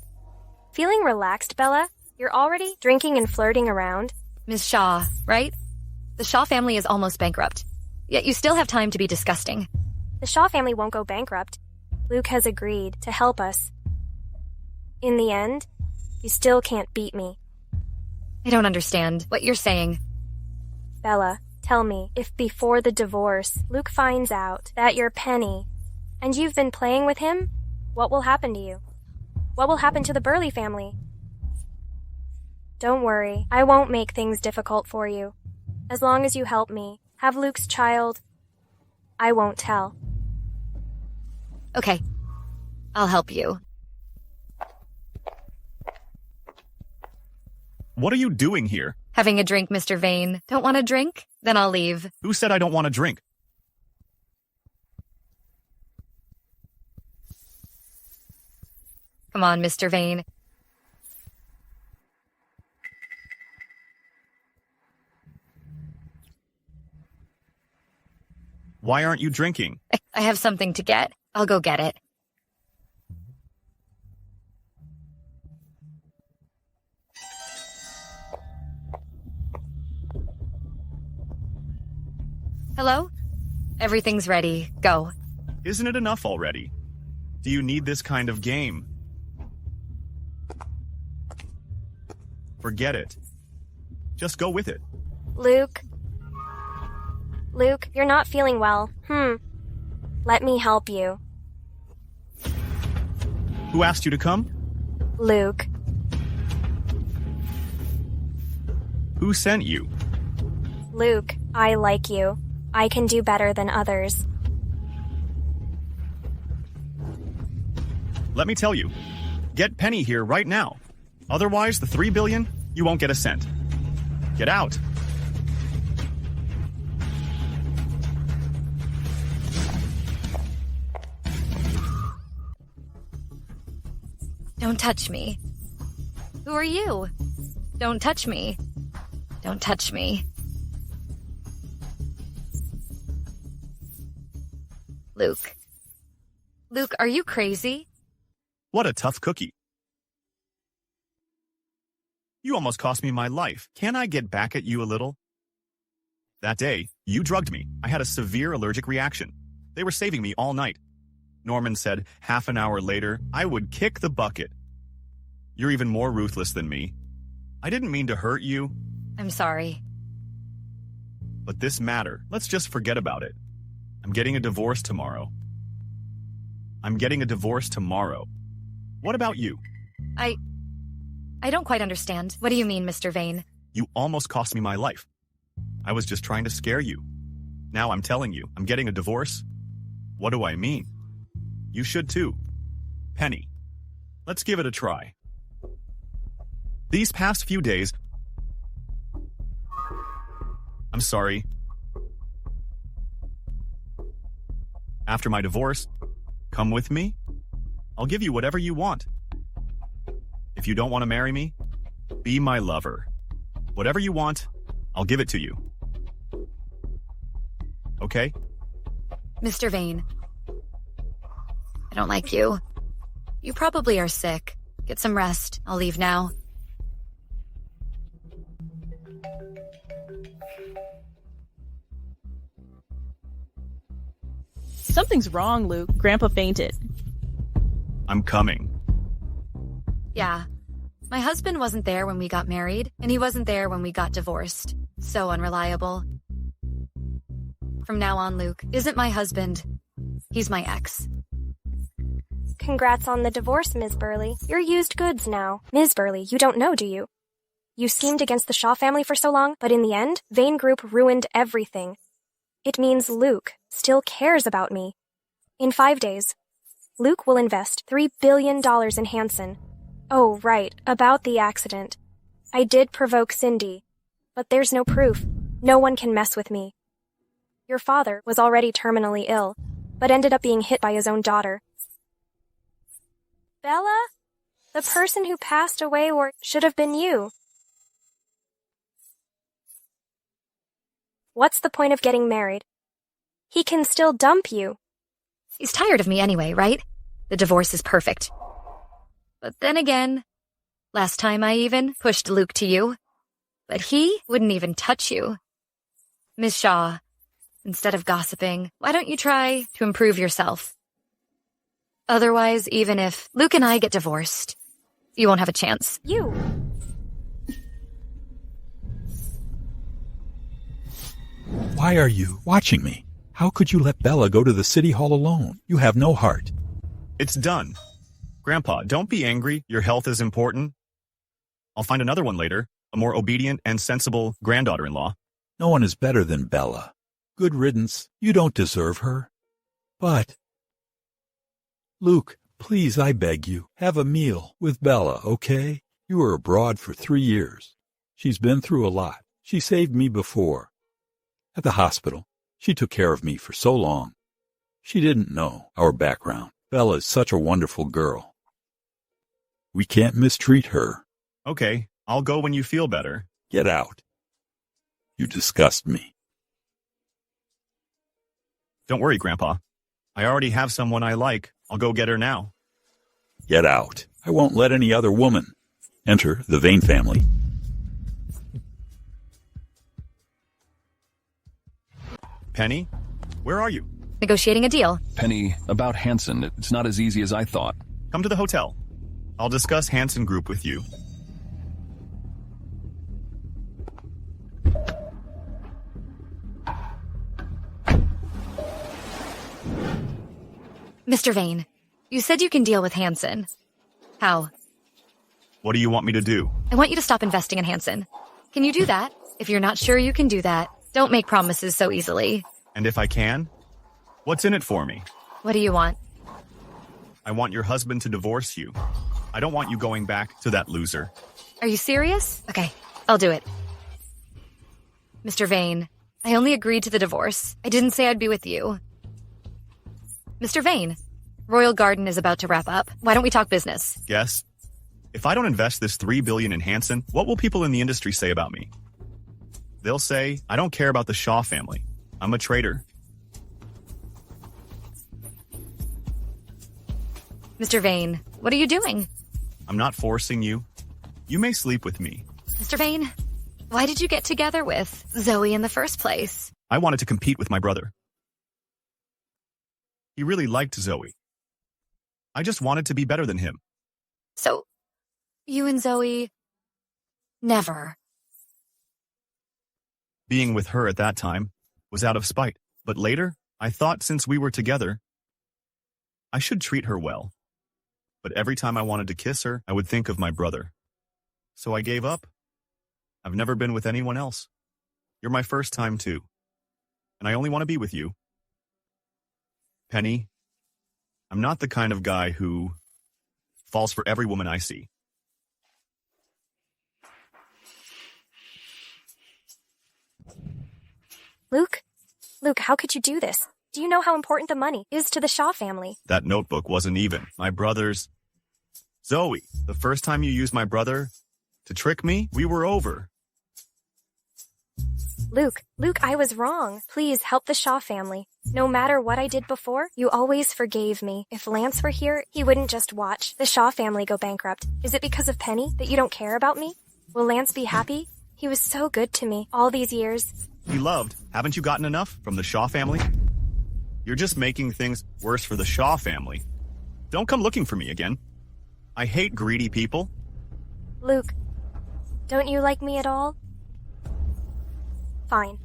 Feeling relaxed, Bella? You're already drinking and flirting around? Ms. Shaw, right? The Shaw family is almost bankrupt. Yet you still have time to be disgusting. The Shaw family won't go bankrupt. Luke has agreed to help us. In the end, you still can't beat me. I don't understand what you're saying. Bella, tell me, if before the divorce, Luke finds out that you're Penny, and you've been playing with him, what will happen to you? What will happen to the Burley family? Don't worry, I won't make things difficult for you. As long as you help me have Luke's child, I won't tell. Okay, I'll help you. What are you doing here? Having a drink, Mr. Vane. Don't want a drink? Then I'll leave. Who said I don't want a drink? Come on, Mr. Vane. Why aren't you drinking? I have something to get. I'll go get it. Hello? Everything's ready. Go. Isn't it enough already? Do you need this kind of game? Forget it. Just go with it. Luke, you're not feeling well. Let me help you. Who asked you to come? Luke. Who sent you? Luke, I like you. I can do better than others. Let me tell you. Get Penny here right now. Otherwise, the $3 billion, you won't get a cent. Get out. Don't touch me. Who are you? Don't touch me. Don't touch me. Luke. Luke, are you crazy? What a tough cookie. You almost cost me my life. Can I get back at you a little? That day, you drugged me. I had a severe allergic reaction. They were saving me all night. Norman said half an hour later, I would kick the bucket. You're even more ruthless than me. I didn't mean to hurt you. I'm sorry. But this matter, let's just forget about it. I'm getting a divorce tomorrow. I'm getting a divorce tomorrow. What about you? I don't quite understand. What do you mean, Mr. Vane? You almost cost me my life. I was just trying to scare you. Now I'm telling you, I'm getting a divorce. What do I mean? You should too. Penny, let's give it a try. These past few days... I'm sorry. After my divorce, come with me. I'll give you whatever you want. If you don't want to marry me, be my lover. Whatever you want, I'll give it to you. Okay? Mr. Vane. I don't like you. You probably are sick. Get some rest. I'll leave now. Something's wrong, Luke. Grandpa fainted. I'm coming. Yeah. My husband wasn't there when we got married, and he wasn't there when we got divorced. So unreliable. From now on, Luke isn't my husband. He's my ex. Congrats on the divorce, Ms. Burley. You're used goods now. Ms. Burley, you don't know, do you? You schemed against the Shaw family for so long, but in the end, Vane Group ruined everything. It means Luke still cares about me. In 5 days, Luke will invest $3 billion in Hanson. Oh, right, about the accident. I did provoke Cindy, but there's no proof. No one can mess with me. Your father was already terminally ill, but ended up being hit by his own daughter. Bella? The person who passed away should have been you. What's the point of getting married? He can still dump you. He's tired of me anyway, right? The divorce is perfect. But then again, last time I even pushed Luke to you. But he wouldn't even touch you. Miss Shaw, instead of gossiping, why don't you try to improve yourself? Otherwise, even if Luke and I get divorced, you won't have a chance. You. Why are you watching me? How could you let Bella go to the city hall alone? You have no heart. It's done. Grandpa, don't be angry. Your health is important. I'll find another one later, a more obedient and sensible granddaughter-in-law. No one is better than Bella. Good riddance. You don't deserve her. But... Luke, please, I beg you, have a meal with Bella, okay? You were abroad for 3 years. She's been through a lot. She saved me before. At the hospital, she took care of me for so long. She didn't know our background. Bella is such a wonderful girl. We can't mistreat her. Okay, I'll go when you feel better. Get out. You disgust me. Don't worry, Grandpa. I already have someone I like. I'll go get her now. Get out. I won't let any other woman enter the Vane family. Penny, where are you? Negotiating a deal. Penny, about Hanson, it's not as easy as I thought. Come to the hotel. I'll discuss Hanson Group with you. Mr. Vane, you said you can deal with Hanson. How? What do you want me to do? I want you to stop investing in Hanson. Can you do that? If you're not sure you can do that, don't make promises so easily. And if I can? What's in it for me? What do you want? I want your husband to divorce you. I don't want you going back to that loser. Are you serious? Okay, I'll do it. Mr. Vane, I only agreed to the divorce. I didn't say I'd be with you. Mr. Vane, Royal Garden is about to wrap up. Why don't we talk business? Yes? If I don't invest this $3 billion in Hanson, what will people in the industry say about me? They'll say, I don't care about the Shaw family. I'm a traitor. Mr. Vane, what are you doing? I'm not forcing you. You may sleep with me. Mr. Vane, why did you get together with Zoe in the first place? I wanted to compete with my brother. He really liked Zoe. I just wanted to be better than him. So, you and Zoe never. Being with her at that time was out of spite, but later, I thought since we were together, I should treat her well. But every time I wanted to kiss her, I would think of my brother. So I gave up. I've never been with anyone else. You're my first time too. And I only want to be with you. Penny, I'm not the kind of guy who falls for every woman I see. Luke? Luke, how could you do this? Do you know how important the money is to the Shaw family? That notebook wasn't even my brother's. Zoe, the first time you used my brother to trick me, we were over. Luke, I was wrong. Please help the Shaw family. No matter what I did before, you always forgave me. If Lance were here, he wouldn't just watch the Shaw family go bankrupt. Is it because of Penny that you don't care about me? Will Lance be happy? He was so good to me all these years. He loved. Haven't you gotten enough from the Shaw family? You're just making things worse for the Shaw family. Don't come looking for me again. I hate greedy people. Luke, don't you like me at all? Fine.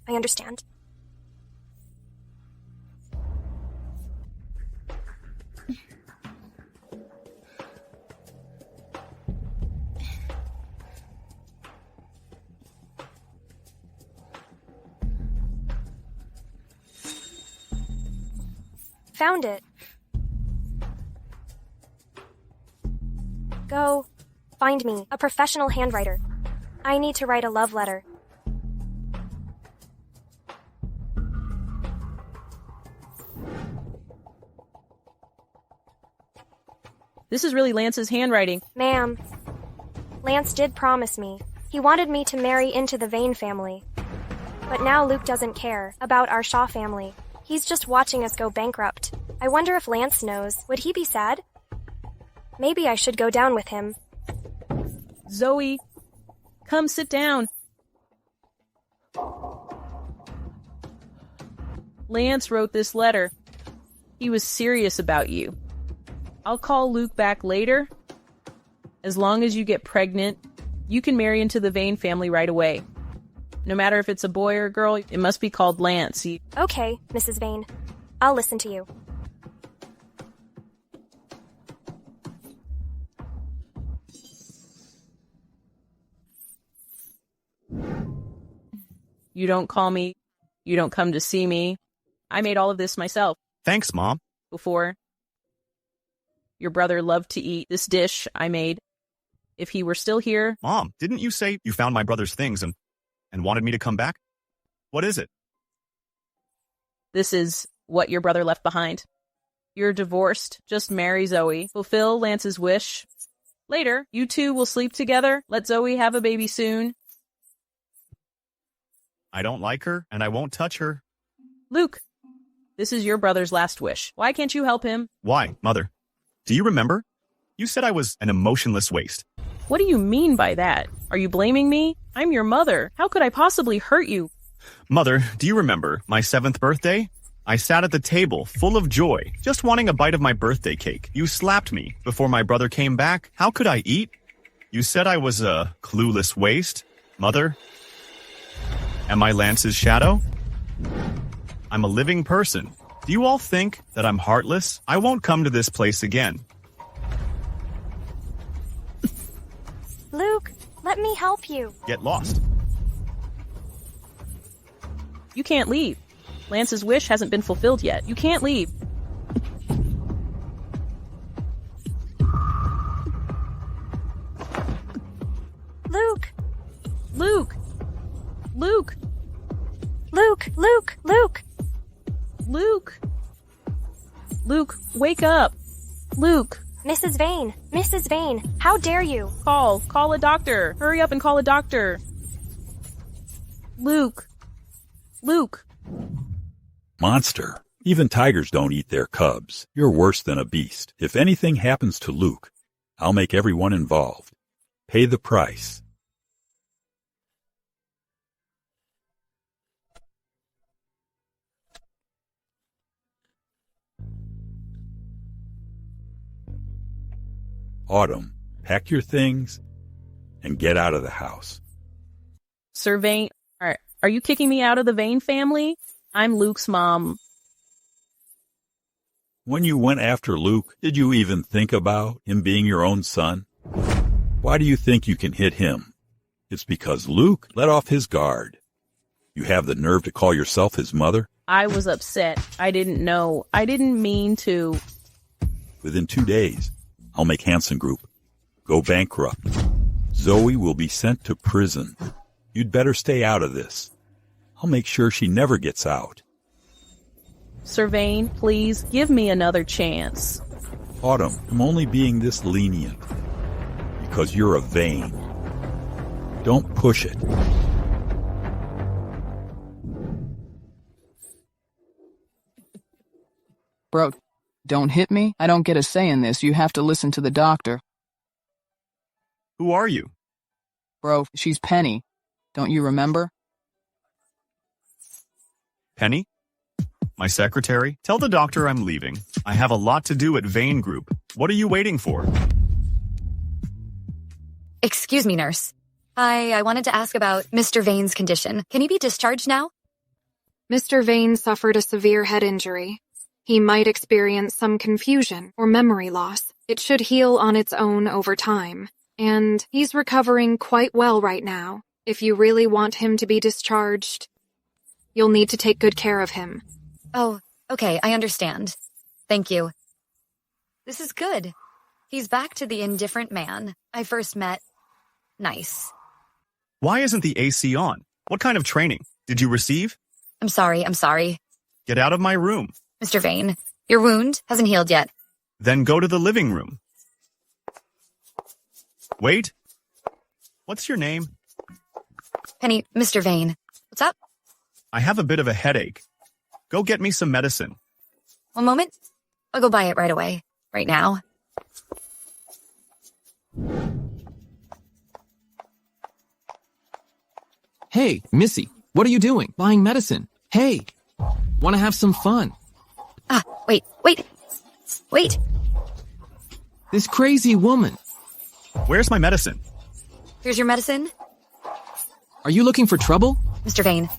I understand. Found it. Go. Find me, a professional handwriter. I need to write a love letter. This is really Lance's handwriting. Ma'am, Lance did promise me. He wanted me to marry into the Vane family. But now Luke doesn't care about our Shaw family. He's just watching us go bankrupt. I wonder if Lance knows. Would he be sad? Maybe I should go down with him. Zoe, come sit down. Lance wrote this letter. He was serious about you. I'll call Luke back later. As long as you get pregnant, you can marry into the Vane family right away. No matter if it's a boy or a girl, it must be called Lance. Okay, Mrs. Vane. I'll listen to you. You don't call me. You don't come to see me. I made all of this myself. Thanks, Mom. Before. Your brother loved to eat this dish I made. If he were still here... Mom, didn't you say you found my brother's things and wanted me to come back? What is it? This is what your brother left behind. You're divorced. Just marry Zoe. Fulfill Lance's wish. Later, you two will sleep together. Let Zoe have a baby soon. I don't like her, and I won't touch her. Luke, this is your brother's last wish. Why can't you help him? Why, Mother? Do you remember? You said I was an emotionless waste. What do you mean by that? Are you blaming me? I'm your mother. How could I possibly hurt you? Mother, do you remember my 7th birthday? I sat at the table, full of joy, just wanting a bite of my birthday cake. You slapped me before my brother came back. How could I eat? You said I was a clueless waste. Mother, am I Lance's shadow? I'm a living person. Do you all think that I'm heartless? I won't come to this place again. Luke, let me help you. Get lost. You can't leave. Lance's wish hasn't been fulfilled yet. You can't leave. Luke! Luke! Luke! Luke! Luke! Luke! Luke! Luke, wake up! Luke! Mrs. Vane! Mrs. Vane! How dare you! Call a doctor. Hurry up and call a doctor. Luke. Monster. Even tigers don't eat their cubs. You're worse than a beast. If anything happens to Luke, I'll make everyone involved pay the price. Autumn, pack your things and get out of the house. Sir Vane, are you kicking me out of the Vane family? I'm Luke's mom. When you went after Luke, did you even think about him being your own son? Why do you think you can hit him? It's because Luke let off his guard. You have the nerve to call yourself his mother? I was upset. I didn't know. I didn't mean to. Within 2 days, I'll make Hansen Group go bankrupt. Zoe will be sent to prison. You'd better stay out of this. I'll make sure she never gets out. Sir Vane, please give me another chance. Autumn, I'm only being this lenient because you're a Vane. Don't push it. Bro, don't hit me. I don't get a say in this. You have to listen to the doctor. Who are you? Bro, she's Penny. Don't you remember? Penny? My secretary? Tell the doctor I'm leaving. I have a lot to do at Vane Group. What are you waiting for? Excuse me, nurse. I wanted to ask about Mr. Vane's condition. Can he be discharged now? Mr. Vane suffered a severe head injury. He might experience some confusion or memory loss. It should heal on its own over time. And he's recovering quite well right now. If you really want him to be discharged, you'll need to take good care of him. Oh, okay, I understand. Thank you. This is good. He's back to the indifferent man I first met. Nice. Why isn't the AC on? What kind of training did you receive? I'm sorry. Get out of my room. Mr. Vane, your wound hasn't healed yet. Then go to the living room. Wait. What's your name? Penny, Mr. Vane. What's up? I have a bit of a headache. Go get me some medicine. One moment. I'll go buy it right away. Right now. Hey, Missy, what are you doing? Buying medicine. Hey, want to have some fun? Wait. This crazy woman. Where's my medicine? Here's your medicine. Are you looking for trouble? Mr. Vane.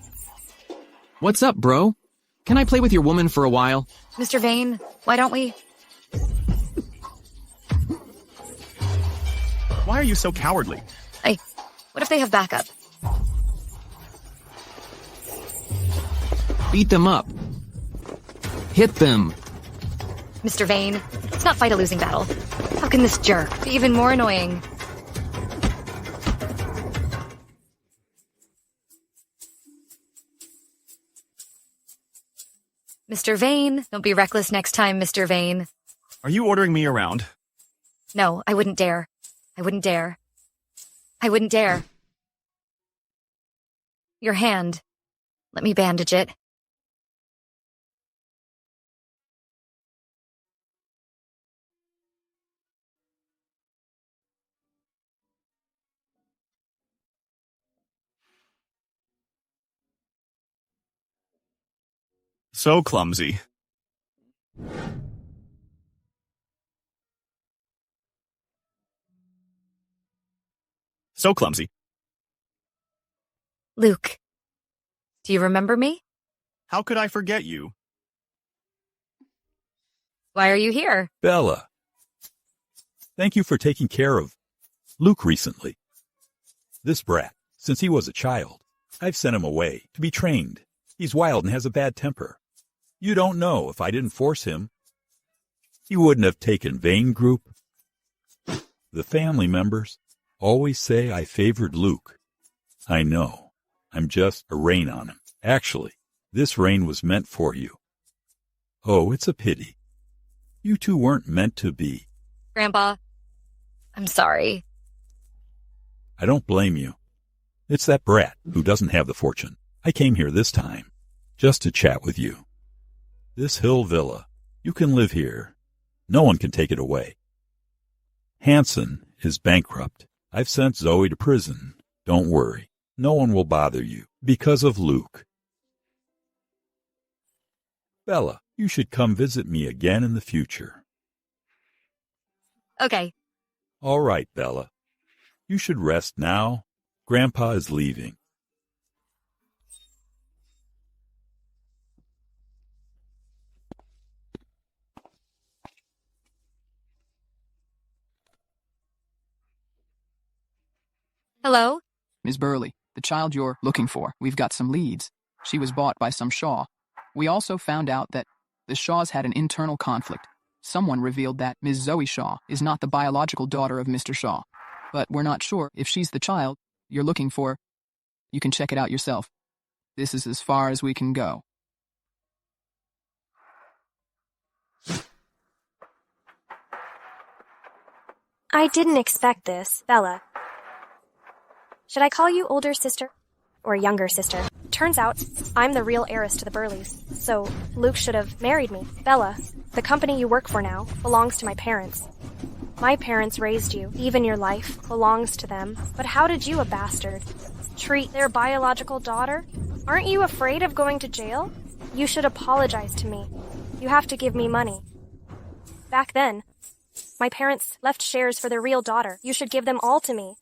What's up, bro? Can I play with your woman for a while? Mr. Vane, why don't we? Why are you so cowardly? Hey, what if they have backup? Beat them up. Hit them. Mr. Vane, let's not fight a losing battle. How can this jerk be even more annoying? Mr. Vane, don't be reckless next time, Mr. Vane. Are you ordering me around? No, I wouldn't dare. I wouldn't dare. Your hand. Let me bandage it. So clumsy. So clumsy. Luke, do you remember me? How could I forget you? Why are you here? Bella, thank you for taking care of Luke recently. This brat, since he was a child, I've sent him away to be trained. He's wild and has a bad temper. You don't know if I didn't force him. He wouldn't have taken Vane Group. The family members always say I favored Luke. I know. I'm just a rain on him. Actually, this rain was meant for you. Oh, it's a pity. You two weren't meant to be. Grandpa. I'm sorry. I don't blame you. It's that brat who doesn't have the fortune. I came here this time just to chat with you. This hill villa, you can live here. No one can take it away. Hanson is bankrupt. I've sent Zoe to prison. Don't worry. No one will bother you because of Luke. Bella, you should come visit me again in the future. Okay. All right, Bella. You should rest now. Grandpa is leaving. Hello? Ms. Burley, the child you're looking for. We've got some leads. She was bought by some Shaw. We also found out that the Shaws had an internal conflict. Someone revealed that Ms. Zoe Shaw is not the biological daughter of Mr. Shaw. But we're not sure if she's the child you're looking for. You can check it out yourself. This is as far as we can go. I didn't expect this, Bella. Should I call you older sister? Or younger sister? Turns out, I'm the real heiress to the Burleys, so Luke should have married me. Bella, the company you work for now belongs to my parents. My parents raised you. Even your life belongs to them. But how did you, a bastard, treat their biological daughter? Aren't you afraid of going to jail? You should apologize to me. You have to give me money. Back then, my parents left shares for their real daughter. You should give them all to me.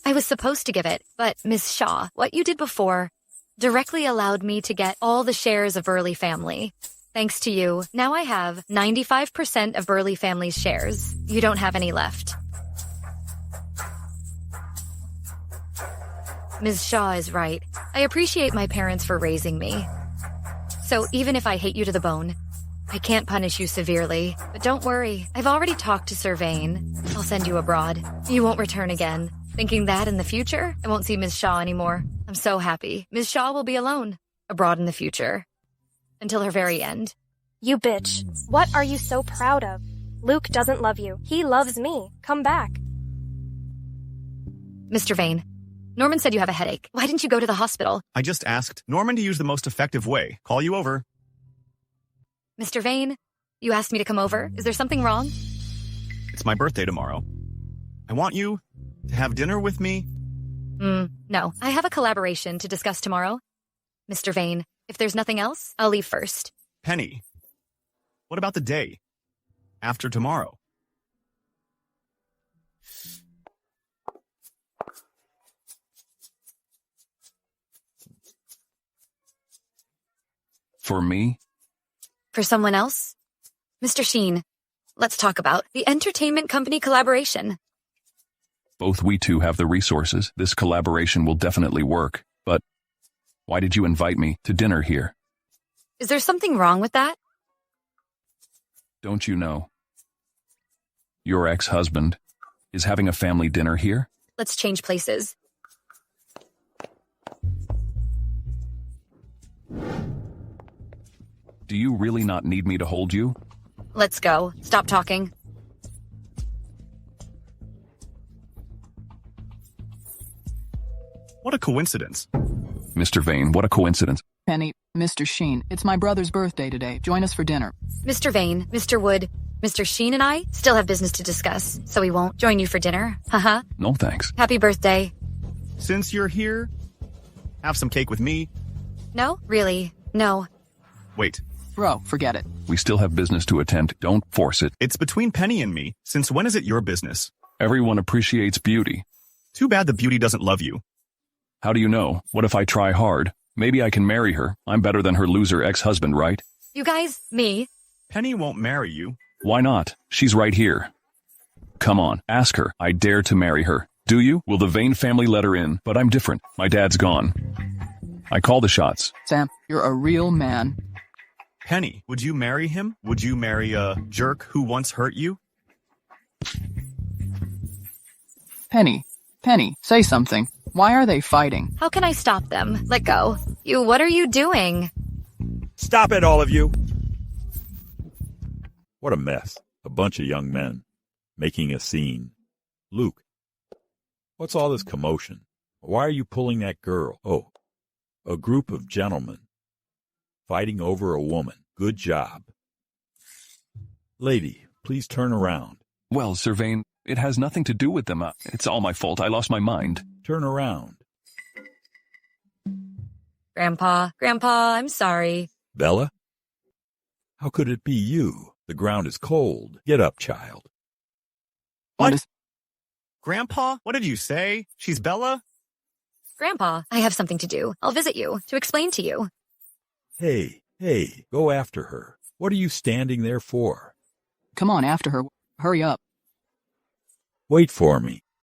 I was supposed to give it, but Miss Shaw, what you did before directly allowed me to get all the shares of Burley family. Thanks to you, now I have 95% of Burley family's shares. You don't have any left. Ms. Shaw is right. I appreciate my parents for raising me. So even if I hate you to the bone, I can't punish you severely. But don't worry, I've already talked to Sir Vane. I'll send you abroad. You won't return again. Thinking that in the future, I won't see Ms. Shaw anymore. I'm so happy. Ms. Shaw will be alone, abroad in the future. Until her very end. You bitch. What are you so proud of? Luke doesn't love you. He loves me. Come back. Mr. Vane, Norman said you have a headache. Why didn't you go to the hospital? I just asked Norman to use the most effective way. Call you over. Mr. Vane, you asked me to come over. Is there something wrong? It's my birthday tomorrow. I want you to have dinner with me. No. I have a collaboration to discuss tomorrow. Mr. Vane, if there's nothing else, I'll leave first. Penny, what about the day after tomorrow? For me? For someone else? Mr. Sheen, let's talk about the entertainment company collaboration. Both we two have the resources. This collaboration will definitely work. But why did you invite me to dinner here? Is there something wrong with that? Don't you know? Your ex-husband is having a family dinner here? Let's change places. Do you really not need me to hold you? Let's go. Stop talking. What a coincidence. Mr. Vane, what a coincidence. Penny, Mr. Sheen, it's my brother's birthday today. Join us for dinner. Mr. Vane, Mr. Wood, Mr. Sheen and I still have business to discuss, so we won't join you for dinner. Haha. No thanks. Happy birthday. Since you're here, have some cake with me. No? Really? No. Wait. Bro, forget it. We still have business to attend. Don't force it. It's between Penny and me. Since when is it your business? Everyone appreciates beauty. Too bad the beauty doesn't love you. How do you know? What if I try hard? Maybe I can marry her. I'm better than her loser ex-husband, right? You guys, me. Penny won't marry you. Why not? She's right here. Come on, ask her. I dare to marry her. Do you? Will the Vane family let her in? But I'm different. My dad's gone. I call the shots. Sam, you're a real man. Penny, would you marry him? Would you marry a jerk who once hurt you? Penny, say something. Why are they fighting? How can I stop them? Let go. You, what are you doing? Stop it, all of you! What a mess. A bunch of young men making a scene. Luke, what's all this commotion? Why are you pulling that girl? Oh, a group of gentlemen fighting over a woman. Good job. Lady, please turn around. Well, Sir Vane, it has nothing to do with them. It's all my fault. I lost my mind. Turn around. Grandpa, I'm sorry. Bella? How could it be you? The ground is cold. Get up, child. What? Grandpa, what did you say? She's Bella? Grandpa, I have something to do. I'll visit you to explain to you. Hey, go after her. What are you standing there for? Come on after her. Hurry up. Wait for me.